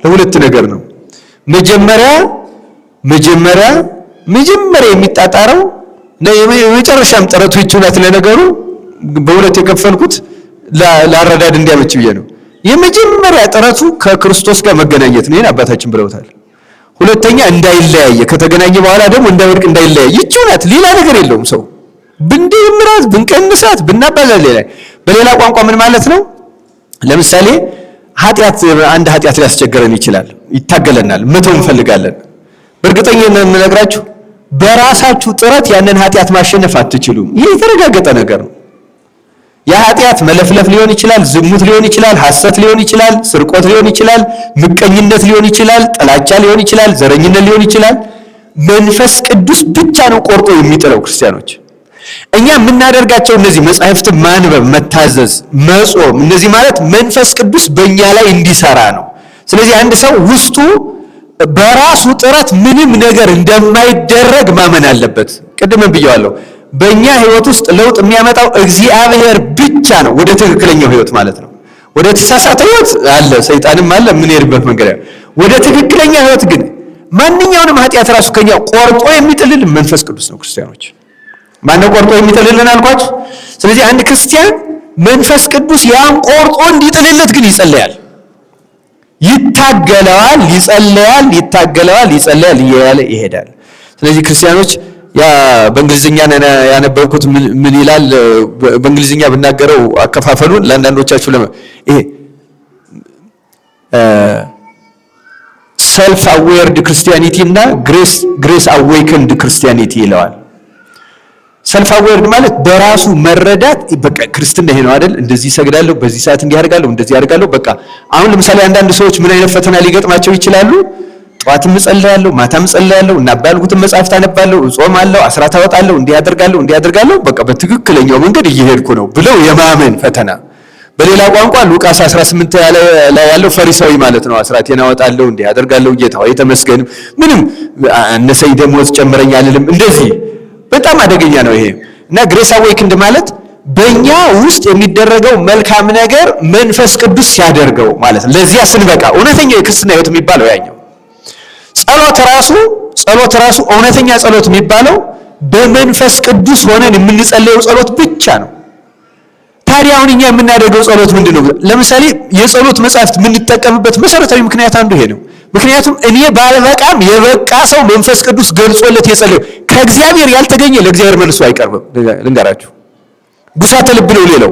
ለሁለት ነገር ነው። መጀመሪያ የሚጣጣረው የመጨረሻም ጥረቱ ይችላል። ለነገሩ በሁለት የከፈልኩት ለአረዳድ እንዲያመች ብዬ ነው። የመጀመሪያ ጥረቱ ከክርስቶስ ጋር መገናኘት ነው። ይሄን አባታችን ብለውታል። ሁለተኛ እንዳይለያየ፣ ከተገናኘ በኋላ ደግሞ እንዳይወድቅ እንዳይለያየ ይችላል። ሌላ ነገር የለውም። ሰው ብንደምራት ብንቀንሳት ብናባዛት ሌላ በሌላ ቋንቋ ምን ማለት ነው? ለምሳሌ አንድ ኃጢአት ሊያስቸግረን ይችላል፣ ይታገለናል፣ መተው እንፈልጋለን። በእርግጠኝነት የምነግራችሁ በራሳችሁ ጥረት ያንን ኃጢአት ማሸነፍ አትችሉም። ይህ የተረጋገጠ ነገር ነው። ያ ኃጢአት መለፍለፍ ሊሆን ይችላል፣ ዝሙት ሊሆን ይችላል፣ ሐሰት ሊሆን ይችላል፣ ስርቆት ሊሆን ይችላል፣ ምቀኝነት ሊሆን ይችላል፣ ጥላቻ ሊሆን ይችላል፣ ዘረኝነት ሊሆን ይችላል። መንፈስ ቅዱስ ብቻ ነው ቆርጦ የሚጥለው። ክርስቲያኖች እኛ የምናደርጋቸው እነዚህ መጻሕፍትን ማንበብ፣ መታዘዝ፣ መጾም፣ እነዚህ ማለት መንፈስ ቅዱስ በእኛ ላይ እንዲሰራ ነው። ስለዚህ አንድ ሰው ውስጡ በራሱ ጥረት ምንም ነገር እንደማይደረግ ማመን አለበት። ቅድምም ብየዋለሁ። በእኛ ሕይወት ውስጥ ለውጥ የሚያመጣው እግዚአብሔር ብቻ ነው። ወደ ትክክለኛው ሕይወት ማለት ነው። ወደ ተሳሳተ ሕይወት አለ፣ ሰይጣንም አለ፣ የምንሄድበት መንገድ። ወደ ትክክለኛ ሕይወት ግን ማንኛውንም ኃጢአት ራሱ ከኛ ቆርጦ የሚጥልልን መንፈስ ቅዱስ ነው። ክርስቲያኖች ማነው ቆርጦ የሚጥልልን አልኳችሁ? ስለዚህ አንድ ክርስቲያን መንፈስ ቅዱስ ያን ቆርጦ እንዲጥልለት ግን ይጸልያል፣ ይታገለዋል፣ ይጸልያል እያለ ይሄዳል። ስለዚህ ክርስቲያኖች ያ በእንግሊዝኛ ያነበብኩት ምን ይላል? በእንግሊዝኛ ብናገረው አከፋፈሉን ለአንዳንዶቻችሁ ይሄ ሰልፍ አዌርድ ክርስቲያኒቲ እና ግሬስ አዌይክንድ ክርስቲያኒቲ ይለዋል። ሰልፍ አዌርድ ማለት በራሱ መረዳት፣ በቃ ክርስትና ይሄ ነው አይደል? እንደዚህ ሰግዳለሁ፣ በዚህ ሰዓት እንዲህ አደርጋለሁ፣ እንደዚህ አደርጋለሁ። በቃ አሁን ለምሳሌ አንዳንድ ሰዎች ምን አይነት ፈተና ሊገጥማቸው ይችላሉ? ጠዋትም እጸልያለሁ፣ ማታም እጸልያለሁ፣ እና ባልኩትም መጽሐፍት አነባለሁ፣ እጾማለሁ፣ አስራት አወጣለሁ፣ እንዲህ አደርጋለሁ፣ በቃ በትክክለኛው መንገድ እየሄድኩ ነው ብለው የማመን ፈተና። በሌላ ቋንቋ ሉቃስ 18 ላይ ያለው ፈሪሳዊ ማለት ነው። አስራቴን አወጣለሁ፣ እንዲህ አደርጋለሁ፣ ጌታ ሆይ ተመስገን፣ ምንም አነሰኝ ደሞዝ ጨምረኝ አልልም። እንደዚህ በጣም አደገኛ ነው ይሄ። እና ግሬስ አዌይክንድ ማለት በእኛ ውስጥ የሚደረገው መልካም ነገር መንፈስ ቅዱስ ሲያደርገው ማለት ነው። ለዚያ ስንበቃ እውነተኛው የክርስትና ሕይወት የሚባለው ያኛው ጸሎት ራሱ እውነተኛ ጸሎት የሚባለው በመንፈስ ቅዱስ ሆነን የምንጸልየው ጸሎት ብቻ ነው። ታዲያ አሁን እኛ የምናደርገው ጸሎት ምንድነው? ለምሳሌ የጸሎት መጽሐፍት የምንጠቀምበት መሰረታዊ ምክንያት አንዱ ይሄ ነው። ምክንያቱም እኔ ባልበቃም የበቃ ሰው መንፈስ ቅዱስ ገልጾለት የጸለየው ከእግዚአብሔር ያልተገኘ ለእግዚአብሔር መልሶ አይቀርብም። ልንገራችሁ፣ ጉሳተ ልብ ነው።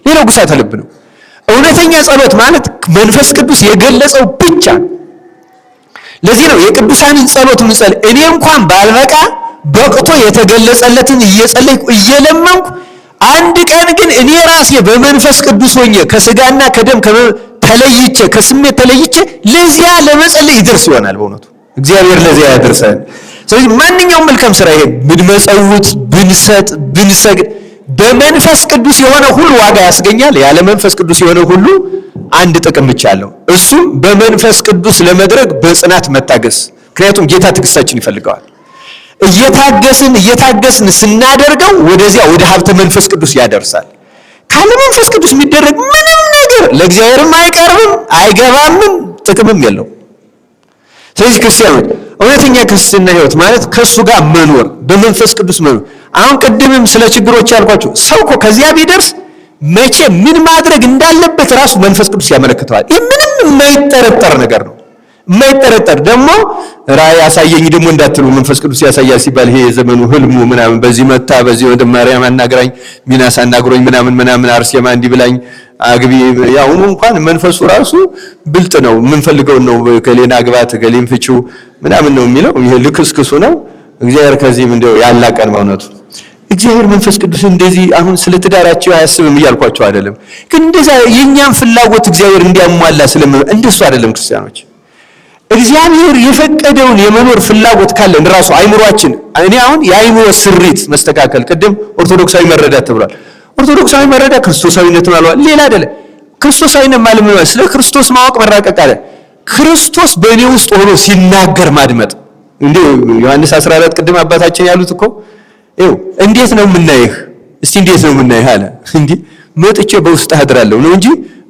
ሌላው ጉሳተ ልብ ነው። እውነተኛ ጸሎት ማለት መንፈስ ቅዱስ የገለጸው ብቻ ነው። ለዚህ ነው የቅዱሳንን ጸሎት ምጸልይ እኔ እንኳን ባልበቃ በቅቶ የተገለጸለትን እየጸለይኩ እየለመንኩ አንድ ቀን ግን እኔ ራሴ በመንፈስ ቅዱስ ሆኜ ከስጋና ከደም ተለይቼ ከስሜት ተለይቼ ለዚያ ለመጸለይ ይደርስ ይሆናል። በእውነቱ እግዚአብሔር ለዚያ ያደርሰን። ስለዚህ ማንኛውም መልካም ስራ ይሄ ብንመጸውት፣ ብንሰጥ፣ ብንሰግድ በመንፈስ ቅዱስ የሆነ ሁሉ ዋጋ ያስገኛል። ያለ መንፈስ ቅዱስ የሆነ ሁሉ አንድ ጥቅም ብቻ አለው። እሱም በመንፈስ ቅዱስ ለመድረግ በጽናት መታገስ። ምክንያቱም ጌታ ትዕግስታችን ይፈልገዋል። እየታገስን ስናደርገው ወደዚያ ወደ ሀብተ መንፈስ ቅዱስ ያደርሳል። ካለ መንፈስ ቅዱስ የሚደረግ ምንም ነገር ለእግዚአብሔርም አይቀርብም፣ አይገባምም፣ ጥቅምም የለው። ስለዚህ ክርስቲያኖች እውነተኛ ክርስትና ህይወት ማለት ከሱ ጋር መኖር፣ በመንፈስ ቅዱስ መኖር። አሁን ቅድምም ስለ ችግሮች ያልኳቸው ሰው እኮ ከዚያ ቢደርስ መቼ ምን ማድረግ እንዳለበት ራሱ መንፈስ ቅዱስ ያመለክተዋል። ይህ ምንም የማይጠረጠር ነገር ነው። የማይጠረጠር ደግሞ ራእይ ያሳየኝ ደግሞ እንዳትሉ መንፈስ ቅዱስ ያሳያል ሲባል ይሄ የዘመኑ ህልሙ ምናምን በዚህ መታ በዚህ ወደ ማርያም አናግራኝ ሚናስ አናግሮኝ ምናምን አርሴማ እንዲህ ብላኝ አግቢ ያሁኑ እንኳን መንፈሱ ራሱ ብልጥ ነው። የምንፈልገው ነው ከሌና አግባት ከሌን ፍቺው ምናምን ነው የሚለው። ይሄ ልክስክሱ ነው። እግዚአብሔር ከዚህም እንደው ያላቀን በእውነቱ እግዚአብሔር መንፈስ ቅዱስ እንደዚህ አሁን ስለ ትዳራቸው አያስብም እያልኳቸው አይደለም፣ ግን እንደዛ የኛን ፍላጎት እግዚአብሔር እንዲያሟላ እንደሱ አይደለም። ክርስቲያኖች እግዚአብሔር የፈቀደውን የመኖር ፍላጎት ካለን ራሱ አይምሮአችን እኔ አሁን የአይምሮ ስሪት መስተካከል ቅድም ኦርቶዶክሳዊ መረዳት ተብሏል። ኦርቶዶክሳዊ መረዳት ክርስቶሳዊነት ማለት ሌላ አይደለም። ክርስቶሳዊነት ማለት ምን ማለት? ስለ ክርስቶስ ማወቅ መራቀቅ አለ። ክርስቶስ በእኔ ውስጥ ሆኖ ሲናገር ማድመጥ። እንዴ ዮሐንስ 14 ቅድም አባታችን ያሉት እኮ ይኸው እንዴት ነው የምናይህ? እስቲ እንዴት ነው የምናይህ አለ። እንዴ መጥቼ በውስጥህ አድራለሁ ነው እንጂ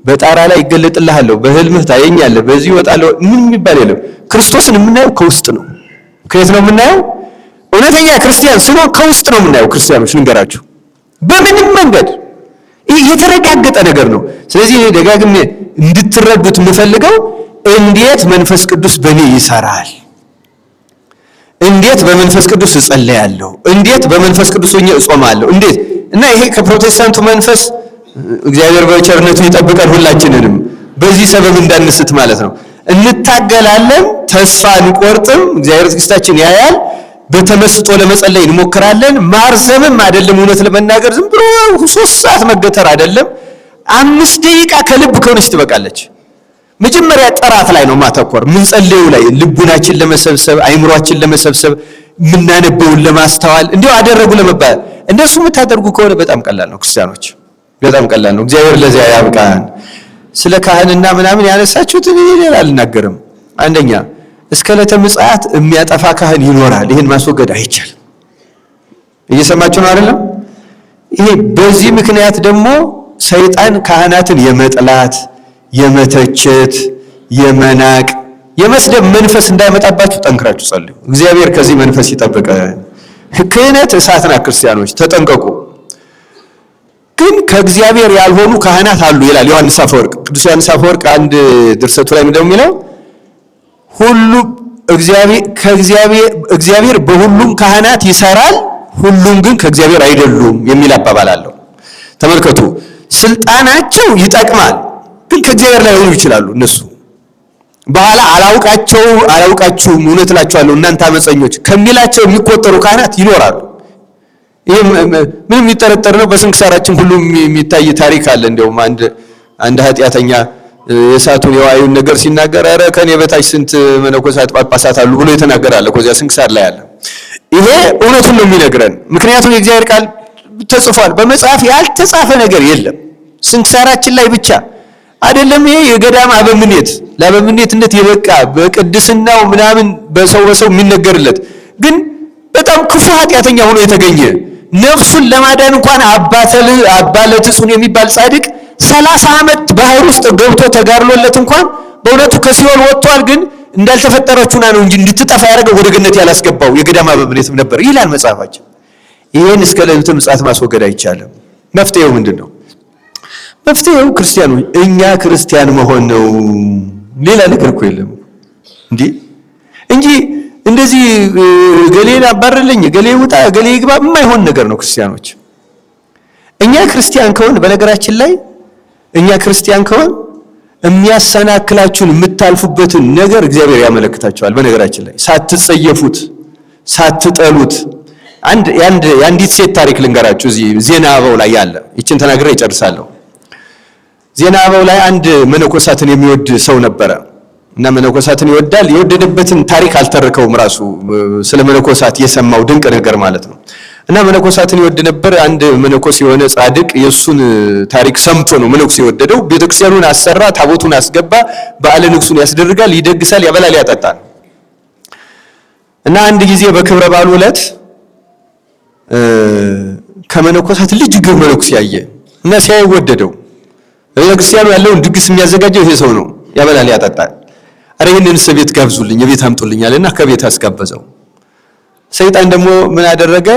በጣራ ላይ ይገለጥልሃለሁ፣ በህልምህ ታየኛለህ፣ በዚህ እወጣለሁ ምን የሚባል የለም። ክርስቶስን የምናየው ከውስጥ ነው። ከየት ነው የምናየው? እውነተኛ ክርስቲያን ስንሆን ከውስጥ ነው የምናየው። ክርስቲያኖች ልንገራችሁ፣ በምንም መንገድ ይህ የተረጋገጠ ነገር ነው። ስለዚህ ደጋግሜ እንድትረዱት የምፈልገው እንዴት መንፈስ ቅዱስ በእኔ ይሰራል፣ እንዴት በመንፈስ ቅዱስ እጸልያለሁ፣ እንዴት በመንፈስ ቅዱስ ሆኜ እጾማለሁ፣ እንዴት እና ይሄ ከፕሮቴስታንቱ መንፈስ እግዚአብሔር በቸርነቱ ይጠብቀን ሁላችንንም በዚህ ሰበብ እንዳንስት ማለት ነው። እንታገላለን፣ ተስፋ አንቆርጥም። እግዚአብሔር ትዕግስታችን ያያል። በተመስጦ ለመጸለይ እንሞክራለን። ማርዘምም አይደለም፣ እውነት ለመናገር ዝም ብሎ 3 ሰዓት መገተር አይደለም። 5 ደቂቃ ከልብ ከሆነች ትበቃለች። መጀመሪያ ጥራት ላይ ነው ማተኮር፣ ምንጸልየው ላይ ልቡናችን ለመሰብሰብ አይምሮአችን ለመሰብሰብ ምናነበውን ለማስተዋል እንዲሁ አደረጉ ለመባል እንደሱ የምታደርጉ ከሆነ በጣም ቀላል ነው። ክርስቲያኖች በጣም ቀላል ነው። እግዚአብሔር ለዚያ ያብቃን። ስለ ካህንና ምናምን ያነሳችሁት እኔ ሌላ አልናገርም። አንደኛ እስከ ዕለተ ምጽአት የሚያጠፋ ካህን ይኖራል። ይሄን ማስወገድ አይቻልም። እየሰማችሁ ነው አይደለም? ይሄ በዚህ ምክንያት ደግሞ ሰይጣን ካህናትን የመጥላት የመተቸት የመናቅ የመስደብ መንፈስ እንዳይመጣባችሁ ጠንክራችሁ ጸልዩ። እግዚአብሔር ከዚህ መንፈስ ይጠብቀን። ክህነት እሳትና ክርስቲያኖች ተጠንቀቁ። ግን ከእግዚአብሔር ያልሆኑ ካህናት አሉ ይላል ዮሐንስ አፈወርቅ። ቅዱስ ዮሐንስ አፈወርቅ አንድ ድርሰቱ ላይ ምንድነው የሚለው? እግዚአብሔር በሁሉም ካህናት ይሰራል፣ ሁሉም ግን ከእግዚአብሔር አይደሉም የሚል አባባል አለው። ተመልከቱ፣ ስልጣናቸው ይጠቅማል፣ ግን ከእግዚአብሔር ላይ ሆኑ ይችላሉ። እነሱ በኋላ አላውቃችሁም እውነት እላችኋለሁ እናንተ አመፀኞች ከሚላቸው የሚቆጠሩ ካህናት ይኖራሉ። ይሄ ምንም የሚጠረጠር ነው። በስንክሳራችን ሁሉም የሚታይ ታሪክ አለ። እንደውም አንድ ኃጢአተኛ የእሳቱን የዋዩን ነገር ሲናገር ኧረ ከኔ በታች ስንት መነኮሳት ጳጳሳት አሉ ብሎ የተናገራል። ከዚያ ስንክሳር ላይ አለ። ይሄ እውነቱን ነው የሚነግረን። ምክንያቱም የእግዚአብሔር ቃል ተጽፏል። በመጽሐፍ ያልተጻፈ ነገር የለም። ስንክሳራችን ላይ ብቻ አይደለም። ይሄ የገዳም አበምኔት ለአበምኔትነት የበቃ በቅድስናው ምናምን በሰው የሚነገርለት ግን በጣም ክፉ ኃጢአተኛ ሆኖ የተገኘ ነፍሱን ለማዳን እንኳን አባለትጹን የሚባል ጻድቅ 30 ዓመት ባህር ውስጥ ገብቶ ተጋድሎለት እንኳን በእውነቱ ከሲኦል ወጥቷል። ግን እንዳልተፈጠረችውና ነው እንጂ እንድትጠፋ ያደረገው ወደ ገነት ያላስገባው የገዳም አበምኔትም ነበር ይላል መጽሐፋችን። ይሄን እስከ ዕለተ ምጽአት ማስወገድ አይቻልም። መፍትሄው ምንድነው? መፍትሄው ክርስቲያኖች እኛ ክርስቲያን መሆን ነው። ሌላ ነገር እኮ የለም እንጂ እንደዚህ ገሌን አባረልኝ ገሌ ውጣ ገሌ ይግባ የማይሆን ነገር ነው ክርስቲያኖች። እኛ ክርስቲያን ከሆን በነገራችን ላይ እኛ ክርስቲያን ከሆን የሚያሰናክላችሁን የምታልፉበትን ነገር እግዚአብሔር ያመለክታችኋል። በነገራችን ላይ ሳትጸየፉት ሳትጠሉት የአንዲት ሴት ታሪክ ልንገራችሁ። እዚህ ዜና አበው ላይ ያለ ይችን ተናግሬ እጨርሳለሁ። ዜና አበው ላይ አንድ መነኮሳትን የሚወድ ሰው ነበረ እና መነኮሳትን ይወዳል። የወደደበትን ታሪክ አልተረከውም ራሱ ስለ መነኮሳት የሰማው ድንቅ ነገር ማለት ነው። እና መነኮሳትን ይወድ ነበር። አንድ መነኮስ የሆነ ጻድቅ የሱን ታሪክ ሰምቶ ነው መነኮስ የወደደው። ቤተክርስቲያኑን አሰራ፣ ታቦቱን አስገባ፣ በዓለ ንግሱን ያስደርጋል፣ ይደግሳል፣ ያበላል፣ ያጠጣል። እና አንድ ጊዜ በክብረ በዓሉ ዕለት ከመነኮሳት ልጅ ግር መነኩስ ያየ እና ሲያይወደደው ቤተክርስቲያኑ ያለውን ድግስ የሚያዘጋጀው ይሄ ሰው ነው፣ ያበላል፣ ያጠጣል። አረ ይሄንን ቤት ጋብዙልኝ፣ ቤት አምጡልኛልና ከቤት አስጋበዘው። ሰይጣን ደግሞ ምን አደረገ?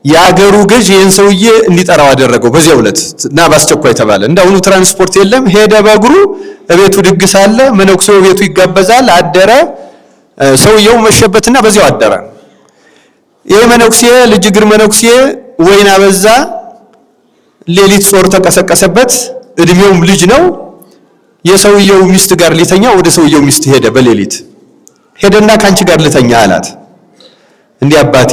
የአገሩ ገዥ ይህን ሰውዬ እንዲጠራው አደረገው። በዚያው ዕለት እና በአስቸኳይ ተባለ። እንዳሁኑ ትራንስፖርት የለም። ሄደ በእግሩ። እቤቱ ድግስ አለ። መነኩሴው ቤቱ ይጋበዛል። አደረ። ሰውየው መሸበትና በዚያው አደረ። ይሄ መነኩሴ ልጅ እግር መነኩሴ ወይን አበዛ። ሌሊት ጾር ተቀሰቀሰበት። እድሜውም ልጅ ነው። የሰውየው ሚስት ጋር ሊተኛ ወደ ሰውየው ሚስት ሄደ። በሌሊት ሄደና ካንቺ ጋር ልተኛ አላት። እንዲህ አባቴ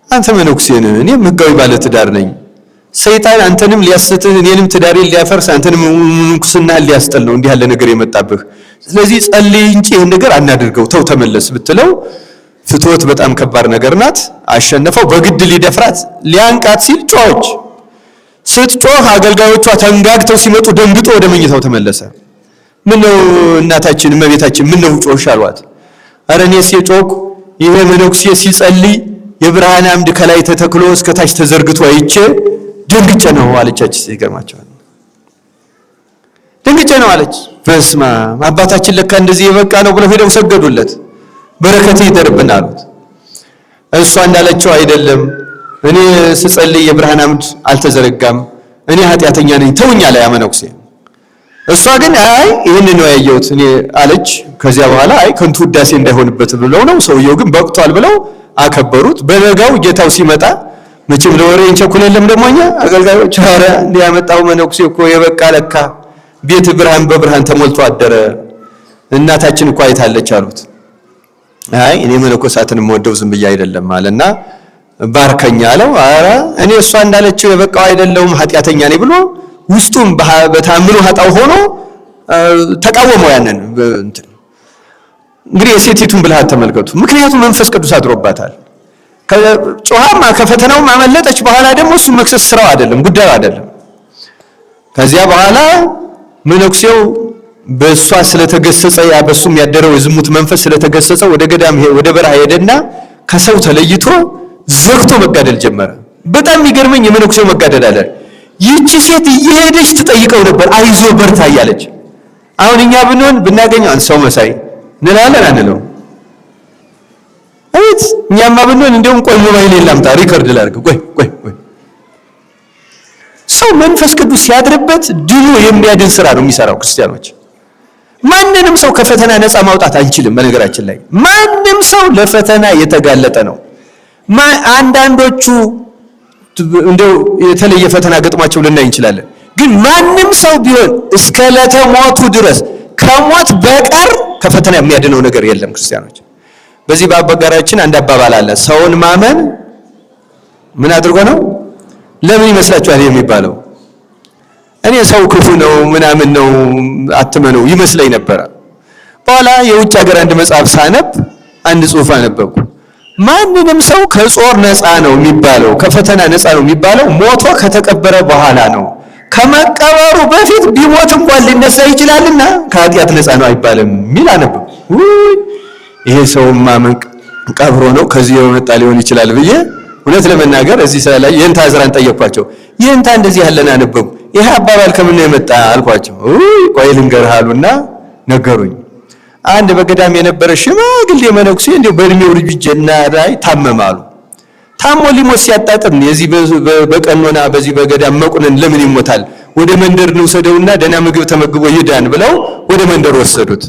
አንተ መነኩሴ ነህ፣ እኔም ሕጋዊ ባለ ትዳር ነኝ። ሰይጣን አንተንም ሊያስትህ እኔንም ትዳሬን ሊያፈርስ አንተንም ምንኩስናህን ሊያስጠል ነው እንዲህ ያለ ነገር የመጣብህ። ስለዚህ ጸልይ እንጂ ይህን ነገር አናድርገው፣ ተው ተመለስ ብትለው ፍትወት በጣም ከባድ ነገር ናት። አሸነፈው። በግድ ሊደፍራት ሊያንቃት ሲል ጮኸች። ስትጮህ አገልጋዮቿ ተንጋግተው ሲመጡ ደንግጦ ወደ መኝታው ተመለሰ። ምን ነው እናታችን እመቤታችን ምን ነው ጮህሽ አሏት። ኧረ እኔስ የጮህኩ ይሄ መነኩሴ ሲጸልይ የብርሃን አምድ ከላይ ተተክሎ እስከ ታች ተዘርግቶ አይቼ ደንግጬ ነው አለቻች። ይገርማቸዋል። ደንግጬ ነው አለች። በስመ አብ አባታችን ለካ እንደዚህ የበቃ ነው ብለው ሄደው ሰገዱለት። በረከት ይደርብን አሉት። እሷ እንዳለችው አይደለም፣ እኔ ስጸልይ የብርሃን አምድ አልተዘረጋም፣ እኔ ኃጢአተኛ ነኝ ተውኝ አለ ያ መነኩሴ። እሷ ግን አይ ይሄን ነው ያየሁት እኔ አለች። ከዚያ በኋላ አይ ከንቱ ውዳሴ እንዳይሆንበት ብለው ነው። ሰውየው ግን በቅቷል ብለው አከበሩት። በነጋው ጌታው ሲመጣ መቼም ለወሬ እንቸኩል የለም ደግሞ እኛ አገልጋዮች ኧረ እንዲያመጣው መነኩሴ እኮ የበቃ ለካ ቤት ብርሃን በብርሃን ተሞልቶ አደረ፣ እናታችን እኮ አይታለች አሉት። አይ እኔ መነኮሳትን የምወደው ዝም ብዬ አይደለም አለና ባርከኛ አለው። ኧረ እኔ እሷ እንዳለችው የበቃው አይደለሁም ኃጢአተኛ ነኝ ብሎ ውስጡም በታምኑ ኃጣው ሆኖ ተቃወመው። ያንን እንግዲህ የሴቲቱን ብልሃት ተመልከቱ። ምክንያቱም መንፈስ ቅዱስ አድሮባታል። ከጮሃማ ከፈተናው አመለጠች። በኋላ ደግሞ እሱ መክሰስ ስራው አይደለም ጉዳዩ አይደለም። ከዚያ በኋላ መነኩሴው በእሷ ስለተገሰጸ ያ በሱም ያደረው የዝሙት መንፈስ ስለተገሰጸ ወደ ገዳም ወደ በረሃ ሄደና ከሰው ተለይቶ ዘግቶ መጋደል ጀመረ። በጣም የሚገርመኝ የመነኩሴው መጋደል አለ። ይህቺ ሴት እየሄደች ትጠይቀው ነበር አይዞ በርታ እያለች። አሁን እኛ ብንሆን ብናገኘው አንድ ሰው መሳይ እንላለን አንለው? አይት እኛማ ብንሆን እንደውም ቆይ ሞባይል ላምጣ ሪከርድ ላድርግ ቆይ ሰው መንፈስ ቅዱስ ሲያድርበት ድሉ የሚያድን ስራ ነው የሚሰራው። ክርስቲያኖች ማንንም ሰው ከፈተና ነፃ ማውጣት አንችልም። በነገራችን ላይ ማንም ሰው ለፈተና የተጋለጠ ነው። አንዳንዶቹ እንደው የተለየ ፈተና ገጥሟቸው ልናይ እንችላለን። ግን ማንም ሰው ቢሆን እስከ ለተሞቱ ድረስ ከሞት በቀር ከፈተና የሚያድነው ነገር የለም። ክርስቲያኖች በዚህ በአባጋራችን አንድ አባባል አለ። ሰውን ማመን ምን አድርጎ ነው? ለምን ይመስላችኋል የሚባለው? እኔ ሰው ክፉ ነው ምናምን ነው አትመነው ይመስለኝ ነበረ። በኋላ የውጭ ሀገር አንድ መጽሐፍ ሳነብ አንድ ጽሑፍ አነበብኩ። ማንንም ሰው ከጾር ነፃ ነው የሚባለው ከፈተና ነፃ ነው የሚባለው ሞቶ ከተቀበረ በኋላ ነው። ከመቀበሩ በፊት ቢሞት እንኳን ሊነሳ ይችላልና ከኃጢአት ነፃ ነው አይባልም የሚል አነበብኩ። ይሄ ሰውማ ቀብሮ ነው ከዚህ የመጣ ሊሆን ይችላል ብዬ እውነት ለመናገር እዚህ ላይ ይህን ታዝራን ጠየቅኳቸው። ይህን እንደዚህ ያለን አነበብኩ። ይሄ አባባል ከምን ነው የመጣ አልኳቸው። ቆይ ልንገርህ አሉና ነገሩኝ። አንድ በገዳም የነበረ ሽማግሌ መነኩሴ እንደው በእድሜው ልጅና ላይ ታመማሉ። ታሞ ሊሞት ሲያጣጥም የዚህ በቀኖና በዚህ በገዳም መቁነን ለምን ይሞታል? ወደ መንደር እንውሰደውና ደህና ምግብ ተመግቦ ይዳን ብለው ወደ መንደር ወሰዱት።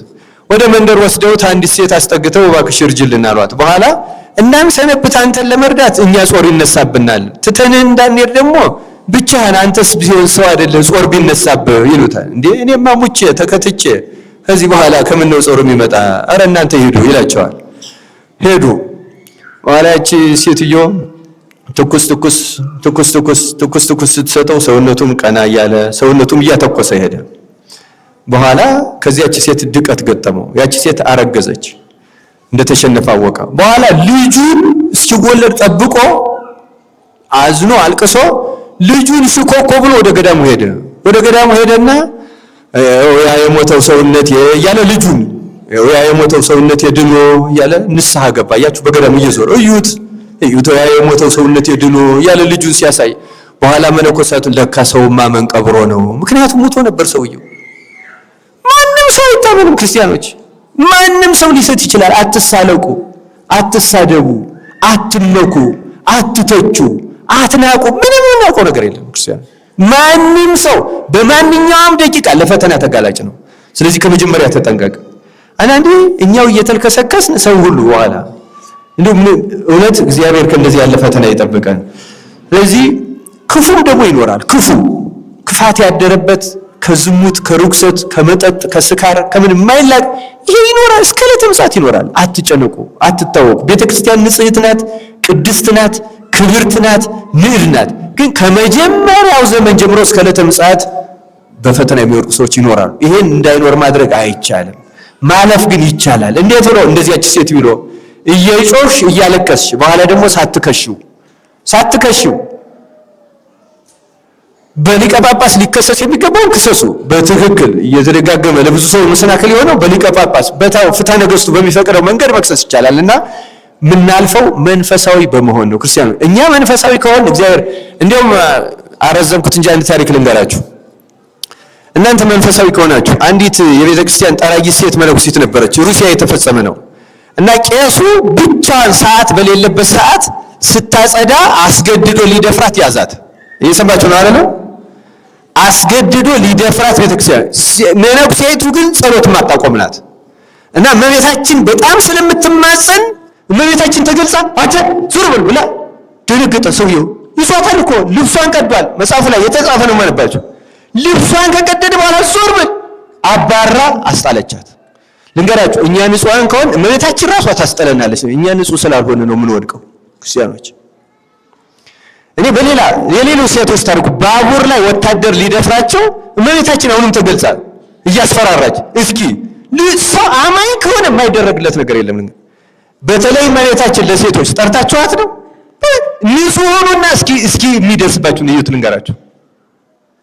ወደ መንደር ወስደውት አንዲት ሴት አስጠግተው እባክሽ እርጅልን አሏት። በኋላ እናም ሰነብት አንተን ለመርዳት እኛ ጾር ይነሳብናል፣ ትተን እንዳንሄድ ደግሞ ብቻህን አንተስ ቢሆን ሰው አይደለም ጾር ቢነሳብህ ይሉታል። እንዴ እኔማ ሙቼ ተከትቼ ከዚህ በኋላ ከምን ነው ጾር የሚመጣ? አረ እናንተ ሂዱ ይላቸዋል። ሄዱ። በኋላ እቺ ሴትዮ ትኩስ ትኩስ ትኩስ ትኩስ ትኩስ ትኩስ ስትሰጠው ሰውነቱም ቀና እያለ ሰውነቱም እያተኮሰ ሄደ። በኋላ ከዚያች ሴት ድቀት ገጠመው። ያቺ ሴት አረገዘች፣ እንደተሸነፈ አወቀ። በኋላ ልጁን እስኪወለድ ጠብቆ አዝኖ አልቅሶ ልጁን ሽኮኮ ብሎ ወደ ገዳሙ ሄደ። ወደ ገዳሙ ሄደና ያ የሞተው ሰውነት እያለ ልጁን ያ የሞተው ሰውነት ድኖ እያለ ንስሐ ገባ። ያችሁ በገዳሙ እየዞረ እዩት ያ የሞተው ሰውነት ድኖ እያለ ልጁን ሲያሳይ በኋላ መነኮሳቱ ለካ ሰውማ መንቀብሮ ነው። ምክንያቱም ሞቶ ነበር ሰውየው። ማንም ሰው አይታመንም። ክርስቲያኖች ማንም ሰው ሊሰት ይችላል። አትሳለቁ፣ አትሳደቡ፣ አትመኩ፣ አትተቹ፣ አትናቁ። ምንም እናውቀው ነገር የለም። ክርስቲያን ማንም ሰው በማንኛውም ደቂቃ ለፈተና ተጋላጭ ነው። ስለዚህ ከመጀመሪያ ተጠንቀቅ። አንዳንዴ እኛው እየተልከሰከስን ሰው ሁሉ በኋላ እንደው እውነት እግዚአብሔር ከእንደዚህ ያለ ፈተና ይጠብቀን። ስለዚህ ክፉም ደግሞ ይኖራል። ክፋት ያደረበት ከዝሙት፣ ከርኩሰት፣ ከመጠጥ፣ ከስካር ከምን የማይላቅ ይሄ ይኖራል። እስከ ዕለተ ምጽአት ይኖራል። አትጨነቁ፣ አትታወቁ። ቤተክርስቲያን ንጽሕት ናት፣ ቅድስት ናት፣ ክብርት ናት፣ ንዕድ ናት። ግን ከመጀመሪያው ዘመን ጀምሮ እስከ ዕለተ ምጽአት በፈተና የሚወርቁ ሰዎች ይኖራሉ። ይሄን እንዳይኖር ማድረግ አይቻልም። ማለፍ ግን ይቻላል። እንዴት ብሎ እንደዚያች ሴት ብሎ እየጮሽ እያለቀስሽ በኋላ ደግሞ ሳትከሺው በሊቀ ጳጳስ ሊከሰስ የሚገባውን ክሰሱ። በትክክል እየተደጋገመ ለብዙ ሰው መሰናክል የሆነው በሊቀ ጳጳስ በታው ፍትሐ ነገሥቱ በሚፈቅደው መንገድ መክሰስ ይቻላልና ምናልፈው መንፈሳዊ በመሆን ነው። ክርስቲያኑ እኛ መንፈሳዊ ከሆነ እግዚአብሔር እንደውም አረዘምኩት እንጂ አንድ ታሪክ ልንገራችሁ። እናንተ መንፈሳዊ ከሆናችሁ አንዲት የቤተ ክርስቲያን ጠራጊ ሴት መነኩሲት ነበረች። ሩሲያ የተፈጸመ ነው እና ቄሱ ብቻዋን ሰዓት በሌለበት ሰዓት ስታጸዳ አስገድዶ ሊደፍራት ያዛት። እየሰማችሁ ነው አይደል? አስገድዶ ሊደፍራት ቤተክርስቲያን። መነኩሴቱ ግን ጸሎት ማጣቆም ናት እና እመቤታችን በጣም ስለምትማጸን እመቤታችን ተገልጻ አንተ ዙር በል ብላ ደነገጠ። ሰውየው ይዟታል እኮ ልብሷን ቀዷል። መጽሐፉ ላይ የተጻፈ ነው ማለት ነው። ልብሷን ከቀደደ በኋላ ዞር በል አባራ አስጣለቻት። ልንገራችሁ እኛ ንጹሃን ከሆነ እመቤታችን ራሷ ታስጠለናለች። እኛ ንጹህ ስላልሆነ ነው የምንወድቀው ክርስቲያኖች። እኔ የሌሎች ሴቶች ታሪኩ ባቡር ላይ ወታደር ሊደፍራቸው እመቤታችን አሁንም ተገልጻ እያስፈራራች። እስኪ ሰው አማኝ ከሆነ የማይደረግለት ነገር የለም። በተለይ እመቤታችን ለሴቶች ጠርታችኋት ነው። ንጹህ ሆኑና እስኪ የሚደርስባችሁን እዩት። ልንገራችሁ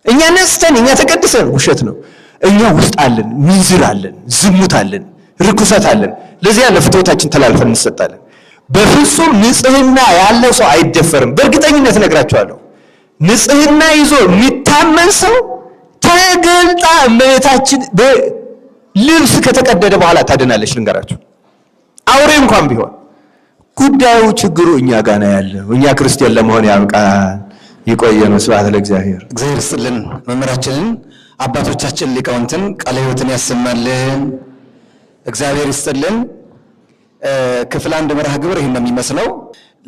እኛ ነስተን እኛ ተቀድሰን ውሸት ነው። እኛ ውስጥ አለን፣ ምንዝር አለን፣ ዝሙት አለን፣ ርኩሰት አለን። ለዚያ ለፍትወታችን ተላልፈን እንሰጣለን። በፍጹም ንጽህና ያለው ሰው አይደፈርም። በእርግጠኝነት እነግራችኋለሁ። ንጽህና ይዞ የሚታመን ሰው ተገልጣ እመቤታችን በልብስ ከተቀደደ በኋላ ታድናለች። ልንገራችሁ አውሬ እንኳን ቢሆን ጉዳዩ ችግሩ እኛ ጋር ነው ያለው። እኛ ክርስቲያን ለመሆን ያብቃን። ይቆየን። ስብሐት ለእግዚአብሔር። እግዚአብሔር ይስጥልን። መምህራችንን አባቶቻችን ሊቃውንትን ቃለ ሕይወትን ያሰማልን። እግዚአብሔር ይስጥልን። ክፍል አንድ መርሃ ግብር ይሄን ነው የሚመስለው።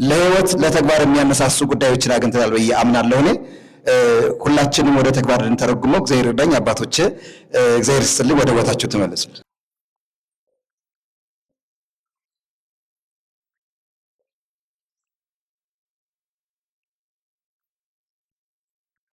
ለሕይወት ለተግባር የሚያነሳሱ ጉዳዮችን አግኝተናል ብዬ አምናለሁ። እኔ ሁላችንም ወደ ተግባር እንተረጉመው እግዚአብሔር ይርዳኝ። አባቶቼ እግዚአብሔር ይስጥልን። ወደ ቦታችሁ ተመለሱ።